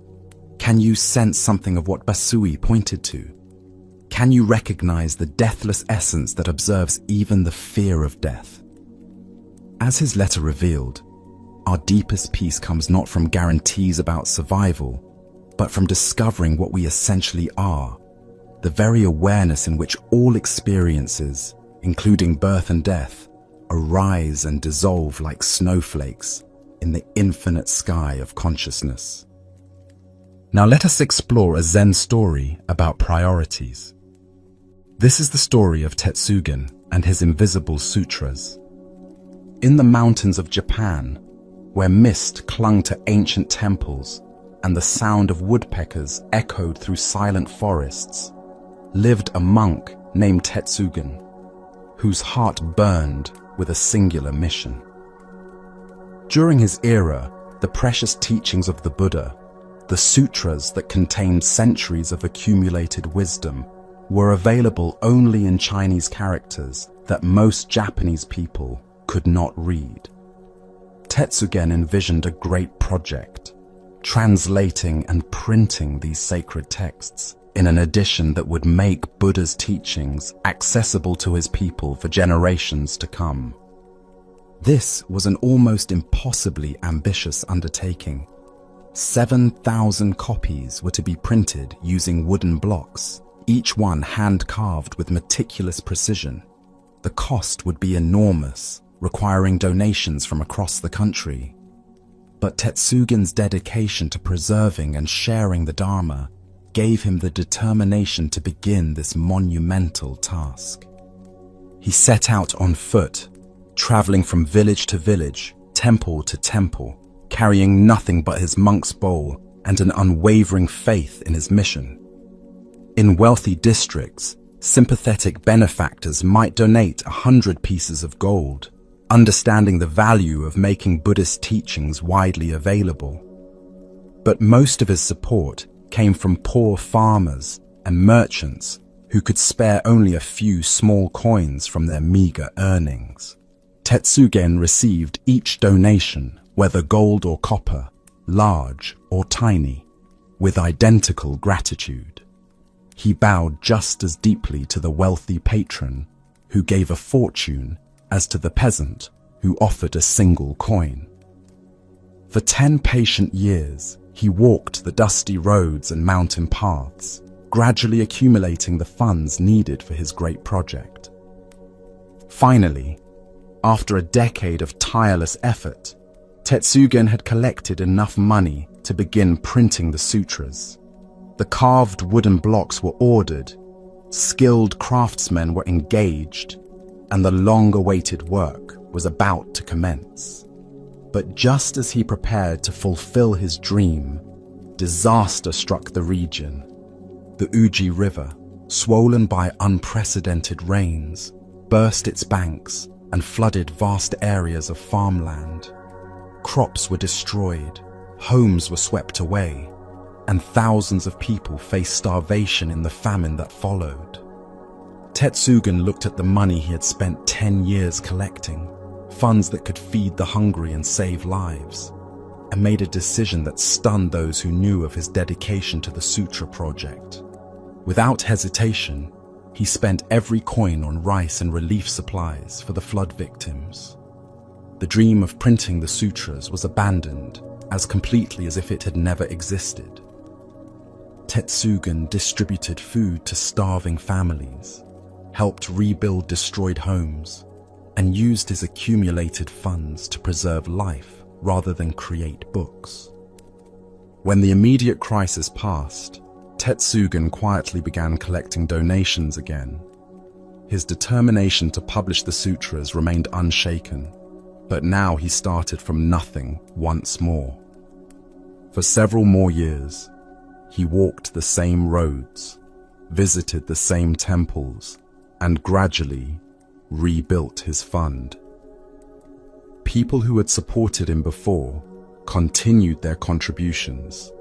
can you sense something of what Basui pointed to? Can you recognize the deathless essence that observes even the fear of death? As his letter revealed, our deepest peace comes not from guarantees about survival, but from discovering what we essentially are, the very awareness in which all experiences, including birth and death, arise and dissolve like snowflakes in the infinite sky of consciousness. Now let us explore a Zen story about priorities. This is the story of Tetsugen and his invisible sutras. In the mountains of Japan, where mist clung to ancient temples and the sound of woodpeckers echoed through silent forests, lived a monk named Tetsugen, whose heart burned with a singular mission. During his era, the precious teachings of the Buddha, the sutras that contained centuries of accumulated wisdom, were available only in Chinese characters that most Japanese people could not read. Tetsugen envisioned a great project, translating and printing these sacred texts in an edition that would make Buddha's teachings accessible to his people for generations to come. This was an almost impossibly ambitious undertaking. 7,000 copies were to be printed using wooden blocks, each one hand-carved with meticulous precision. The cost would be enormous, requiring donations from across the country. But Tetsugen's dedication to preserving and sharing the Dharma gave him the determination to begin this monumental task. He set out on foot, traveling from village to village, temple to temple, carrying nothing but his monk's bowl and an unwavering faith in his mission. In wealthy districts, sympathetic benefactors might donate 100 pieces of gold, understanding the value of making Buddhist teachings widely available. But most of his support came from poor farmers and merchants who could spare only a few small coins from their meager earnings. Tetsugen received each donation, whether gold or copper, large or tiny, with identical gratitude. He bowed just as deeply to the wealthy patron who gave a fortune as to the peasant who offered a single coin. For 10 patient years, he walked the dusty roads and mountain paths, gradually accumulating the funds needed for his great project. Finally, after a decade of tireless effort, Tetsugen had collected enough money to begin printing the sutras. The carved wooden blocks were ordered, skilled craftsmen were engaged, and the long-awaited work was about to commence. But just as he prepared to fulfill his dream, disaster struck the region. The Uji River, swollen by unprecedented rains, burst its banks and flooded vast areas of farmland. Crops were destroyed, homes were swept away, and thousands of people faced starvation in the famine that followed. Tetsugen looked at the money he had spent 10 years collecting, funds that could feed the hungry and save lives, and made a decision that stunned those who knew of his dedication to the Sutra project. Without hesitation, he spent every coin on rice and relief supplies for the flood victims. The dream of printing the sutras was abandoned as completely as if it had never existed. Tetsugen distributed food to starving families, helped rebuild destroyed homes, and used his accumulated funds to preserve life rather than create books. When the immediate crisis passed, Tetsugen quietly began collecting donations again. His determination to publish the sutras remained unshaken, but now he started from nothing once more. For several more years, he walked the same roads, visited the same temples, and gradually rebuilt his fund. People who had supported him before continued their contributions,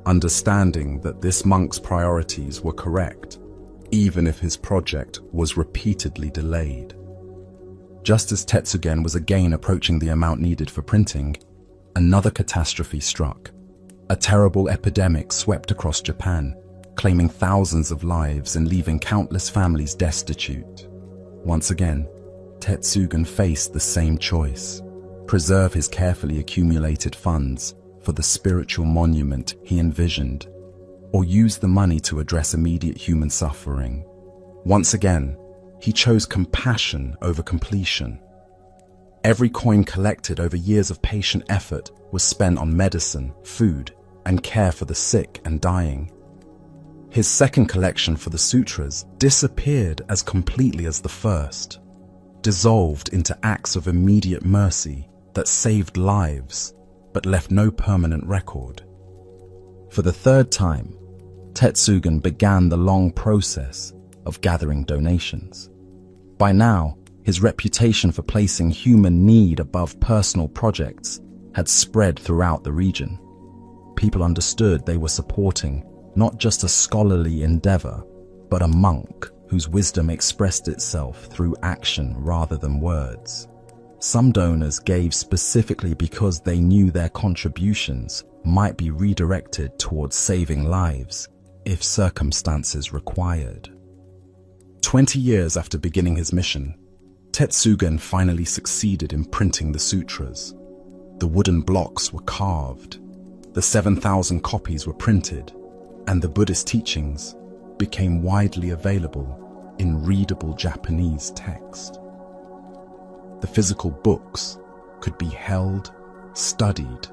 understanding that this monk's priorities were correct, even if his project was repeatedly delayed. Just as Tetsugen was again approaching the amount needed for printing, another catastrophe struck. A terrible epidemic swept across Japan, claiming thousands of lives and leaving countless families destitute. Once again, Tetsugen faced the same choice: preserve his carefully accumulated funds for the spiritual monument he envisioned, or use the money to address immediate human suffering. Once again, he chose compassion over completion. Every coin collected over years of patient effort was spent on medicine, food, and care for the sick and dying. His second collection for the sutras disappeared as completely as the first, dissolved into acts of immediate mercy that saved lives but left no permanent record. For the third time, Tetsugen began the long process of gathering donations. By now, his reputation for placing human need above personal projects had spread throughout the region. People understood they were supporting not just a scholarly endeavor, but a monk whose wisdom expressed itself through action rather than words. Some donors gave specifically because they knew their contributions might be redirected towards saving lives if circumstances required. 20 years after beginning his mission, Tetsugen finally succeeded in printing the sutras. The wooden blocks were carved, the 7,000 copies were printed, and the Buddhist teachings became widely available in readable Japanese text. The physical books could be held, studied,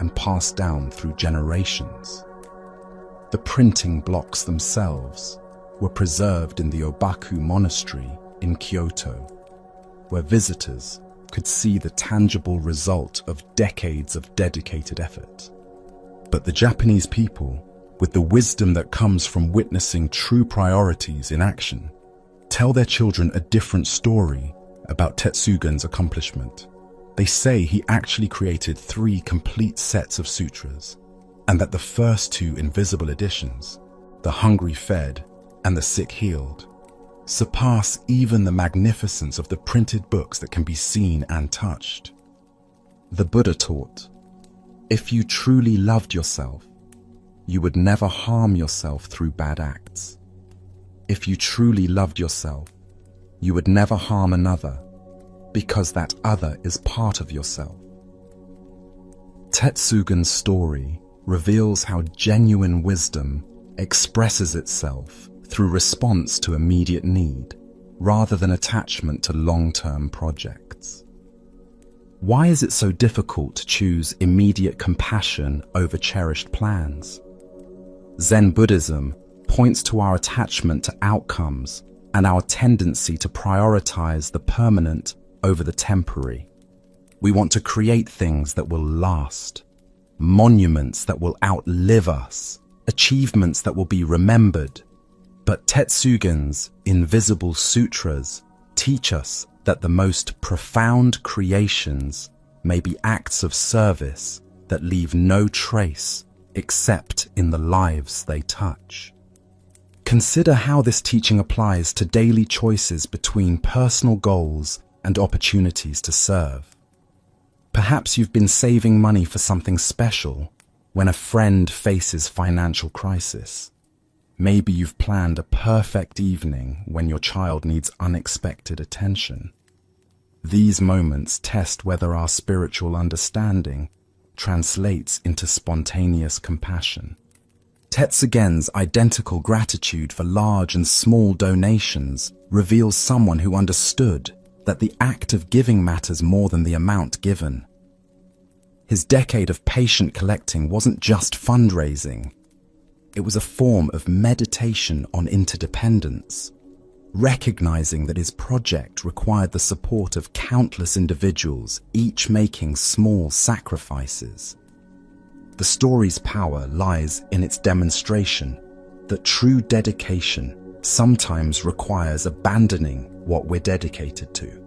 and passed down through generations. The printing blocks themselves were preserved in the Obaku Monastery in Kyoto, where visitors could see the tangible result of decades of dedicated effort. But the Japanese people, with the wisdom that comes from witnessing true priorities in action, tell their children a different story about Tetsugen's accomplishment. They say he actually created 3 complete sets of sutras, and that the first 2 invisible editions, the hungry fed and the sick healed, surpass even the magnificence of the printed books that can be seen and touched. The Buddha taught, if you truly loved yourself, you would never harm yourself through bad acts. If you truly loved yourself, you would never harm another, because that other is part of yourself. Tetsugen's story reveals how genuine wisdom expresses itself through response to immediate need, rather than attachment to long-term projects. Why is it so difficult to choose immediate compassion over cherished plans? Zen Buddhism points to our attachment to outcomes and our tendency to prioritize the permanent over the temporary. We want to create things that will last, monuments that will outlive us, achievements that will be remembered. But Tetsugen's invisible sutras teach us that the most profound creations may be acts of service that leave no trace except in the lives they touch. Consider how this teaching applies to daily choices between personal goals and opportunities to serve. Perhaps you've been saving money for something special when a friend faces financial crisis. Maybe you've planned a perfect evening when your child needs unexpected attention. These moments test whether our spiritual understanding translates into spontaneous compassion. Tetsugen's identical gratitude for large and small donations reveals someone who understood that the act of giving matters more than the amount given. His decade of patient collecting wasn't just fundraising. It was a form of meditation on interdependence, recognizing that his project required the support of countless individuals, each making small sacrifices. The story's power lies in its demonstration that true dedication sometimes requires abandoning what we're dedicated to.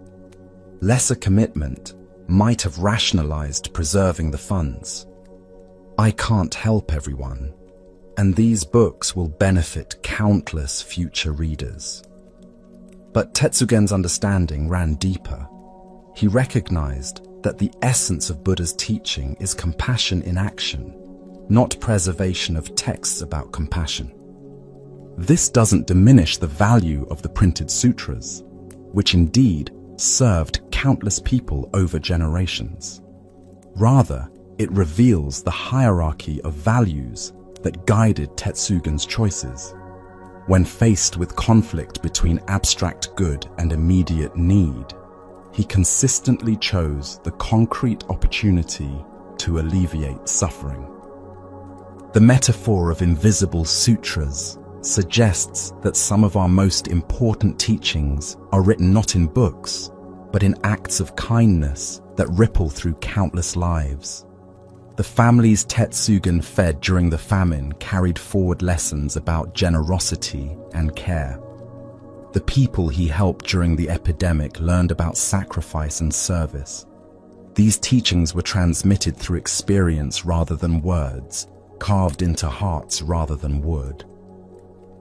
Lesser commitment might have rationalized preserving the funds. I can't help everyone, and these books will benefit countless future readers. But Tetsugen's understanding ran deeper. He recognized that the essence of Buddha's teaching is compassion in action, not preservation of texts about compassion. This doesn't diminish the value of the printed sutras, which indeed served countless people over generations. Rather, it reveals the hierarchy of values that guided Tetsugen's choices. When faced with conflict between abstract good and immediate need, he consistently chose the concrete opportunity to alleviate suffering. The metaphor of invisible sutras suggests that some of our most important teachings are written not in books, but in acts of kindness that ripple through countless lives. The families Tetsugen fed during the famine carried forward lessons about generosity and care. The people he helped during the epidemic learned about sacrifice and service. These teachings were transmitted through experience rather than words, carved into hearts rather than wood.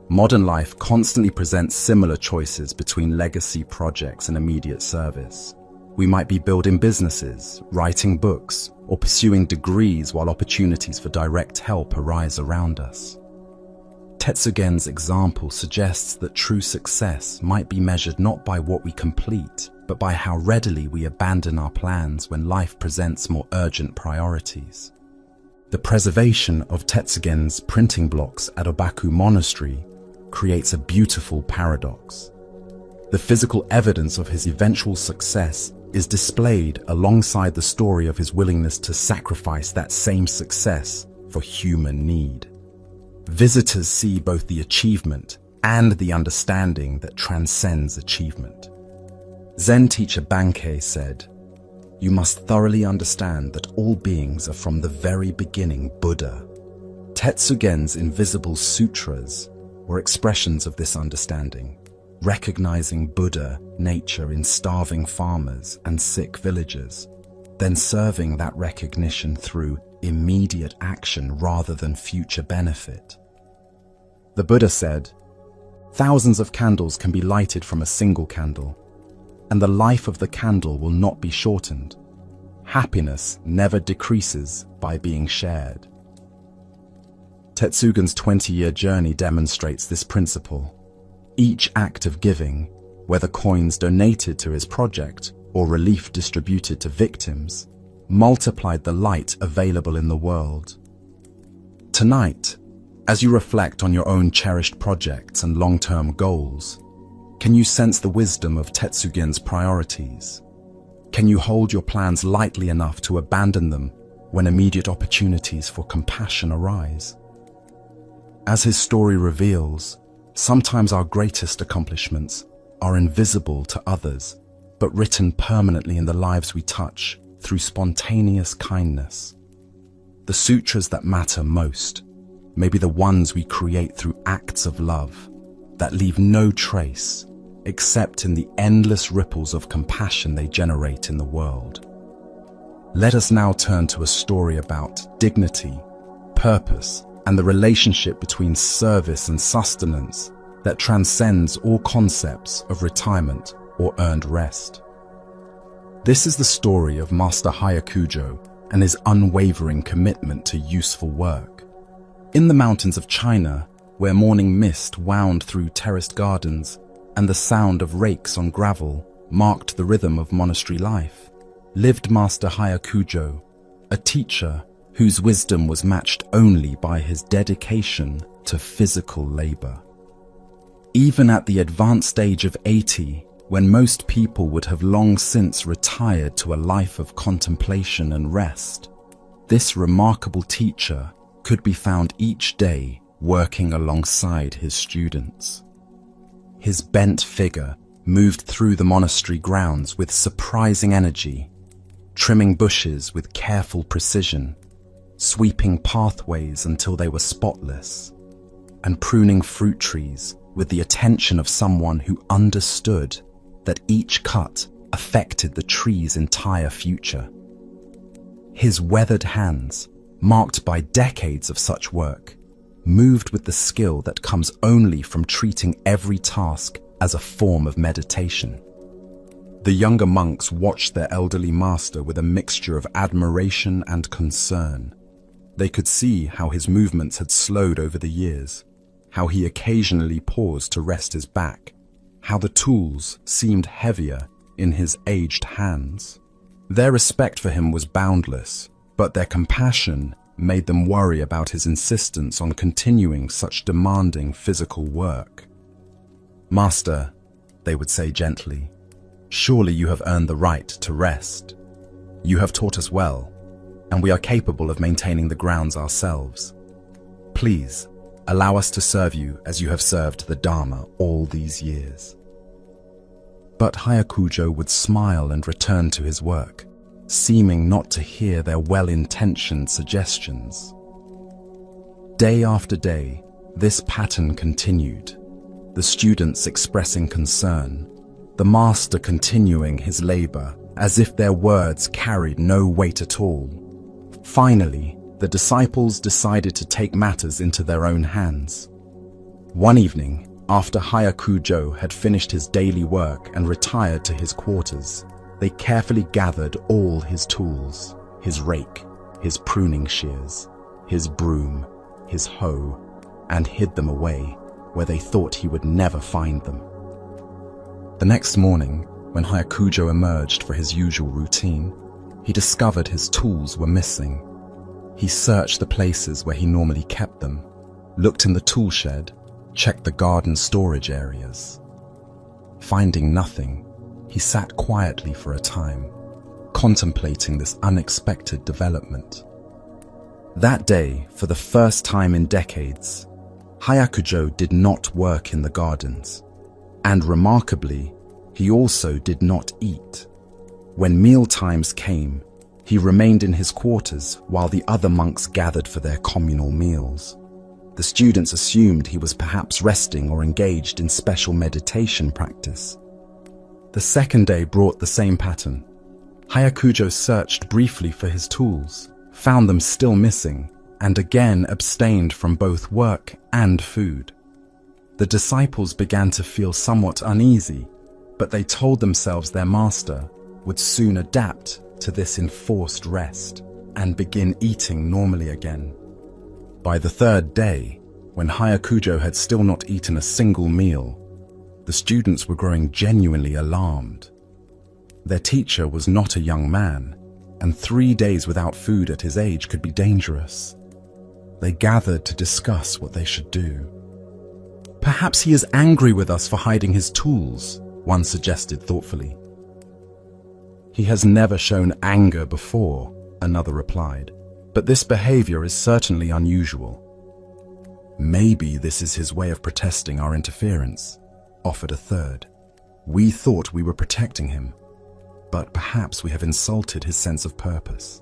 Modern life constantly presents similar choices between legacy projects and immediate service. We might be building businesses, writing books, or pursuing degrees while opportunities for direct help arise around us. Tetsugen's example suggests that true success might be measured not by what we complete, but by how readily we abandon our plans when life presents more urgent priorities. The preservation of Tetsugen's printing blocks at Obaku Monastery creates a beautiful paradox. The physical evidence of his eventual success is displayed alongside the story of his willingness to sacrifice that same success for human need. Visitors see both the achievement and the understanding that transcends achievement. Zen teacher Bankei said, "You must thoroughly understand that all beings are from the very beginning Buddha." Tetsugen's invisible sutras were expressions of this understanding, recognizing Buddha nature in starving farmers and sick villagers, then serving that recognition through immediate action rather than future benefit. The Buddha said, "Thousands of candles can be lighted from a single candle, and the life of the candle will not be shortened. Happiness never decreases by being shared." Tetsugen's 20-year journey demonstrates this principle. Each act of giving, whether coins donated to his project or relief distributed to victims, multiplied the light available in the world. Tonight, as you reflect on your own cherished projects and long-term goals, can you sense the wisdom of Tetsugen's priorities? Can you hold your plans lightly enough to abandon them when immediate opportunities for compassion arise? As his story reveals, sometimes our greatest accomplishments are invisible to others, but written permanently in the lives we touch through spontaneous kindness. The sutras that matter most may be the ones we create through acts of love that leave no trace except in the endless ripples of compassion they generate in the world. Let us now turn to a story about dignity, purpose, and the relationship between service and sustenance that transcends all concepts of retirement or earned rest. This is the story of Master Hayakujo and his unwavering commitment to useful work. In the mountains of China, where morning mist wound through terraced gardens and the sound of rakes on gravel marked the rhythm of monastery life, lived Master Hayakujo, a teacher whose wisdom was matched only by his dedication to physical labor. Even at the advanced age of 80, when most people would have long since retired to a life of contemplation and rest, this remarkable teacher could be found each day working alongside his students. His bent figure moved through the monastery grounds with surprising energy, trimming bushes with careful precision, sweeping pathways until they were spotless, and pruning fruit trees with the attention of someone who understood that each cut affected the tree's entire future. His weathered hands, marked by decades of such work, moved with the skill that comes only from treating every task as a form of meditation. The younger monks watched their elderly master with a mixture of admiration and concern. They could see how his movements had slowed over the years, how he occasionally paused to rest his back, how the tools seemed heavier in his aged hands. Their respect for him was boundless, but their compassion made them worry about his insistence on continuing such demanding physical work. "Master," they would say gently, "surely you have earned the right to rest. You have taught us well, and we are capable of maintaining the grounds ourselves. Please, allow us to serve you as you have served the Dharma all these years." But Hayakujo would smile and return to his work, seeming not to hear their well-intentioned suggestions. Day after day, this pattern continued, the students expressing concern, the master continuing his labor as if their words carried no weight at all. Finally, the disciples decided to take matters into their own hands. One evening, after Hayakujo had finished his daily work and retired to his quarters, they carefully gathered all his tools, his rake, his pruning shears, his broom, his hoe, and hid them away where they thought he would never find them. The next morning, when Hayakujo emerged for his usual routine, he discovered his tools were missing. He searched the places where he normally kept them, looked in the tool shed, checked the garden storage areas. Finding nothing, he sat quietly for a time, contemplating this unexpected development. That day, for the first time in decades, Hayakujo did not work in the gardens, and remarkably, he also did not eat. When meal times came, he remained in his quarters while the other monks gathered for their communal meals. The students assumed he was perhaps resting or engaged in special meditation practice. The second day brought the same pattern. Hayakujo searched briefly for his tools, found them still missing, and again abstained from both work and food. The disciples began to feel somewhat uneasy, but they told themselves their master would soon adapt to this enforced rest and begin eating normally again. By the third day, when Hayakujo had still not eaten a single meal, the students were growing genuinely alarmed. Their teacher was not a young man, and 3 days without food at his age could be dangerous. They gathered to discuss what they should do. "Perhaps he is angry with us for hiding his tools," one suggested thoughtfully. "He has never shown anger before," another replied, "but this behavior is certainly unusual." "Maybe this is his way of protesting our interference," offered a third. "We thought we were protecting him, but perhaps we have insulted his sense of purpose."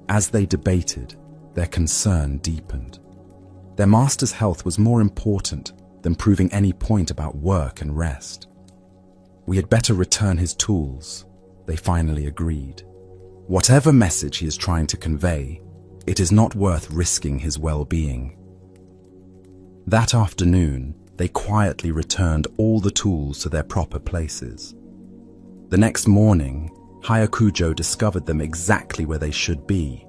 As they debated, their concern deepened. Their master's health was more important than proving any point about work and rest. "We had better return his tools," they finally agreed. "Whatever message he is trying to convey, it is not worth risking his well-being." That afternoon, they quietly returned all the tools to their proper places. The next morning, Hayakujo discovered them exactly where they should be.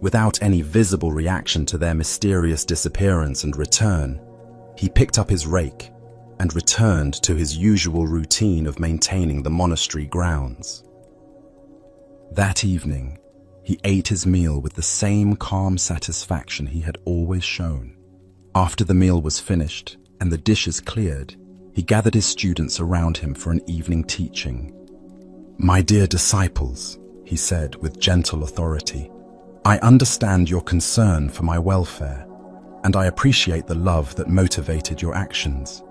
Without any visible reaction to their mysterious disappearance and return, he picked up his rake and returned to his usual routine of maintaining the monastery grounds. That evening, he ate his meal with the same calm satisfaction he had always shown. After the meal was finished and the dishes cleared, he gathered his students around him for an evening teaching. "My dear disciples," he said with gentle authority, "I understand your concern for my welfare, and I appreciate the love that motivated your actions.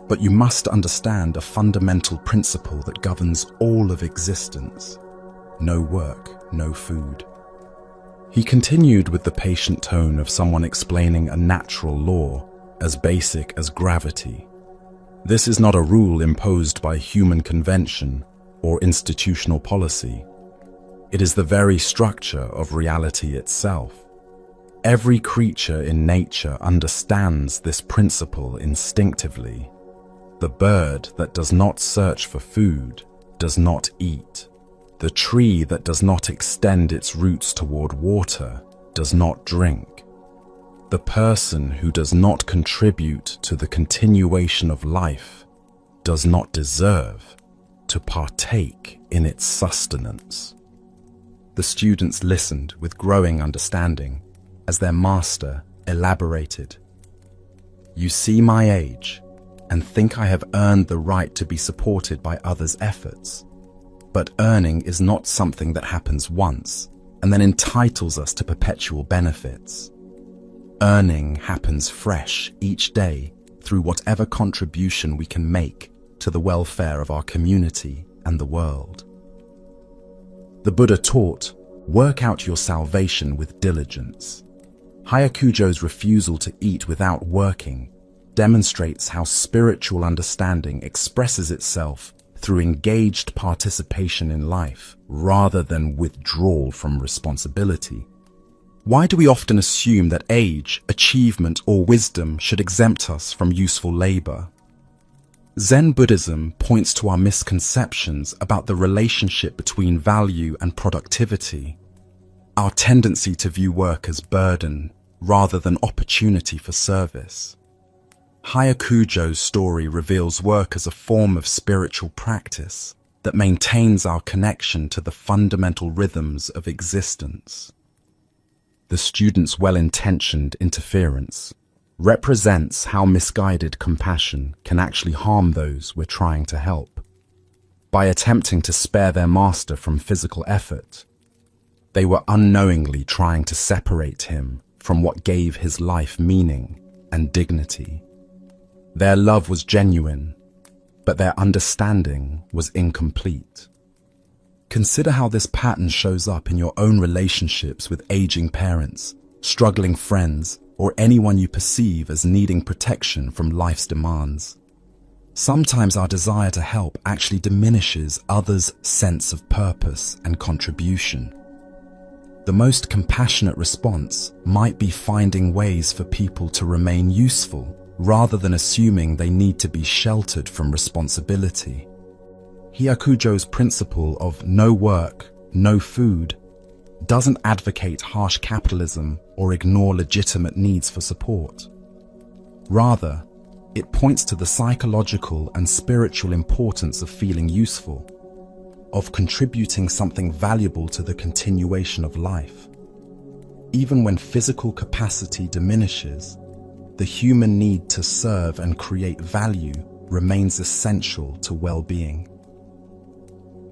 But you must understand a fundamental principle that governs all of existence: no work, no food." He continued with the patient tone of someone explaining a natural law as basic as gravity. This is not a rule imposed by human convention or institutional policy. It is the very structure of reality itself. Every creature in nature understands this principle instinctively. The bird that does not search for food does not eat. The tree that does not extend its roots toward water does not drink. The person who does not contribute to the continuation of life does not deserve to partake in its sustenance. The students listened with growing understanding as their master elaborated. You see my age and think I have earned the right to be supported by others' efforts. But earning is not something that happens once and then entitles us to perpetual benefits. Earning happens fresh each day through whatever contribution we can make to the welfare of our community and the world. The Buddha taught, work out your salvation with diligence. Hyakujo's refusal to eat without working demonstrates how spiritual understanding expresses itself through engaged participation in life rather than withdrawal from responsibility. Why do we often assume that age, achievement, or wisdom should exempt us from useful labor? Zen Buddhism points to our misconceptions about the relationship between value and productivity, our tendency to view work as burden rather than opportunity for service. Hyakujo's story reveals work as a form of spiritual practice that maintains our connection to the fundamental rhythms of existence. The student's well-intentioned interference represents how misguided compassion can actually harm those we're trying to help. By attempting to spare their master from physical effort, they were unknowingly trying to separate him from what gave his life meaning and dignity. Their love was genuine, but their understanding was incomplete. Consider how this pattern shows up in your own relationships with aging parents, struggling friends, or anyone you perceive as needing protection from life's demands. Sometimes our desire to help actually diminishes others' sense of purpose and contribution. The most compassionate response might be finding ways for people to remain useful rather than assuming they need to be sheltered from responsibility. Hyakujo's principle of no work, no food doesn't advocate harsh capitalism or ignore legitimate needs for support. Rather, it points to the psychological and spiritual importance of feeling useful, of contributing something valuable to the continuation of life. Even when physical capacity diminishes, the human need to serve and create value remains essential to well-being.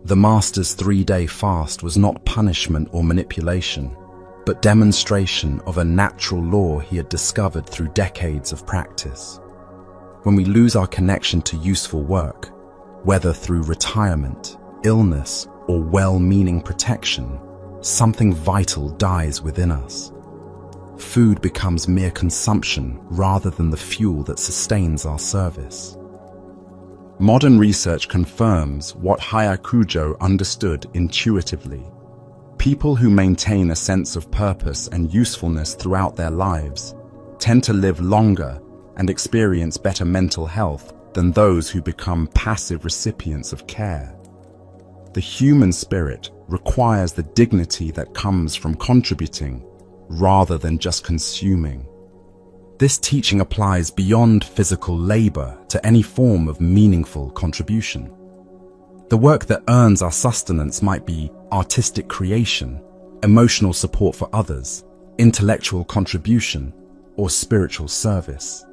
The Master's 3-day fast was not punishment or manipulation, but demonstration of a natural law he had discovered through decades of practice. When we lose our connection to useful work, whether through retirement, illness, or well-meaning protection, something vital dies within us. Food becomes mere consumption rather than the fuel that sustains our service. Modern research confirms what Hyakujo understood intuitively. People who maintain a sense of purpose and usefulness throughout their lives tend to live longer and experience better mental health than those who become passive recipients of care. The human spirit requires the dignity that comes from contributing rather than just consuming. This teaching applies beyond physical labor to any form of meaningful contribution. The work that earns our sustenance might be artistic creation, emotional support for others, intellectual contribution, or spiritual service.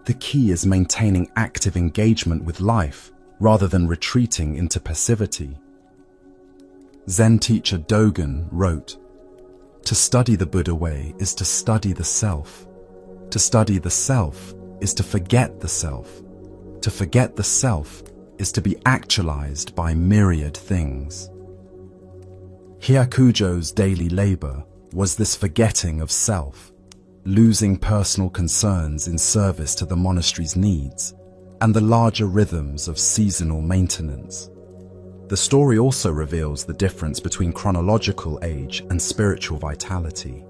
The key is maintaining active engagement with life rather than retreating into passivity. Zen teacher Dogen wrote, "To study the Buddha way is to study the self. To study the self is to forget the self. To forget the self is to be actualized by myriad things." Hyakujo's daily labor was this forgetting of self, losing personal concerns in service to the monastery's needs and the larger rhythms of seasonal maintenance. The story also reveals the difference between chronological age and spiritual vitality.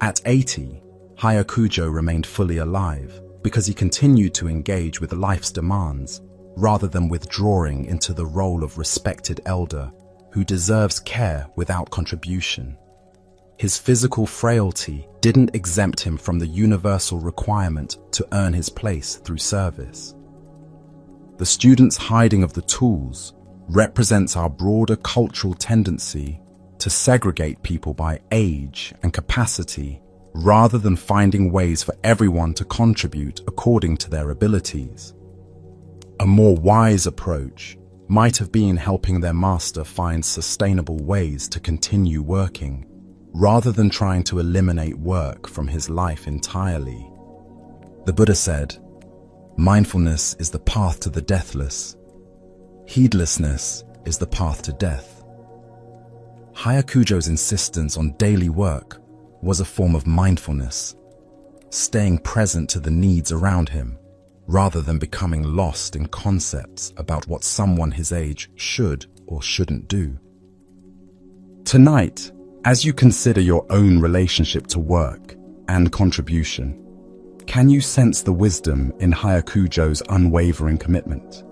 At 80, Hyakujo remained fully alive because he continued to engage with life's demands rather than withdrawing into the role of respected elder who deserves care without contribution. His physical frailty didn't exempt him from the universal requirement to earn his place through service. The student's hiding of the tools represents our broader cultural tendency to segregate people by age and capacity rather than finding ways for everyone to contribute according to their abilities. A more wise approach might have been helping their master find sustainable ways to continue working, rather than trying to eliminate work from his life entirely. The Buddha said, "Mindfulness is the path to the deathless. Heedlessness is the path to death." Hayakujo's insistence on daily work was a form of mindfulness, staying present to the needs around him, rather than becoming lost in concepts about what someone his age should or shouldn't do. Tonight, as you consider your own relationship to work and contribution, can you sense the wisdom in Hayakujo's unwavering commitment?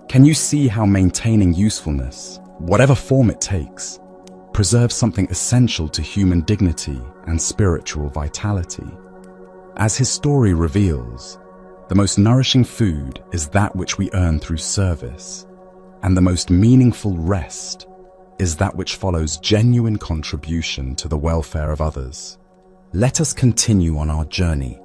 Can you see how maintaining usefulness, whatever form it takes, preserves something essential to human dignity and spiritual vitality? As his story reveals, the most nourishing food is that which we earn through service, and the most meaningful rest is that which follows genuine contribution to the welfare of others. Let us continue on our journey.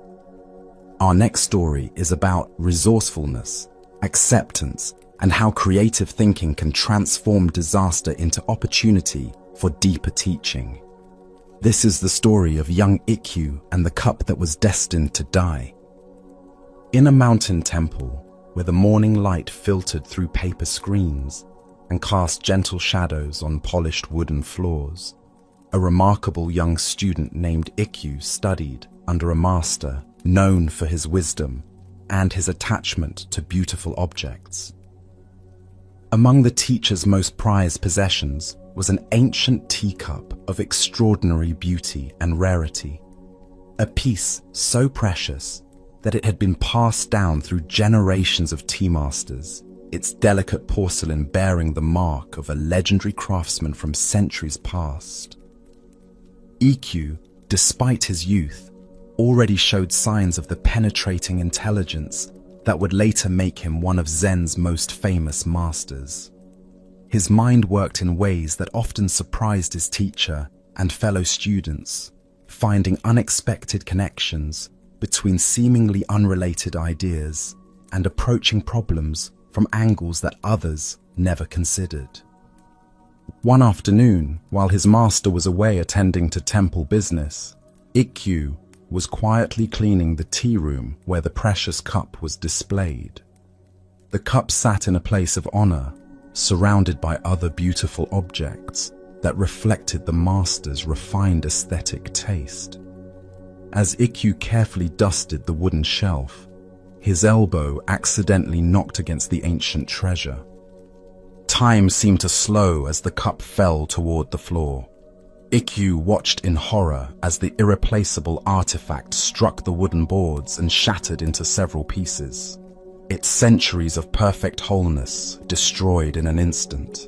Our next story is about resourcefulness, acceptance, and how creative thinking can transform disaster into opportunity for deeper teaching. This is the story of young Ikkyu and the cup that was destined to die. In a mountain temple, where the morning light filtered through paper screens and cast gentle shadows on polished wooden floors, a remarkable young student named Ikkyu studied under a master known for his wisdom and his attachment to beautiful objects. Among the teacher's most prized possessions was an ancient teacup of extraordinary beauty and rarity, a piece so precious that it had been passed down through generations of tea masters, its delicate porcelain bearing the mark of a legendary craftsman from centuries past. Ikkyu, despite his youth, already showed signs of the penetrating intelligence that would later make him one of Zen's most famous masters. His mind worked in ways that often surprised his teacher and fellow students, finding unexpected connections between seemingly unrelated ideas and approaching problems from angles that others never considered. One afternoon, while his master was away attending to temple business, Ikkyu was quietly cleaning the tea room where the precious cup was displayed. The cup sat in a place of honor, surrounded by other beautiful objects that reflected the master's refined aesthetic taste. As Ikkyu carefully dusted the wooden shelf, his elbow accidentally knocked against the ancient treasure. Time seemed to slow as the cup fell toward the floor. Ikkyu watched in horror as the irreplaceable artifact struck the wooden boards and shattered into several pieces. Its centuries of perfect wholeness destroyed in an instant.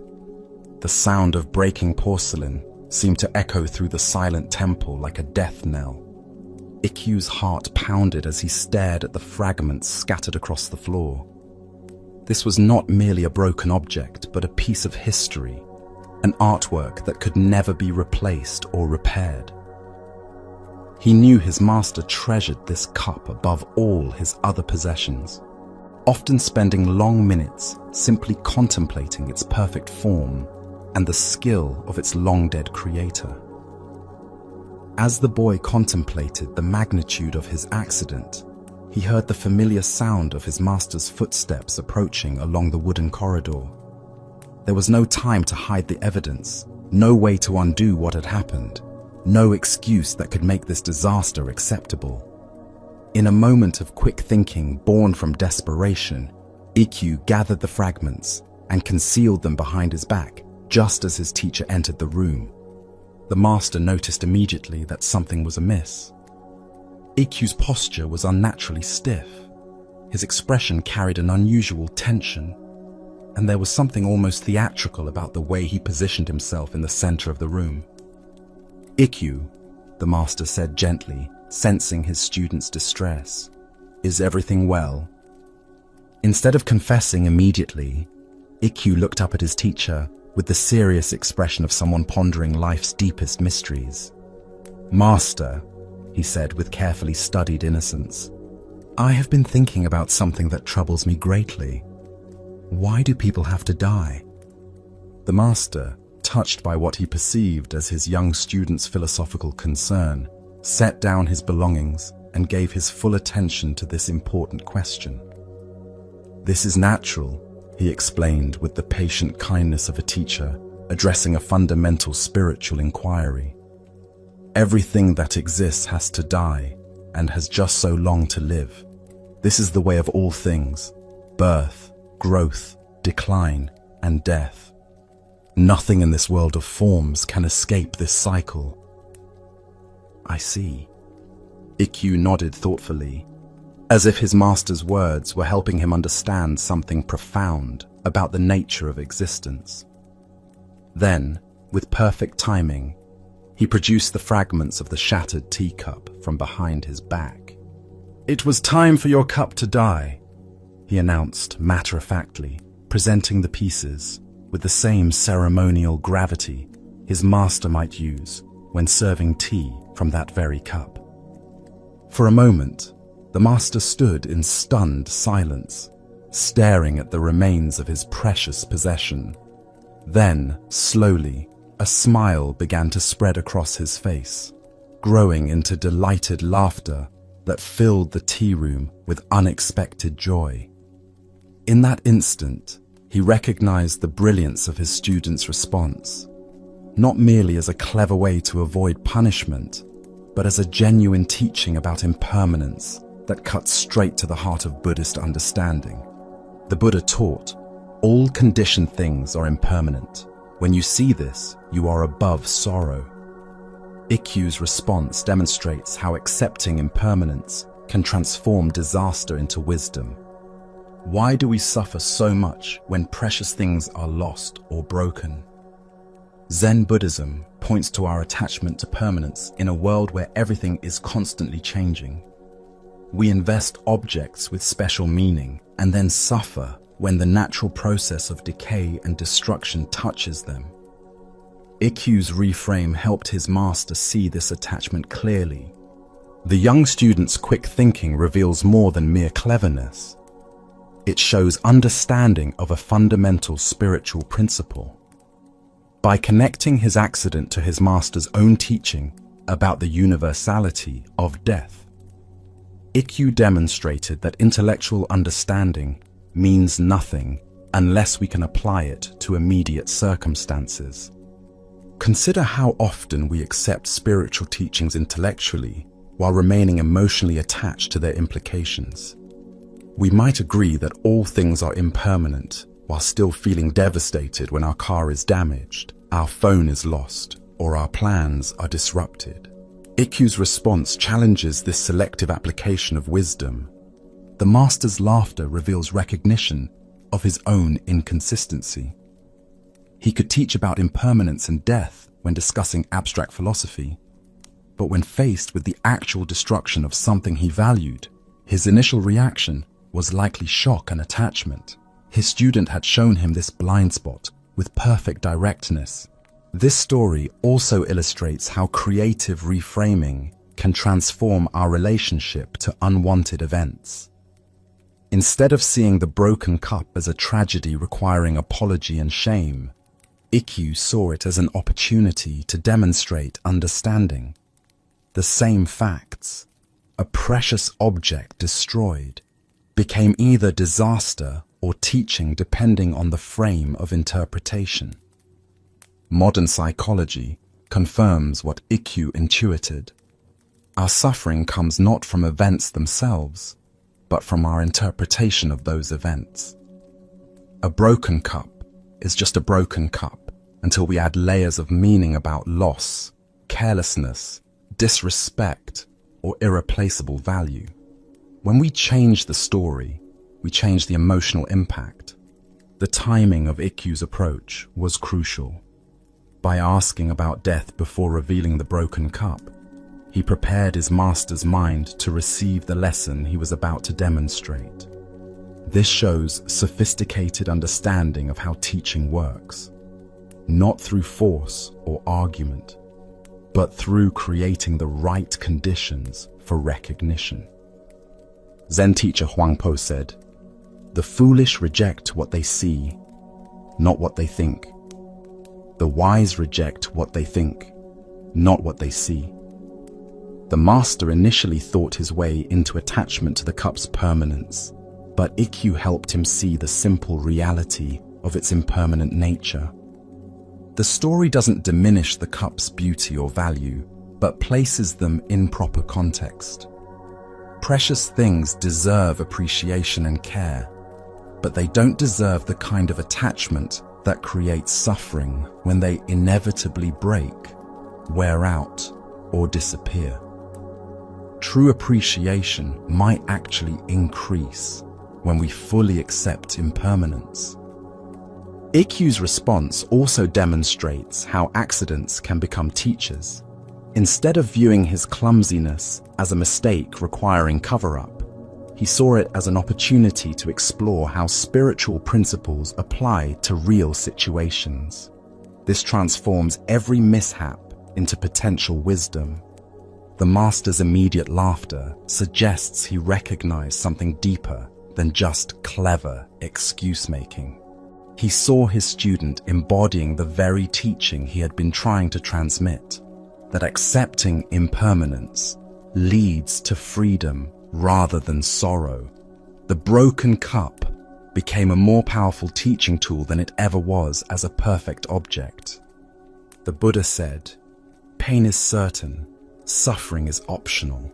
The sound of breaking porcelain seemed to echo through the silent temple like a death knell. Ikkyu's heart pounded as he stared at the fragments scattered across the floor. This was not merely a broken object, but a piece of history, an artwork that could never be replaced or repaired. He knew his master treasured this cup above all his other possessions, often spending long minutes simply contemplating its perfect form and the skill of its long-dead creator. As the boy contemplated the magnitude of his accident, he heard the familiar sound of his master's footsteps approaching along the wooden corridor. There was no time to hide the evidence, no way to undo what had happened, no excuse that could make this disaster acceptable. In a moment of quick thinking born from desperation, Ikkyu gathered the fragments and concealed them behind his back just as his teacher entered the room. The master noticed immediately that something was amiss. Ikkyu's posture was unnaturally stiff. His expression carried an unusual tension, and there was something almost theatrical about the way he positioned himself in the center of the room. "Ikkyu," the master said gently, sensing his student's distress, "is everything well?" Instead of confessing immediately, Ikkyu looked up at his teacher with the serious expression of someone pondering life's deepest mysteries. "Master," he said with carefully studied innocence, "I have been thinking about something that troubles me greatly. Why do people have to die?" The master, touched by what he perceived as his young student's philosophical concern, set down his belongings and gave his full attention to this important question. "This is natural," he explained with the patient kindness of a teacher addressing a fundamental spiritual inquiry. "Everything that exists has to die and has just so long to live. This is the way of all things: birth, growth, decline, and death. Nothing in this world of forms can escape this cycle." "I see." Ikkyu nodded thoughtfully, as if his master's words were helping him understand something profound about the nature of existence. Then, with perfect timing, he produced the fragments of the shattered teacup from behind his back. "It was time for your cup to die," he announced matter-of-factly, presenting the pieces with the same ceremonial gravity his master might use when serving tea from that very cup. For a moment, the master stood in stunned silence, staring at the remains of his precious possession. Then, slowly, a smile began to spread across his face, growing into delighted laughter that filled the tea room with unexpected joy. In that instant, he recognized the brilliance of his student's response, not merely as a clever way to avoid punishment, but as a genuine teaching about impermanence that cuts straight to the heart of Buddhist understanding. The Buddha taught, all conditioned things are impermanent. When you see this, you are above sorrow. Ikkyu's response demonstrates how accepting impermanence can transform disaster into wisdom. Why do we suffer so much when precious things are lost or broken? Zen Buddhism points to our attachment to permanence in a world where everything is constantly changing. We invest objects with special meaning and then suffer when the natural process of decay and destruction touches them. Ikkyu's reframe helped his master see this attachment clearly. The young student's quick thinking reveals more than mere cleverness. It shows understanding of a fundamental spiritual principle. By connecting his accident to his master's own teaching about the universality of death, Ikkyu demonstrated that intellectual understanding means nothing unless we can apply it to immediate circumstances. Consider how often we accept spiritual teachings intellectually while remaining emotionally attached to their implications. We might agree that all things are impermanent while still feeling devastated when our car is damaged, our phone is lost, or our plans are disrupted. Ikkyu's response challenges this selective application of wisdom. The master's laughter reveals recognition of his own inconsistency. He could teach about impermanence and death when discussing abstract philosophy, but when faced with the actual destruction of something he valued, his initial reaction was likely shock and attachment. His student had shown him this blind spot with perfect directness. This story also illustrates how creative reframing can transform our relationship to unwanted events. Instead of seeing the broken cup as a tragedy requiring apology and shame, Ikkyu saw it as an opportunity to demonstrate understanding. The same facts, a precious object destroyed, became either disaster or teaching depending on the frame of interpretation. Modern psychology confirms what Ikkyu intuited. Our suffering comes not from events themselves, but from our interpretation of those events. A broken cup is just a broken cup until we add layers of meaning about loss, carelessness, disrespect, or irreplaceable value. When we change the story, we change the emotional impact. The timing of Ikkyu's approach was crucial. By asking about death before revealing the broken cup, he prepared his master's mind to receive the lesson he was about to demonstrate. This shows sophisticated understanding of how teaching works. not through force or argument, but through creating the right conditions for recognition. Zen teacher Huangpo said, "The foolish reject what they see, not what they think. The wise reject what they think, not what they see." The master initially thought his way into attachment to the cup's permanence, but Ikkyu helped him see the simple reality of its impermanent nature. The story doesn't diminish the cup's beauty or value, but places them in proper context. Precious things deserve appreciation and care, but they don't deserve the kind of attachment that creates suffering when they inevitably break, wear out, or disappear. True appreciation might actually increase when we fully accept impermanence. Ikkyu's response also demonstrates how accidents can become teachers. Instead of viewing his clumsiness as a mistake requiring cover-up, he saw it as an opportunity to explore how spiritual principles apply to real situations. This transforms every mishap into potential wisdom. The master's immediate laughter suggests he recognized something deeper than just clever excuse-making. He saw his student embodying the very teaching he had been trying to transmit, that accepting impermanence leads to freedom rather than sorrow. The broken cup became a more powerful teaching tool than it ever was as a perfect object. The Buddha said, "Pain is certain, suffering is optional."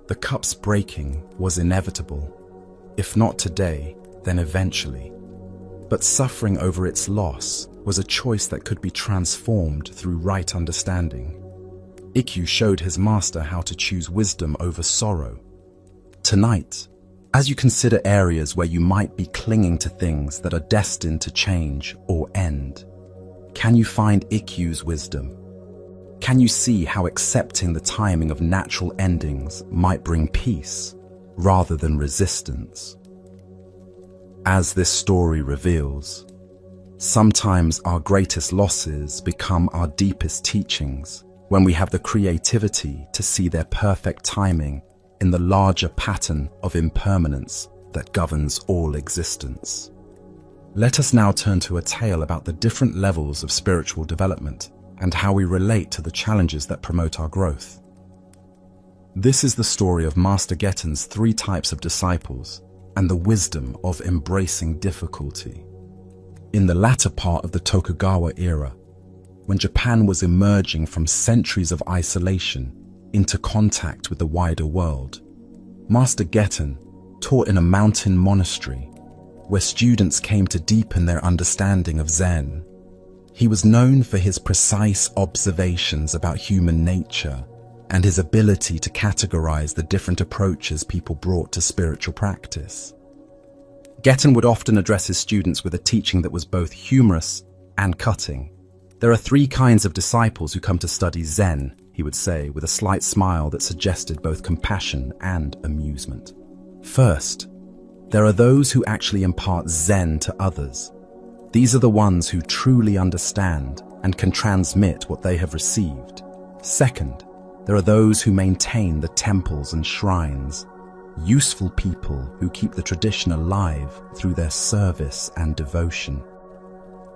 The cup's breaking was inevitable. If not today, then eventually. But suffering over its loss was a choice that could be transformed through right understanding. Ikkyu showed his master how to choose wisdom over sorrow. Tonight, as you consider areas where you might be clinging to things that are destined to change or end, can you find Ikkyu's wisdom? Can you see how accepting the timing of natural endings might bring peace rather than resistance? As this story reveals, sometimes our greatest losses become our deepest teachings when we have the creativity to see their perfect timing in the larger pattern of impermanence that governs all existence. Let us now turn to a tale about the different levels of spiritual development and how we relate to the challenges that promote our growth. This is the story of Master Getten's 3 types of disciples and the wisdom of embracing difficulty. In the latter part of the Tokugawa era, when Japan was emerging from centuries of isolation into contact with the wider world, Master Getten taught in a mountain monastery where students came to deepen their understanding of Zen. He was known for his precise observations about human nature and his ability to categorize the different approaches people brought to spiritual practice. Getten would often address his students with a teaching that was both humorous and cutting. "There are 3 kinds of disciples who come to study Zen," he would say, with a slight smile that suggested both compassion and amusement. "First, there are those who actually impart Zen to others. These are the ones who truly understand and can transmit what they have received. Second, there are those who maintain the temples and shrines, useful people who keep the tradition alive through their service and devotion."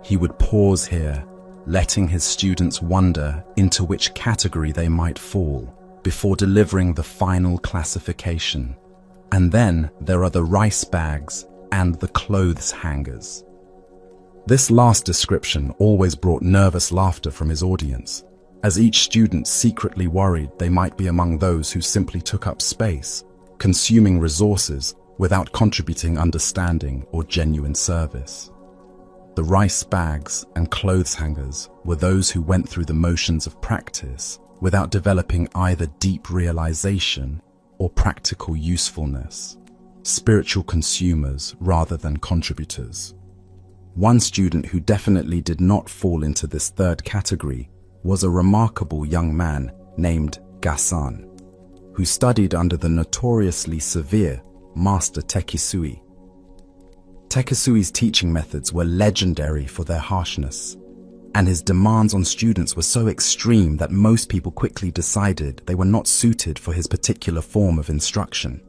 He would pause here, letting his students wonder into which category they might fall before delivering the final classification. And then there are the rice bags and the clothes hangers. This last description always brought nervous laughter from his audience, as each student secretly worried they might be among those who simply took up space, consuming resources without contributing understanding or genuine service. The rice bags and clothes hangers were those who went through the motions of practice without developing either deep realization or practical usefulness, spiritual consumers rather than contributors. One student who definitely did not fall into this third category was a remarkable young man named Gasan, who studied under the notoriously severe Master Tekisui. Tekisui's teaching methods were legendary for their harshness, and his demands on students were so extreme that most people quickly decided they were not suited for his particular form of instruction.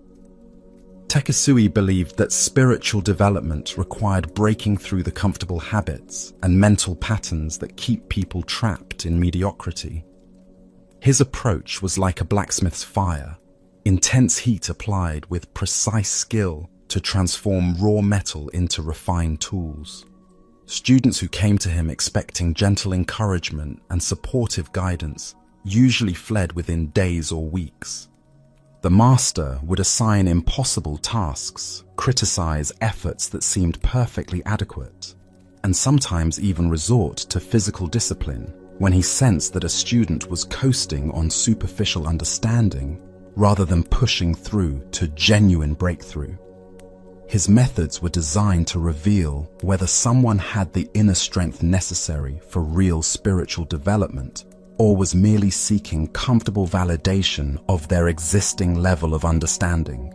Tekisui believed that spiritual development required breaking through the comfortable habits and mental patterns that keep people trapped in mediocrity. His approach was like a blacksmith's fire, intense heat applied with precise skill to transform raw metal into refined tools. Students who came to him expecting gentle encouragement and supportive guidance usually fled within days or weeks. The master would assign impossible tasks, criticize efforts that seemed perfectly adequate, and sometimes even resort to physical discipline when he sensed that a student was coasting on superficial understanding rather than pushing through to genuine breakthrough. His methods were designed to reveal whether someone had the inner strength necessary for real spiritual development or was merely seeking comfortable validation of their existing level of understanding.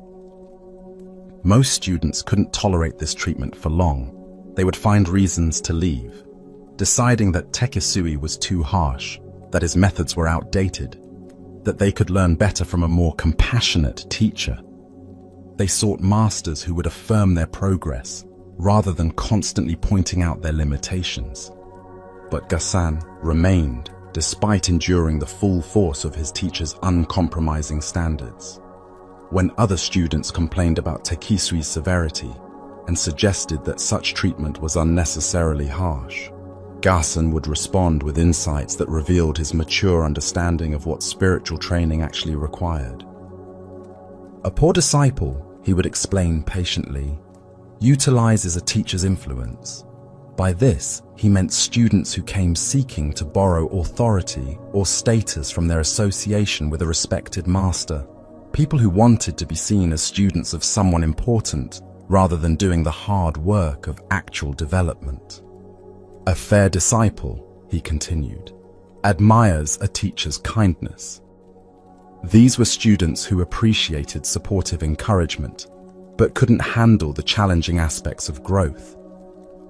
Most students couldn't tolerate this treatment for long. They would find reasons to leave, deciding that Tekisui was too harsh, that his methods were outdated, that they could learn better from a more compassionate teacher. They sought masters who would affirm their progress, rather than constantly pointing out their limitations. But Gasan remained, despite enduring the full force of his teacher's uncompromising standards. When other students complained about Tekisui's severity and suggested that such treatment was unnecessarily harsh, Gasan would respond with insights that revealed his mature understanding of what spiritual training actually required. A poor disciple, he would explain patiently, utilizes a teacher's influence. By this, he meant students who came seeking to borrow authority or status from their association with a respected master, people who wanted to be seen as students of someone important rather than doing the hard work of actual development. A fair disciple, he continued, admires a teacher's kindness. These were students who appreciated supportive encouragement, but couldn't handle the challenging aspects of growth.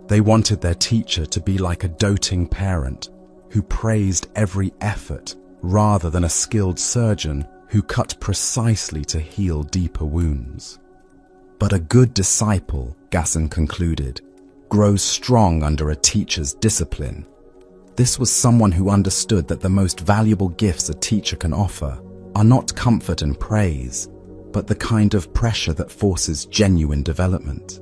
They wanted their teacher to be like a doting parent who praised every effort rather than a skilled surgeon who cut precisely to heal deeper wounds. But a good disciple, Gasan concluded, grows strong under a teacher's discipline. This was someone who understood that the most valuable gifts a teacher can offer are not comfort and praise, but the kind of pressure that forces genuine development.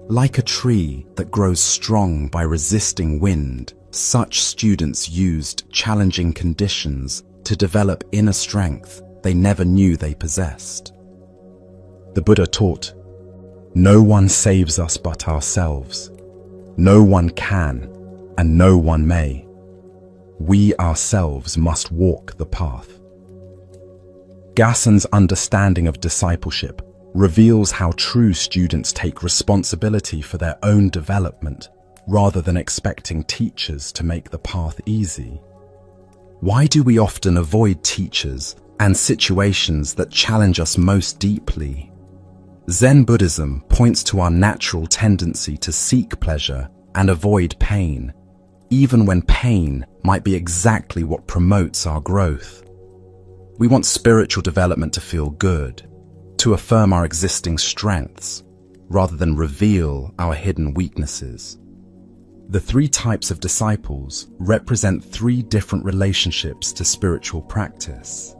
Like a tree that grows strong by resisting wind, such students used challenging conditions to develop inner strength they never knew they possessed. The Buddha taught, "No one saves us but ourselves. No one can, and no one may. We ourselves must walk the path." Gasan's understanding of discipleship reveals how true students take responsibility for their own development rather than expecting teachers to make the path easy. Why do we often avoid teachers and situations that challenge us most deeply? Zen Buddhism points to our natural tendency to seek pleasure and avoid pain, even when pain might be exactly what promotes our growth. We want spiritual development to feel good, to affirm our existing strengths, rather than reveal our hidden weaknesses. The three types of disciples represent three different relationships to spiritual practice.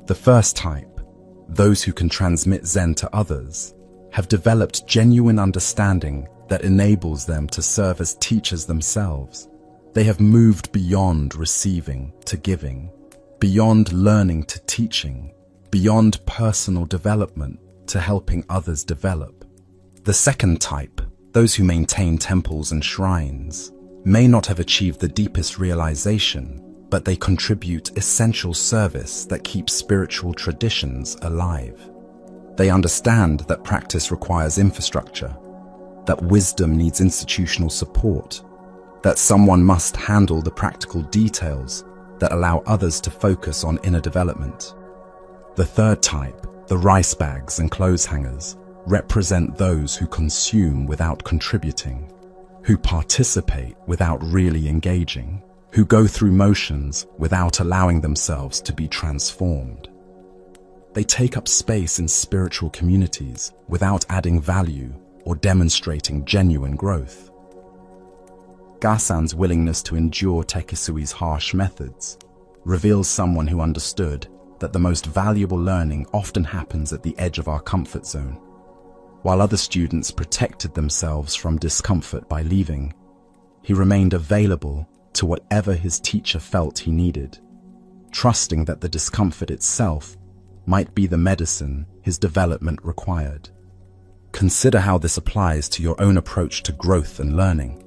The first type, those who can transmit Zen to others, have developed genuine understanding that enables them to serve as teachers themselves. They have moved beyond receiving to giving, beyond learning to teaching, beyond personal development to helping others develop. The second type, those who maintain temples and shrines, may not have achieved the deepest realization, but they contribute essential service that keeps spiritual traditions alive. They understand that practice requires infrastructure, that wisdom needs institutional support, that someone must handle the practical details that allow others to focus on inner development. The third type, the rice bags and clothes hangers, represent those who consume without contributing, who participate without really engaging, who go through motions without allowing themselves to be transformed. They take up space in spiritual communities without adding value or demonstrating genuine growth. Gasan's willingness to endure Tekisui's harsh methods reveals someone who understood that the most valuable learning often happens at the edge of our comfort zone. While other students protected themselves from discomfort by leaving, he remained available to whatever his teacher felt he needed, trusting that the discomfort itself might be the medicine his development required. Consider how this applies to your own approach to growth and learning.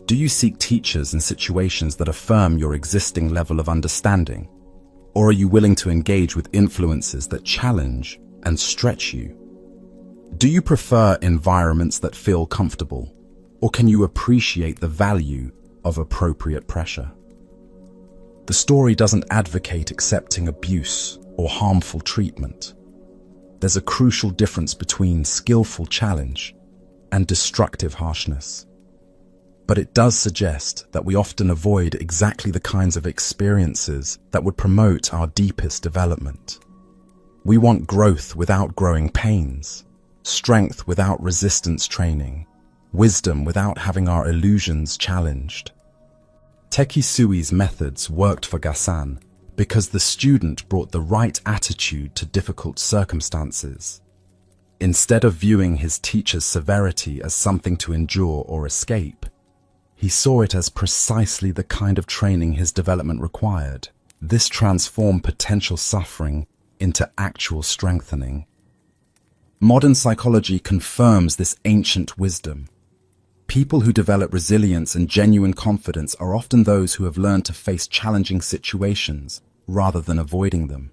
Do you seek teachers in situations that affirm your existing level of understanding? Or are you willing to engage with influences that challenge and stretch you? Do you prefer environments that feel comfortable, or can you appreciate the value of appropriate pressure? The story doesn't advocate accepting abuse or harmful treatment. There's a crucial difference between skillful challenge and destructive harshness. But it does suggest that we often avoid exactly the kinds of experiences that would promote our deepest development. We want growth without growing pains, strength without resistance training, wisdom without having our illusions challenged. Tekisui's methods worked for Gasan because the student brought the right attitude to difficult circumstances. Instead of viewing his teacher's severity as something to endure or escape, he saw it as precisely the kind of training his development required. This transformed potential suffering into actual strengthening. Modern psychology confirms this ancient wisdom. People who develop resilience and genuine confidence are often those who have learned to face challenging situations rather than avoiding them.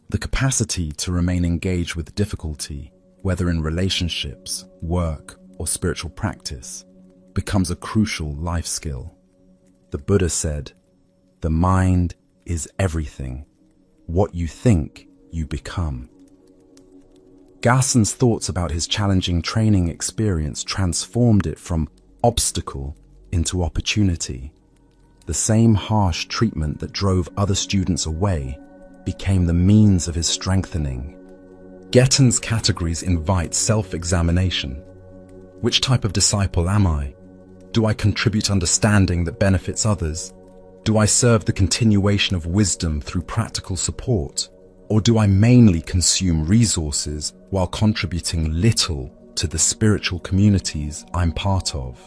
The capacity to remain engaged with difficulty, whether in relationships, work, or spiritual practice, becomes a crucial life skill. The Buddha said, "The mind is everything. What you think, you become." Gasan's thoughts about his challenging training experience transformed it from obstacle into opportunity. The same harsh treatment that drove other students away became the means of his strengthening. Getton's categories invite self-examination. Which type of disciple am I? Do I contribute understanding that benefits others? Do I serve the continuation of wisdom through practical support? Or do I mainly consume resources while contributing little to the spiritual communities I'm part of?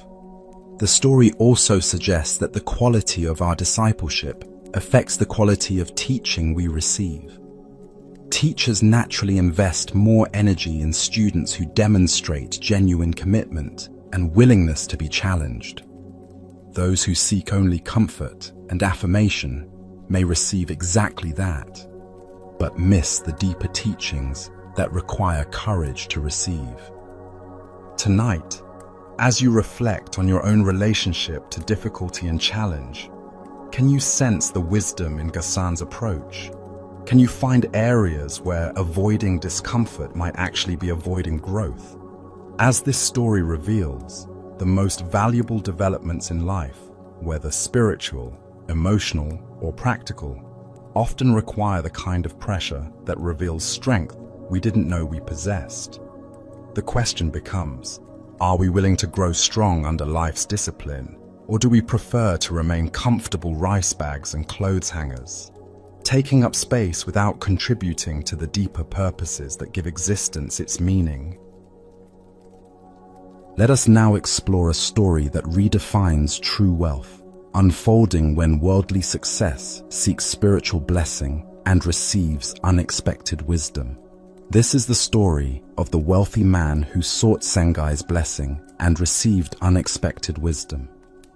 The story also suggests that the quality of our discipleship affects the quality of teaching we receive. Teachers naturally invest more energy in students who demonstrate genuine commitment and willingness to be challenged. Those who seek only comfort and affirmation may receive exactly that, but miss the deeper teachings that require courage to receive. Tonight, as you reflect on your own relationship to difficulty and challenge, can you sense the wisdom in Gasan's approach? Can you find areas where avoiding discomfort might actually be avoiding growth? As this story reveals, the most valuable developments in life, whether spiritual, emotional, or practical, often require the kind of pressure that reveals strength we didn't know we possessed. The question becomes, are we willing to grow strong under life's discipline, or do we prefer to remain comfortable rice bags and clothes hangers, taking up space without contributing to the deeper purposes that give existence its meaning? Let us now explore a story that redefines true wealth, unfolding when worldly success seeks spiritual blessing and receives unexpected wisdom. This is the story of the wealthy man who sought Sengai's blessing and received unexpected wisdom.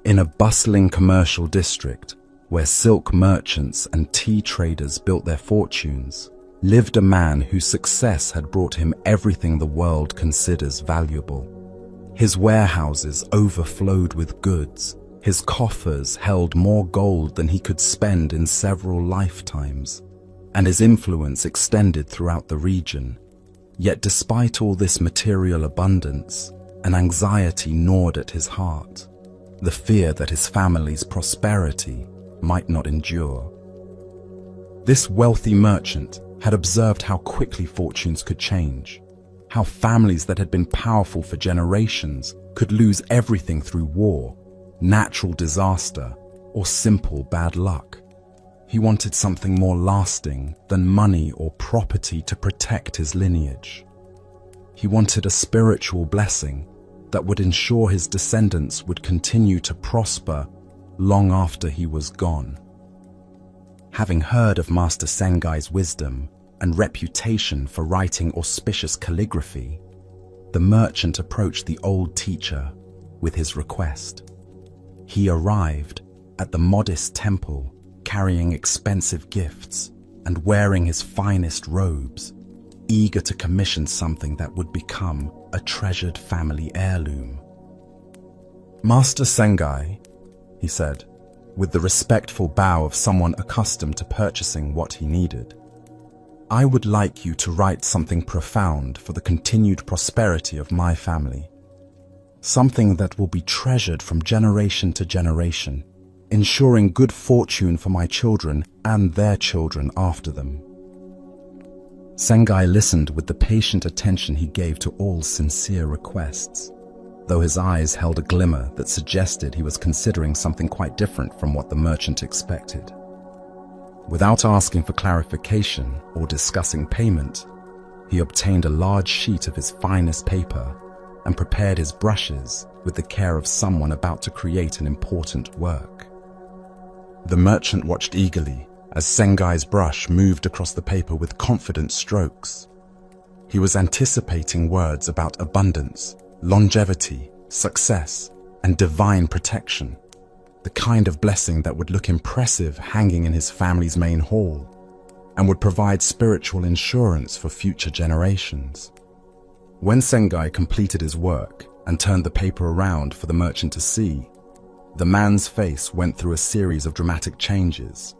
In a bustling commercial district, where silk merchants and tea traders built their fortunes, lived a man whose success had brought him everything the world considers valuable. His warehouses overflowed with goods. His coffers held more gold than he could spend in several lifetimes, and his influence extended throughout the region. Yet despite all this material abundance, An anxiety gnawed at his heart, the fear that his family's prosperity might not endure. This wealthy merchant had observed how quickly fortunes could change, how families that had been powerful for generations could lose everything through war, natural disaster, or simple bad luck. He wanted something more lasting than money or property to protect his lineage. He wanted a spiritual blessing that would ensure his descendants would continue to prosper long after he was gone. Having heard of Master Sengai's wisdom and reputation for writing auspicious calligraphy, the merchant approached the old teacher with his request. He arrived at the modest temple carrying expensive gifts and wearing his finest robes, eager to commission something that would become a treasured family heirloom. "Master Sengai," he said, with the respectful bow of someone accustomed to purchasing what he needed, "I would like you to write something profound for the continued prosperity of my family. Something that will be treasured from generation to generation, ensuring good fortune for my children and their children after them." Sengai listened with the patient attention he gave to all sincere requests, though his eyes held a glimmer that suggested he was considering something quite different from what the merchant expected. Without asking for clarification or discussing payment, he obtained a large sheet of his finest paper and prepared his brushes with the care of someone about to create an important work. The merchant watched eagerly as Sengai's brush moved across the paper with confident strokes. He was anticipating words about abundance, longevity, success, and divine protection, the kind of blessing that would look impressive hanging in his family's main hall and would provide spiritual insurance for future generations. When Sengai completed his work and turned the paper around for the merchant to see, the man's face went through a series of dramatic changes.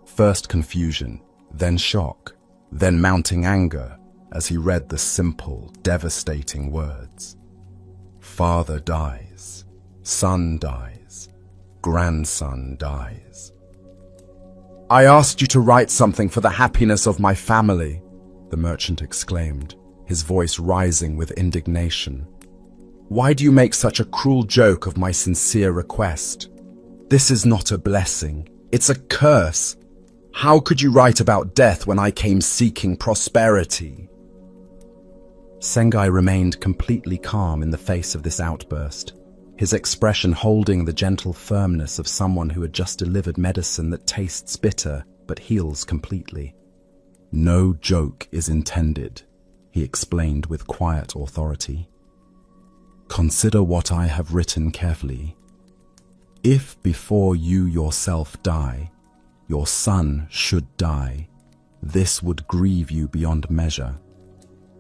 First confusion, then shock, then mounting anger as he read the simple, devastating words. Father dies, son dies, grandson dies. "I asked you to write something for the happiness of my family," the merchant exclaimed, his voice rising with indignation. "Why do you make such a cruel joke of my sincere request? This is not a blessing, it's a curse. How could you write about death when I came seeking prosperity?" Sengai remained completely calm in the face of this outburst, his expression holding the gentle firmness of someone who had just delivered medicine that tastes bitter but heals completely. "No joke is intended," he explained with quiet authority. "Consider what I have written carefully. If before you yourself die, your son should die, this would grieve you beyond measure.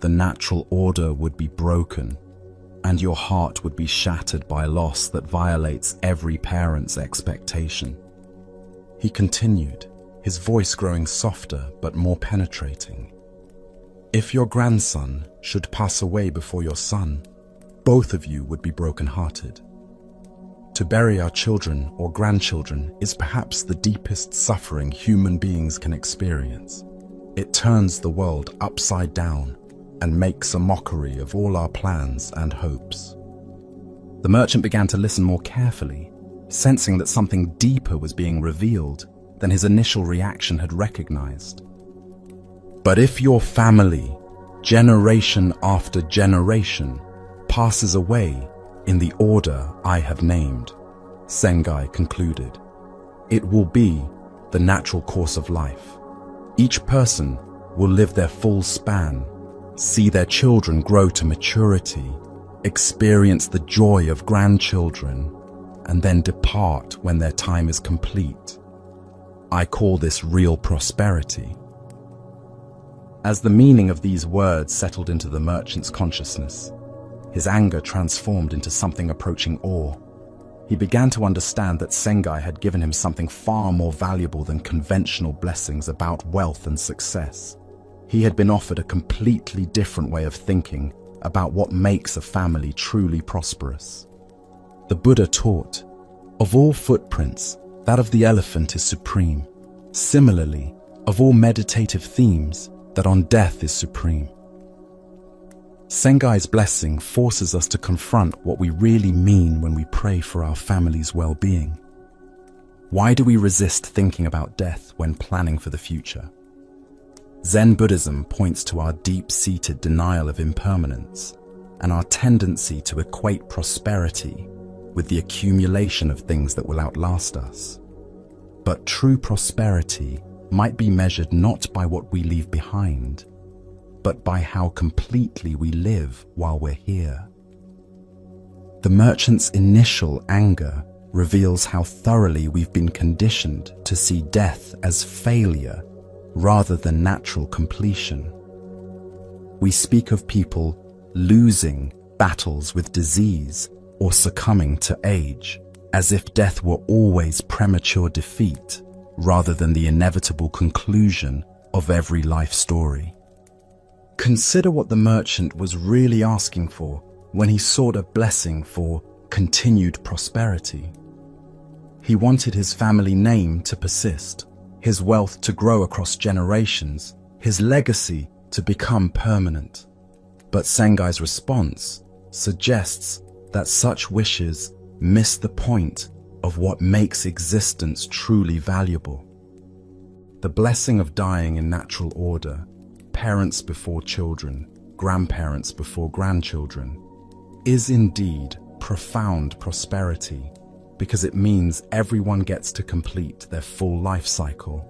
The natural order would be broken, and your heart would be shattered by loss that violates every parent's expectation." He continued, his voice growing softer but more penetrating. "If your grandson should pass away before your son, both of you would be broken-hearted. To bury our children or grandchildren is perhaps the deepest suffering human beings can experience. It turns the world upside down and makes a mockery of all our plans and hopes." The merchant began to listen more carefully, sensing that something deeper was being revealed than his initial reaction had recognized. "But if your family, generation after generation, passes away in the order I have named," Sengai concluded, "it will be the natural course of life. Each person will live their full span, see their children grow to maturity, experience the joy of grandchildren, and then depart when their time is complete. I call this real prosperity." As the meaning of these words settled into the merchant's consciousness, his anger transformed into something approaching awe. He began to understand that Sengai had given him something far more valuable than conventional blessings about wealth and success. He had been offered a completely different way of thinking about what makes a family truly prosperous. The Buddha taught, of all footprints, that of the elephant is supreme. Similarly, of all meditative themes, that on death is supreme. Sengai's blessing forces us to confront what we really mean when we pray for our family's well-being. Why do we resist thinking about death when planning for the future? Zen Buddhism points to our deep-seated denial of impermanence and our tendency to equate prosperity with the accumulation of things that will outlast us. But true prosperity might be measured not by what we leave behind, but by how completely we live while we're here. The merchant's initial anger reveals how thoroughly we've been conditioned to see death as failure rather than natural completion. We speak of people losing battles with disease or succumbing to age, as if death were always premature defeat rather than the inevitable conclusion of every life story. Consider what the merchant was really asking for when he sought a blessing for continued prosperity. He wanted his family name to persist, his wealth to grow across generations, his legacy to become permanent. But Sengai's response suggests that such wishes miss the point of what makes existence truly valuable. The blessing of dying in natural order, parents before children, grandparents before grandchildren, is indeed profound prosperity, because it means everyone gets to complete their full life cycle.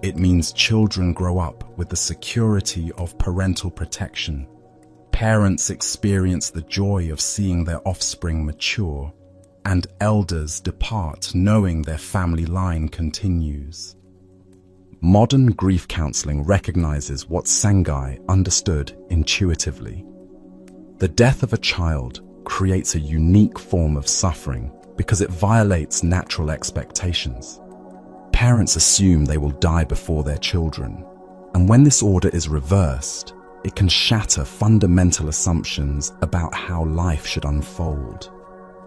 It means children grow up with the security of parental protection. Parents experience the joy of seeing their offspring mature, and elders depart knowing their family line continues. Modern grief counseling recognizes what Sengai understood intuitively. The death of a child creates a unique form of suffering because it violates natural expectations. Parents assume they will die before their children, and when this order is reversed, it can shatter fundamental assumptions about how life should unfold.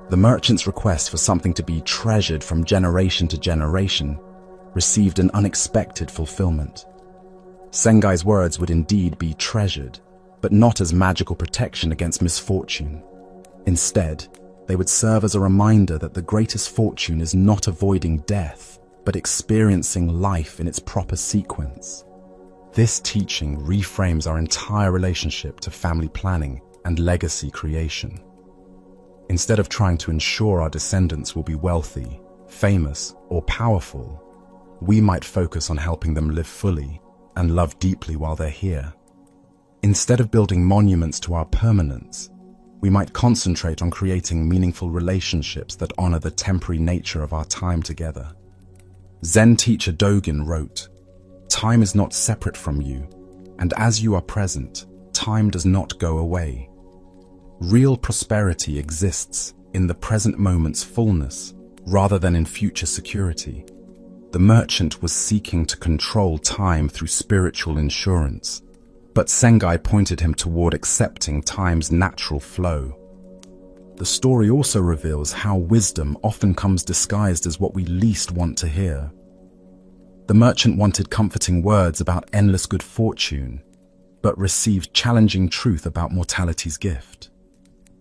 The merchant's request for something to be treasured from generation to generation received an unexpected fulfillment. Sengai's words would indeed be treasured, but not as magical protection against misfortune. Instead, they would serve as a reminder that the greatest fortune is not avoiding death, but experiencing life in its proper sequence. This teaching reframes our entire relationship to family planning and legacy creation. Instead of trying to ensure our descendants will be wealthy, famous, or powerful, we might focus on helping them live fully and love deeply while they're here. Instead of building monuments to our permanence, we might concentrate on creating meaningful relationships that honor the temporary nature of our time together. Zen teacher Dogen wrote, "Time is not separate from you, and as you are present, time does not go away." Real prosperity exists in the present moment's fullness rather than in future security. The merchant was seeking to control time through spiritual insurance, but Sengai pointed him toward accepting time's natural flow. The story also reveals how wisdom often comes disguised as what we least want to hear. The merchant wanted comforting words about endless good fortune, but received challenging truth about mortality's gift.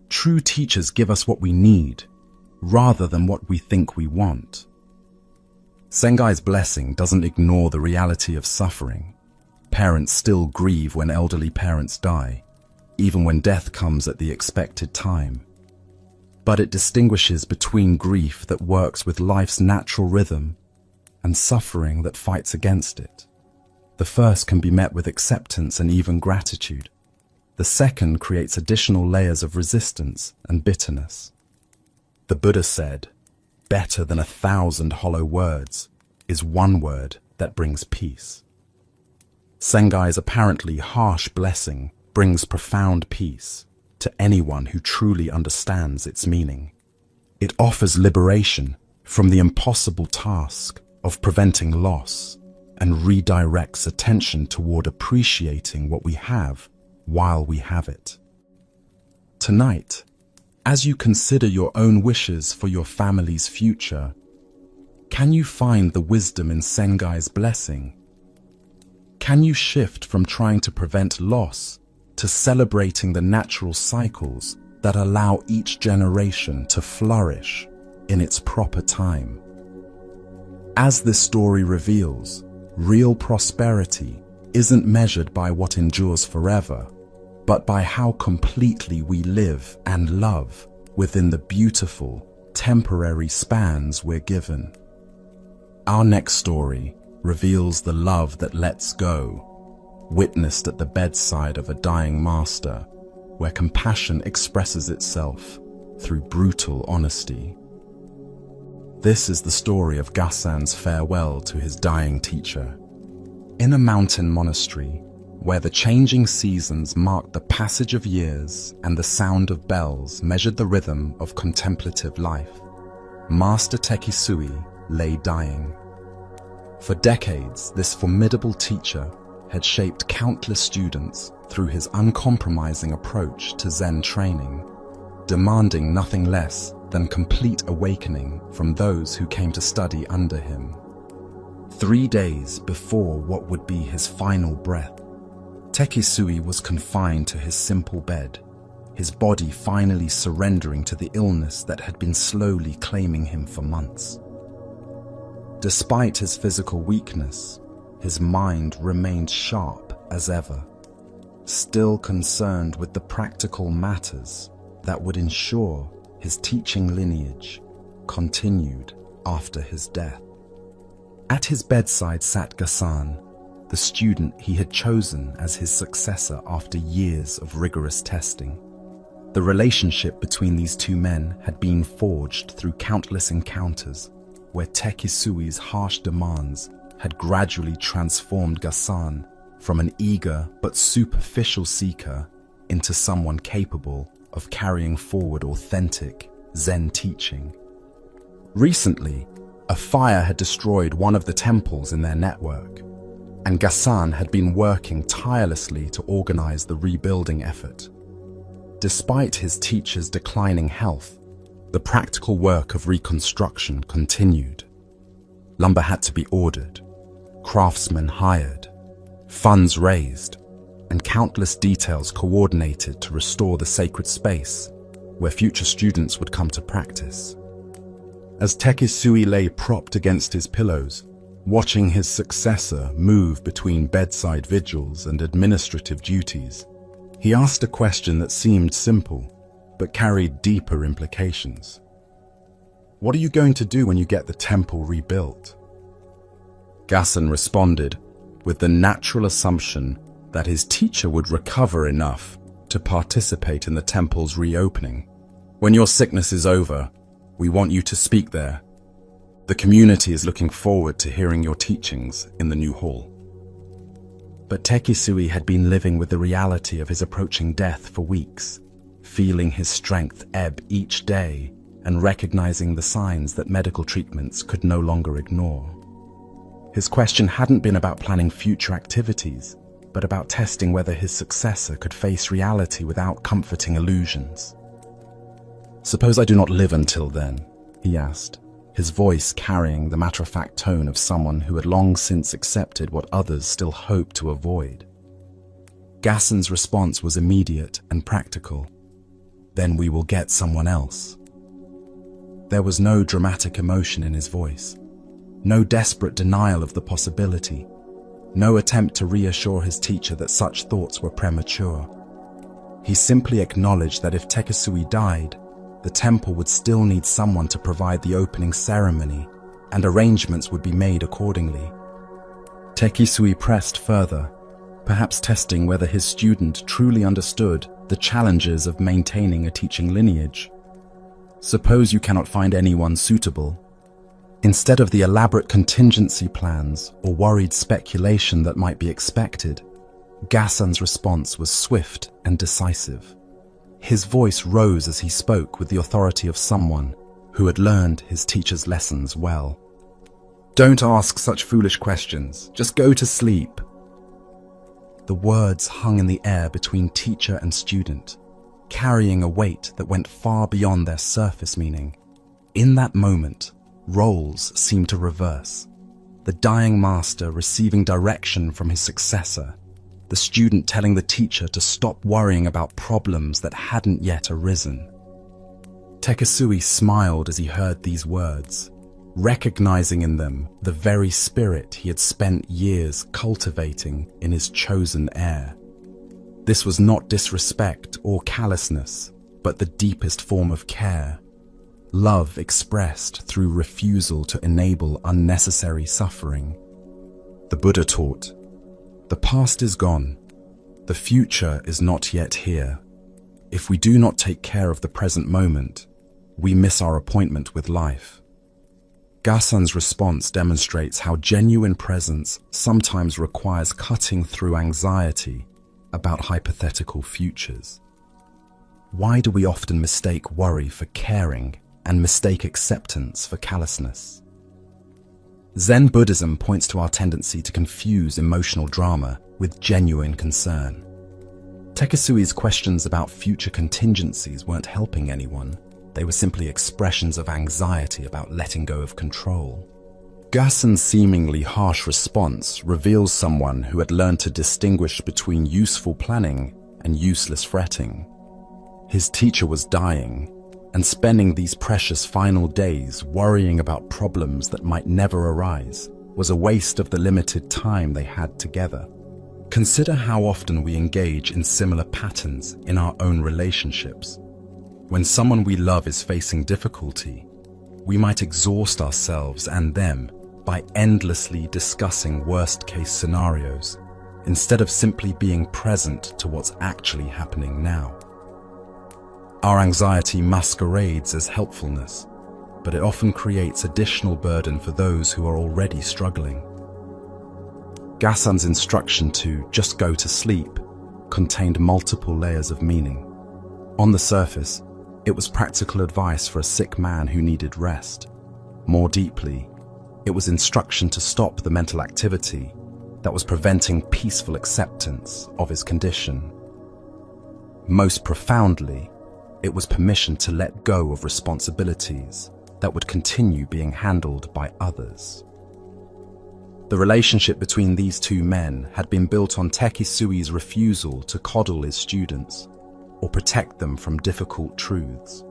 True teachers give us what we need, rather than what we think we want. Sengai's blessing doesn't ignore the reality of suffering. Parents still grieve when elderly parents die, even when death comes at the expected time. But it distinguishes between grief that works with life's natural rhythm and suffering that fights against it. The first can be met with acceptance and even gratitude. The second creates additional layers of resistance and bitterness. The Buddha said, "Better than 1,000 hollow words is one word that brings peace." Sengai's apparently harsh blessing brings profound peace to anyone who truly understands its meaning. It offers liberation from the impossible task of preventing loss and redirects attention toward appreciating what we have while we have it. Tonight, as you consider your own wishes for your family's future, can you find the wisdom in Sengai's blessing? Can you shift from trying to prevent loss to celebrating the natural cycles that allow each generation to flourish in its proper time? As this story reveals, real prosperity isn't measured by what endures forever, but by how completely we live and love within the beautiful, temporary spans we're given. Our next story reveals the love that lets go, witnessed at the bedside of a dying master, where compassion expresses itself through brutal honesty. This is the story of Gassan's farewell to his dying teacher. In a mountain monastery, where the changing seasons marked the passage of years and the sound of bells measured the rhythm of contemplative life, Master Tekisui lay dying. For decades, this formidable teacher had shaped countless students through his uncompromising approach to Zen training, demanding nothing less than complete awakening from those who came to study under him. 3 days before what would be his final breath, Tekisui was confined to his simple bed, his body finally surrendering to the illness that had been slowly claiming him for months. Despite his physical weakness, his mind remained sharp as ever, still concerned with the practical matters that would ensure his teaching lineage continued after his death. At his bedside sat Gassan, the student he had chosen as his successor after years of rigorous testing. The relationship between these two men had been forged through countless encounters where Tekisui's harsh demands had gradually transformed Gassan from an eager but superficial seeker into someone capable of carrying forward authentic Zen teaching. Recently, a fire had destroyed one of the temples in their network, and Gassan had been working tirelessly to organize the rebuilding effort. Despite his teacher's declining health, the practical work of reconstruction continued. Lumber had to be ordered, craftsmen hired, funds raised, and countless details coordinated to restore the sacred space where future students would come to practice. As Tekisui lay propped against his pillows, watching his successor move between bedside vigils and administrative duties, he asked a question that seemed simple, but carried deeper implications. What are you going to do when you get the temple rebuilt? Gassan responded with the natural assumption that his teacher would recover enough to participate in the temple's reopening. When your sickness is over, we want you to speak there. The community is looking forward to hearing your teachings in the new hall. But Tekisui had been living with the reality of his approaching death for weeks, feeling his strength ebb each day and recognizing the signs that medical treatments could no longer ignore. His question hadn't been about planning future activities, but about testing whether his successor could face reality without comforting illusions. "Suppose I do not live until then?" he asked, his voice carrying the matter-of-fact tone of someone who had long since accepted what others still hoped to avoid. Gassan's response was immediate and practical. "Then we will get someone else." There was no dramatic emotion in his voice, no desperate denial of the possibility, no attempt to reassure his teacher that such thoughts were premature. He simply acknowledged that if Tekisui died, the temple would still need someone to provide the opening ceremony, and arrangements would be made accordingly. Tekisui pressed further, perhaps testing whether his student truly understood the challenges of maintaining a teaching lineage. "Suppose you cannot find anyone suitable?" Instead of the elaborate contingency plans or worried speculation that might be expected, Gassan's response was swift and decisive. His voice rose as he spoke with the authority of someone who had learned his teacher's lessons well. "Don't ask such foolish questions. Just go to sleep." The words hung in the air between teacher and student, carrying a weight that went far beyond their surface meaning. In that moment, roles seemed to reverse. The dying master receiving direction from his successor, the student telling the teacher to stop worrying about problems that hadn't yet arisen. Tekisui smiled as he heard these words, recognizing in them the very spirit he had spent years cultivating in his chosen heir. This was not disrespect or callousness, but the deepest form of care, love expressed through refusal to enable unnecessary suffering. The Buddha taught, "The past is gone. The future is not yet here. If we do not take care of the present moment, we miss our appointment with life." Gasan's response demonstrates how genuine presence sometimes requires cutting through anxiety about hypothetical futures. Why do we often mistake worry for caring and mistake acceptance for callousness? Zen Buddhism points to our tendency to confuse emotional drama with genuine concern. Tekisui's questions about future contingencies weren't helping anyone. They were simply expressions of anxiety about letting go of control. Gasan's seemingly harsh response reveals someone who had learned to distinguish between useful planning and useless fretting. His teacher was dying, and spending these precious final days worrying about problems that might never arise was a waste of the limited time they had together. Consider how often we engage in similar patterns in our own relationships. When someone we love is facing difficulty, we might exhaust ourselves and them by endlessly discussing worst-case scenarios, instead of simply being present to what's actually happening now. Our anxiety masquerades as helpfulness, but it often creates additional burden for those who are already struggling. Gasan's instruction to just go to sleep contained multiple layers of meaning. On the surface, it was practical advice for a sick man who needed rest. More deeply, it was instruction to stop the mental activity that was preventing peaceful acceptance of his condition. Most profoundly, it was permission to let go of responsibilities that would continue being handled by others. The relationship between these two men had been built on Tekisui's refusal to coddle his students or protect them from difficult truths.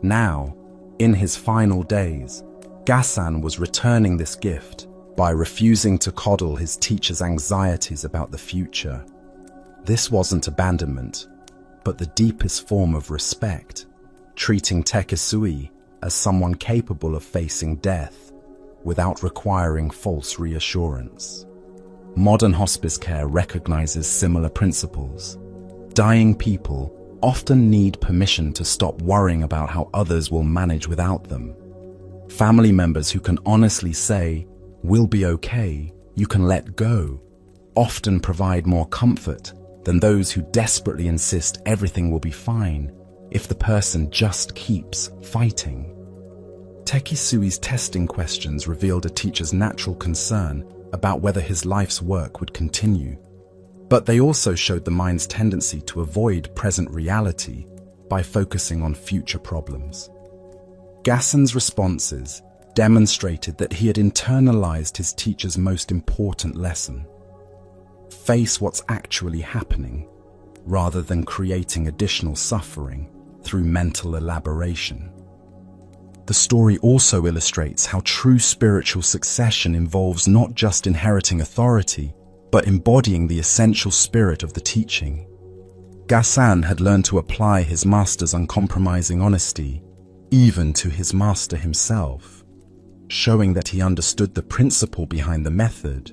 Now, in his final days, Gasan was returning this gift by refusing to coddle his teacher's anxieties about the future. This wasn't abandonment, but the deepest form of respect, treating Tekisui as someone capable of facing death without requiring false reassurance. Modern hospice care recognizes similar principles. Dying people often need permission to stop worrying about how others will manage without them. Family members who can honestly say, "We'll be okay, you can let go," often provide more comfort than those who desperately insist everything will be fine if the person just keeps fighting. Tekisui's testing questions revealed a teacher's natural concern about whether his life's work would continue, but they also showed the mind's tendency to avoid present reality by focusing on future problems. Gasan's responses demonstrated that he had internalized his teacher's most important lesson: face what's actually happening, rather than creating additional suffering through mental elaboration. The story also illustrates how true spiritual succession involves not just inheriting authority, but embodying the essential spirit of the teaching. Gasan had learned to apply his master's uncompromising honesty even to his master himself, showing that he understood the principle behind the method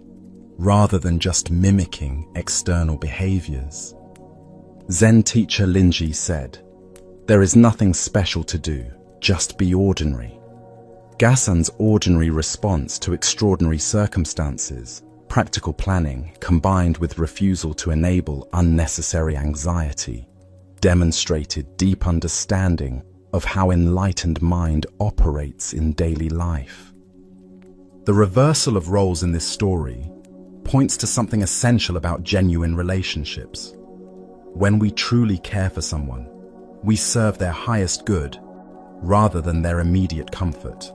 rather than just mimicking external behaviors. Zen teacher Linji said, "There is nothing special to do, just be ordinary." Gasan's ordinary response to extraordinary circumstances, practical planning combined with refusal to enable unnecessary anxiety, demonstrated deep understanding of how enlightened mind operates in daily life. The reversal of roles in this story points to something essential about genuine relationships. When we truly care for someone, we serve their highest good rather than their immediate comfort.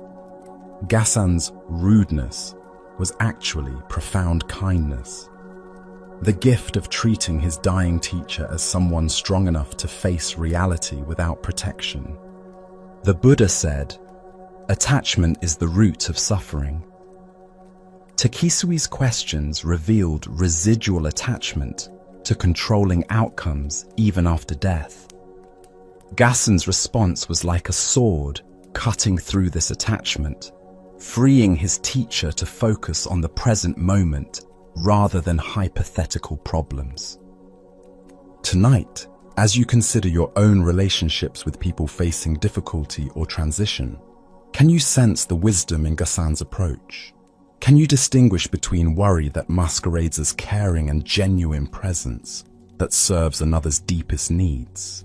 Gassan's rudeness was actually profound kindness. The gift of treating his dying teacher as someone strong enough to face reality without protection. The Buddha said, "Attachment is the root of suffering." Takisui's questions revealed residual attachment to controlling outcomes even after death. Gassan's response was like a sword cutting through this attachment, freeing his teacher to focus on the present moment rather than hypothetical problems. Tonight, as you consider your own relationships with people facing difficulty or transition, can you sense the wisdom in Gassan's approach? Can you distinguish between worry that masquerades as caring and genuine presence that serves another's deepest needs?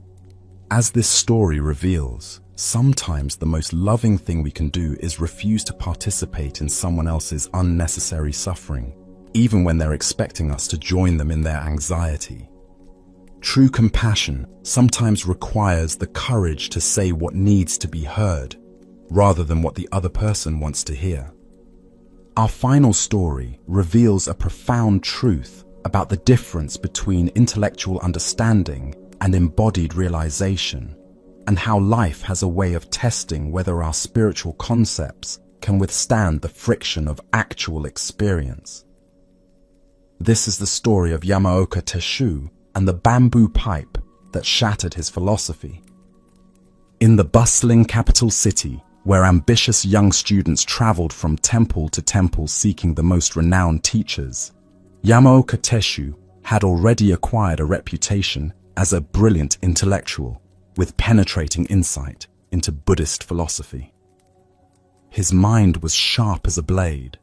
As this story reveals, sometimes the most loving thing we can do is refuse to participate in someone else's unnecessary suffering, even when they're expecting us to join them in their anxiety. True compassion sometimes requires the courage to say what needs to be heard, rather than what the other person wants to hear. Our final story reveals a profound truth about the difference between intellectual understanding and embodied realization, and how life has a way of testing whether our spiritual concepts can withstand the friction of actual experience. This is the story of Yamaoka Teshu and the bamboo pipe that shattered his philosophy. In the bustling capital city, where ambitious young students traveled from temple to temple seeking the most renowned teachers, Yamaoka Teshu had already acquired a reputation as a brilliant intellectual with penetrating insight into Buddhist philosophy. His mind was sharp as a blade,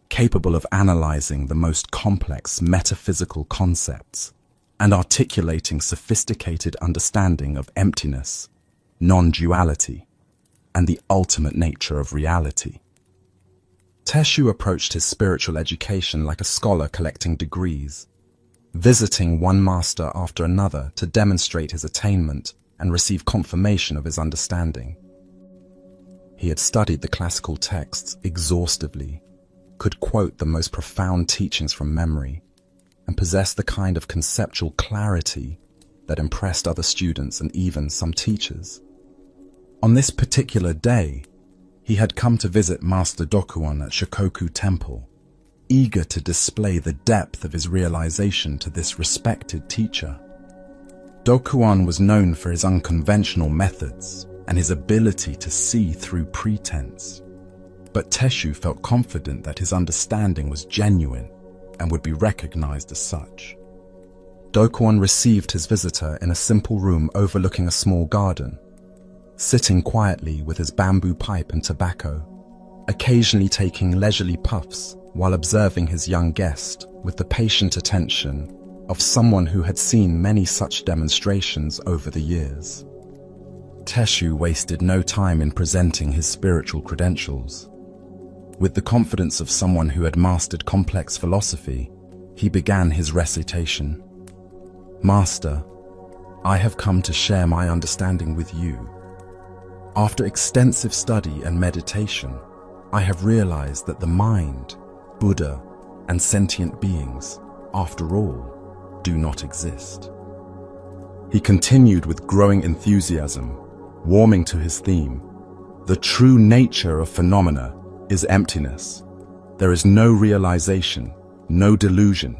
capable of analyzing the most complex metaphysical concepts and articulating sophisticated understanding of emptiness, non-duality, and the ultimate nature of reality. Teshu approached his spiritual education like a scholar collecting degrees, visiting one master after another to demonstrate his attainment and receive confirmation of his understanding. He had studied the classical texts exhaustively, could quote the most profound teachings from memory, and possessed the kind of conceptual clarity that impressed other students and even some teachers. On this particular day, he had come to visit Master Dokuan at Shikoku Temple, eager to display the depth of his realization to this respected teacher. Dokuan was known for his unconventional methods and his ability to see through pretense, but Teshu felt confident that his understanding was genuine and would be recognized as such. Dokuan received his visitor in a simple room overlooking a small garden, sitting quietly with his bamboo pipe and tobacco, occasionally taking leisurely puffs while observing his young guest with the patient attention of someone who had seen many such demonstrations over the years. Teshu wasted no time in presenting his spiritual credentials. With the confidence of someone who had mastered complex philosophy, he began his recitation. "Master, I have come to share my understanding with you. After extensive study and meditation, I have realized that the mind, Buddha, and sentient beings, after all, do not exist." He continued with growing enthusiasm, warming to his theme. "The true nature of phenomena is emptiness. There is no realization, no delusion,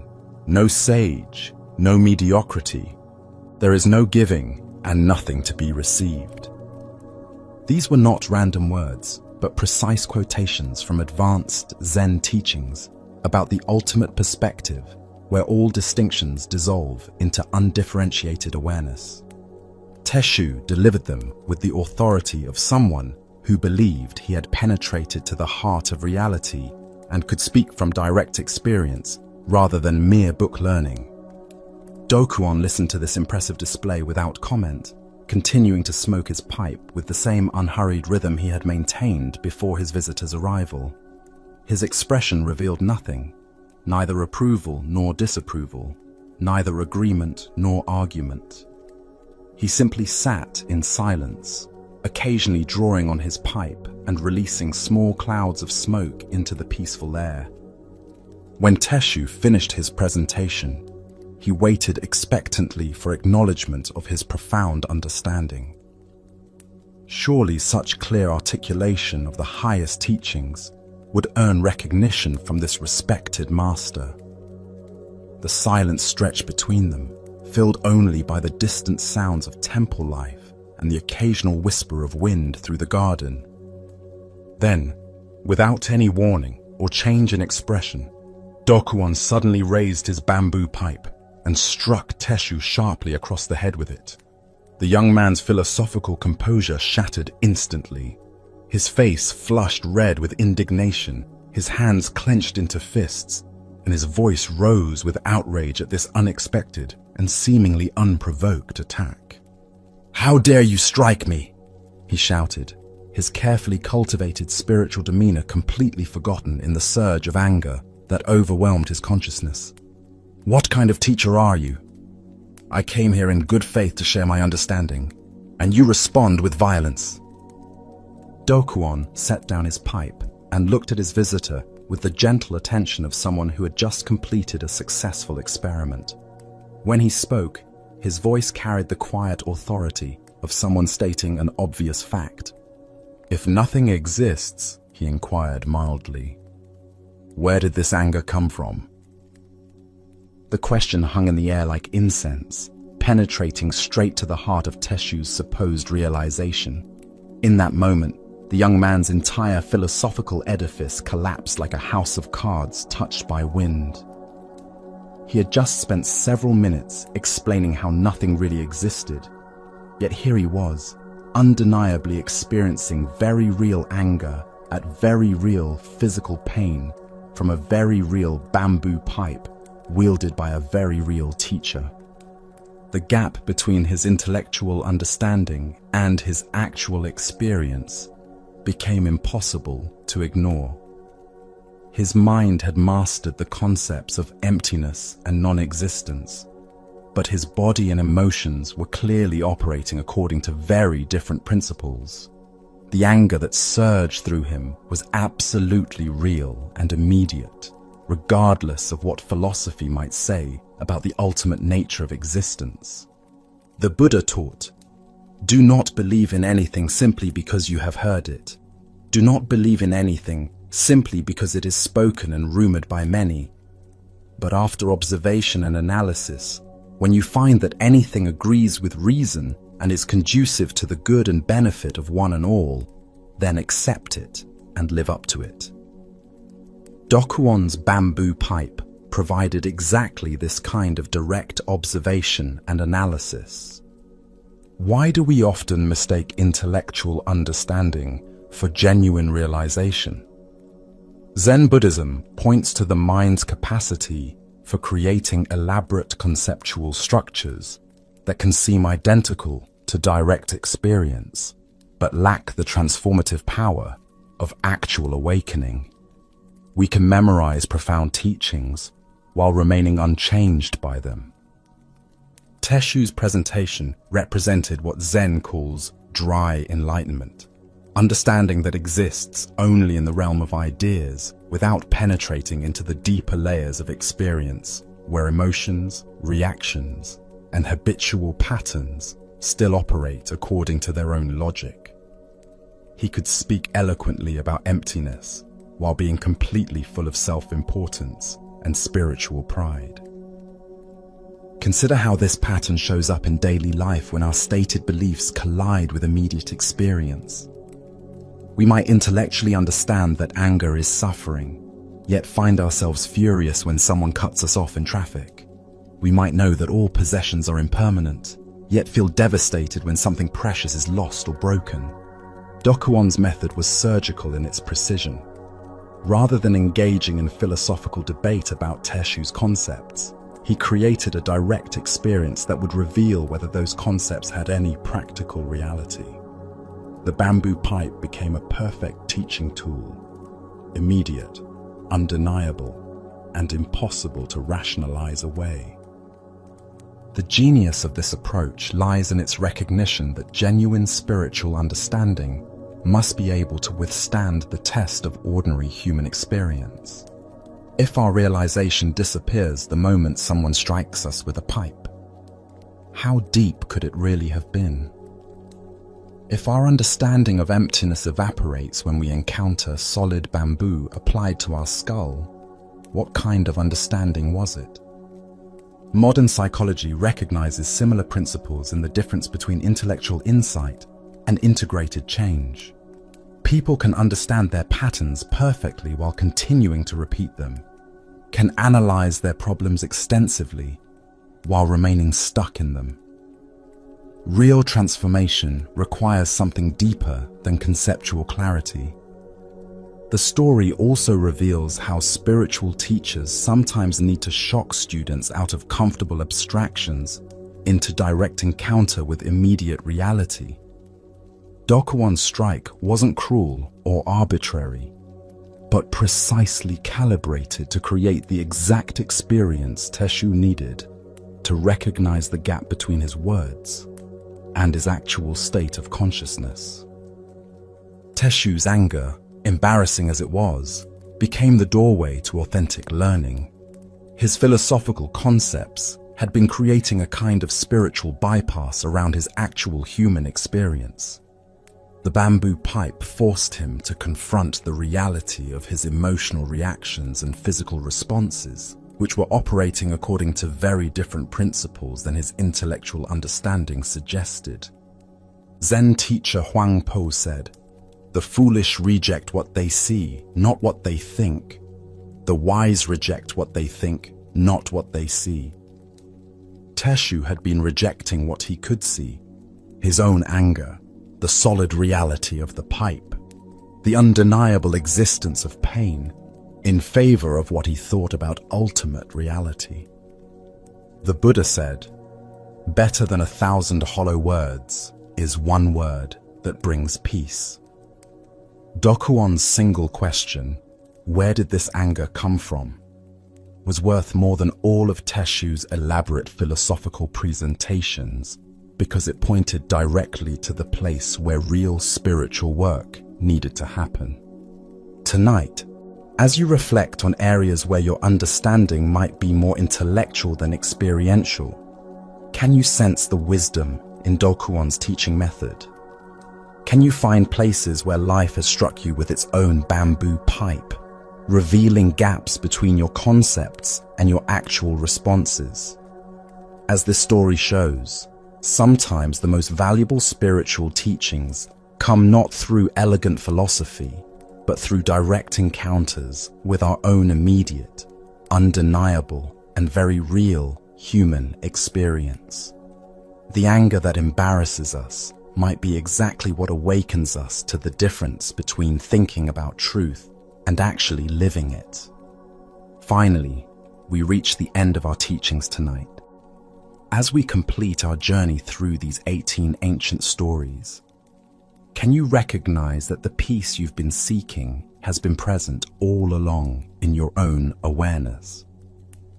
no sage, no mediocrity. There is no giving and nothing to be received." These were not random words, but precise quotations from advanced Zen teachings about the ultimate perspective where all distinctions dissolve into undifferentiated awareness. Teshu delivered them with the authority of someone who believed he had penetrated to the heart of reality and could speak from direct experience rather than mere book learning. Dokuan listened to this impressive display without comment, continuing to smoke his pipe with the same unhurried rhythm he had maintained before his visitor's arrival. His expression revealed nothing, neither approval nor disapproval, neither agreement nor argument. He simply sat in silence, occasionally drawing on his pipe and releasing small clouds of smoke into the peaceful air. When Teshu finished his presentation, he waited expectantly for acknowledgement of his profound understanding. Surely such clear articulation of the highest teachings would earn recognition from this respected master. The silent stretch between them, filled only by the distant sounds of temple life and the occasional whisper of wind through the garden. Then, without any warning or change in expression, Dokuan suddenly raised his bamboo pipe and struck Teshu sharply across the head with it. The young man's philosophical composure shattered instantly. His face flushed red with indignation, his hands clenched into fists, and his voice rose with outrage at this unexpected and seemingly unprovoked attack. "How dare you strike me?" he shouted, his carefully cultivated spiritual demeanor completely forgotten in the surge of anger that overwhelmed his consciousness. "What kind of teacher are you? I came here in good faith to share my understanding, and you respond with violence." Dokuan set down his pipe and looked at his visitor with the gentle attention of someone who had just completed a successful experiment. When he spoke, his voice carried the quiet authority of someone stating an obvious fact. "If nothing exists," he inquired mildly, "where did this anger come from?" The question hung in the air like incense, penetrating straight to the heart of Teshu's supposed realization. In that moment, the young man's entire philosophical edifice collapsed like a house of cards touched by wind. He had just spent several minutes explaining how nothing really existed, yet here he was, undeniably experiencing very real anger at very real physical pain from a very real bamboo pipe wielded by a very real teacher. The gap between his intellectual understanding and his actual experience became impossible to ignore. His mind had mastered the concepts of emptiness and non-existence, but his body and emotions were clearly operating according to very different principles. The anger that surged through him was absolutely real and immediate, regardless of what philosophy might say about the ultimate nature of existence. The Buddha taught, "Do not believe in anything simply because you have heard it. Do not believe in anything simply because it is spoken and rumored by many. But after observation and analysis, when you find that anything agrees with reason and is conducive to the good and benefit of one and all, then accept it and live up to it." Dokuan's bamboo pipe provided exactly this kind of direct observation and analysis. Why do we often mistake intellectual understanding for genuine realization? Zen Buddhism points to the mind's capacity for creating elaborate conceptual structures that can seem identical to direct experience, but lack the transformative power of actual awakening. We can memorize profound teachings while remaining unchanged by them. Teshu's presentation represented what Zen calls dry enlightenment, understanding that exists only in the realm of ideas without penetrating into the deeper layers of experience, where emotions, reactions, and habitual patterns still operate according to their own logic. He could speak eloquently about emptiness while being completely full of self-importance and spiritual pride. Consider how this pattern shows up in daily life when our stated beliefs collide with immediate experience. We might intellectually understand that anger is suffering, yet find ourselves furious when someone cuts us off in traffic. We might know that all possessions are impermanent, yet feel devastated when something precious is lost or broken. Dokuan's method was surgical in its precision. Rather than engaging in philosophical debate about Teshu's concepts, he created a direct experience that would reveal whether those concepts had any practical reality. The bamboo pipe became a perfect teaching tool, immediate, undeniable, and impossible to rationalize away. The genius of this approach lies in its recognition that genuine spiritual understanding must be able to withstand the test of ordinary human experience. If our realization disappears the moment someone strikes us with a pipe, how deep could it really have been? If our understanding of emptiness evaporates when we encounter solid bamboo applied to our skull, what kind of understanding was it? Modern psychology recognizes similar principles in the difference between intellectual insight and integrated change. People can understand their patterns perfectly while continuing to repeat them, can analyze their problems extensively while remaining stuck in them. Real transformation requires something deeper than conceptual clarity. The story also reveals how spiritual teachers sometimes need to shock students out of comfortable abstractions into direct encounter with immediate reality. Dokuwan's strike wasn't cruel or arbitrary, but precisely calibrated to create the exact experience Teshu needed to recognize the gap between his words and his actual state of consciousness. Teshu's anger, embarrassing as it was, became the doorway to authentic learning. His philosophical concepts had been creating a kind of spiritual bypass around his actual human experience. The bamboo pipe forced him to confront the reality of his emotional reactions and physical responses, which were operating according to very different principles than his intellectual understanding suggested. Zen teacher Huang Po said, "The foolish reject what they see, not what they think. The wise reject what they think, not what they see." Teshu had been rejecting what he could see, his own anger, the solid reality of the pipe, the undeniable existence of pain, in favor of what he thought about ultimate reality. The Buddha said, "Better than 1,000 hollow words is one word that brings peace." Dokuwan's single question, "Where did this anger come from?" was worth more than all of Teshu's elaborate philosophical presentations, because it pointed directly to the place where real spiritual work needed to happen. Tonight, as you reflect on areas where your understanding might be more intellectual than experiential, can you sense the wisdom in Dokuwan's teaching method? Can you find places where life has struck you with its own bamboo pipe, revealing gaps between your concepts and your actual responses? As this story shows, sometimes the most valuable spiritual teachings come not through elegant philosophy, but through direct encounters with our own immediate, undeniable, and very real human experience. The anger that embarrasses us might be exactly what awakens us to the difference between thinking about truth and actually living it. Finally, we reach the end of our teachings tonight. As we complete our journey through these 18 ancient stories, can you recognize that the peace you've been seeking has been present all along in your own awareness?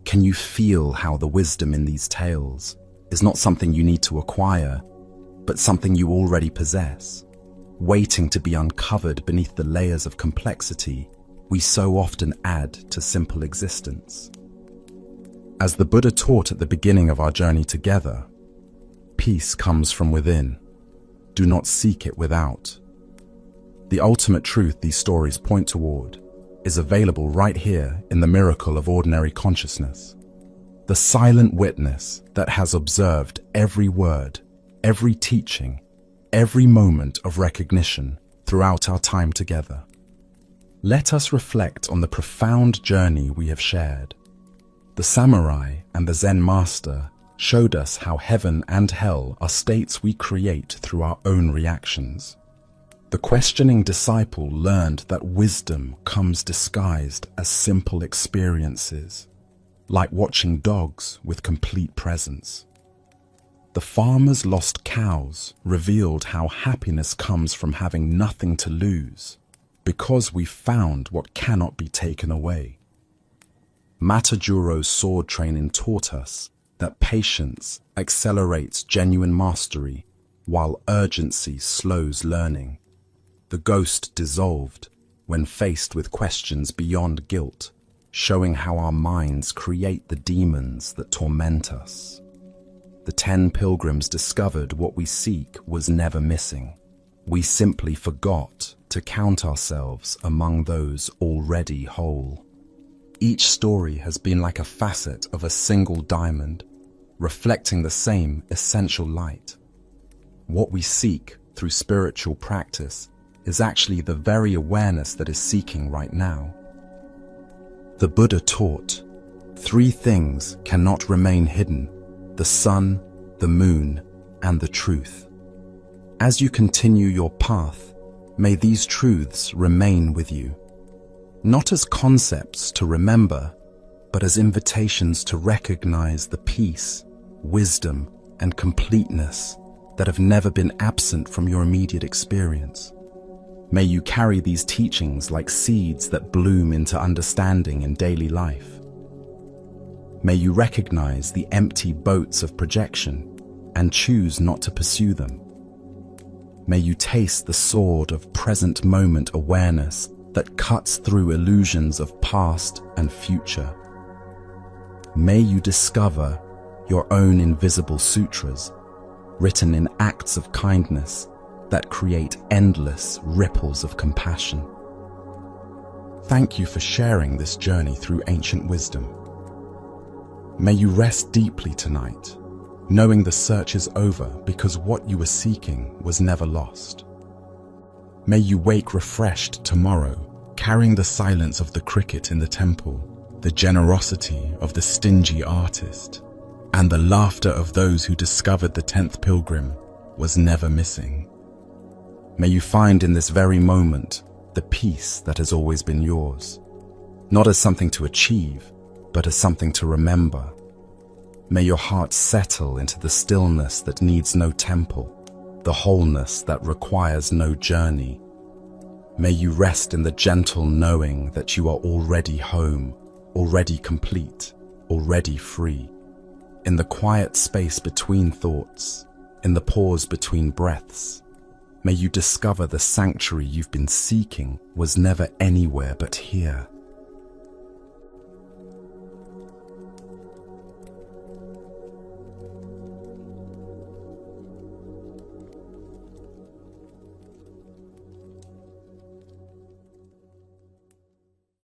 Can you feel how the wisdom in these tales is not something you need to acquire, but something you already possess, waiting to be uncovered beneath the layers of complexity we so often add to simple existence? As the Buddha taught at the beginning of our journey together, peace comes from within. Do not seek it without. The ultimate truth these stories point toward is available right here in the miracle of ordinary consciousness. The silent witness that has observed every word, every teaching, every moment of recognition throughout our time together. Let us reflect on the profound journey we have shared. The samurai and the Zen master showed us how heaven and hell are states we create through our own reactions. The questioning disciple learned that wisdom comes disguised as simple experiences, like watching dogs with complete presence. The farmer's lost cows revealed how happiness comes from having nothing to lose, because we found what cannot be taken away. Matajuro's sword training taught us that patience accelerates genuine mastery while urgency slows learning. The ghost dissolved when faced with questions beyond guilt, showing how our minds create the demons that torment us. The 10 pilgrims discovered what we seek was never missing. We simply forgot to count ourselves among those already whole. Each story has been like a facet of a single diamond, reflecting the same essential light. What we seek through spiritual practice is actually the very awareness that is seeking right now. The Buddha taught, 3 things cannot remain hidden: the sun, the moon, and the truth. As you continue your path, may these truths remain with you, not as concepts to remember, but as invitations to recognize the peace, wisdom, and completeness that have never been absent from your immediate experience. May you carry these teachings like seeds that bloom into understanding in daily life. May you recognize the empty boats of projection and choose not to pursue them. May you taste the sword of present moment awareness that cuts through illusions of past and future. May you discover your own invisible sutras, written in acts of kindness that create endless ripples of compassion. Thank you for sharing this journey through ancient wisdom. May you rest deeply tonight, knowing the search is over because what you were seeking was never lost. May you wake refreshed tomorrow, carrying the silence of the cricket in the temple, the generosity of the stingy artist, and the laughter of those who discovered the 10th pilgrim was never missing. May you find in this very moment the peace that has always been yours, not as something to achieve, but as something to remember. May your heart settle into the stillness that needs no temple, the wholeness that requires no journey. May you rest in the gentle knowing that you are already home, already complete, already free. In the quiet space between thoughts, in the pause between breaths, may you discover the sanctuary you've been seeking was never anywhere but here.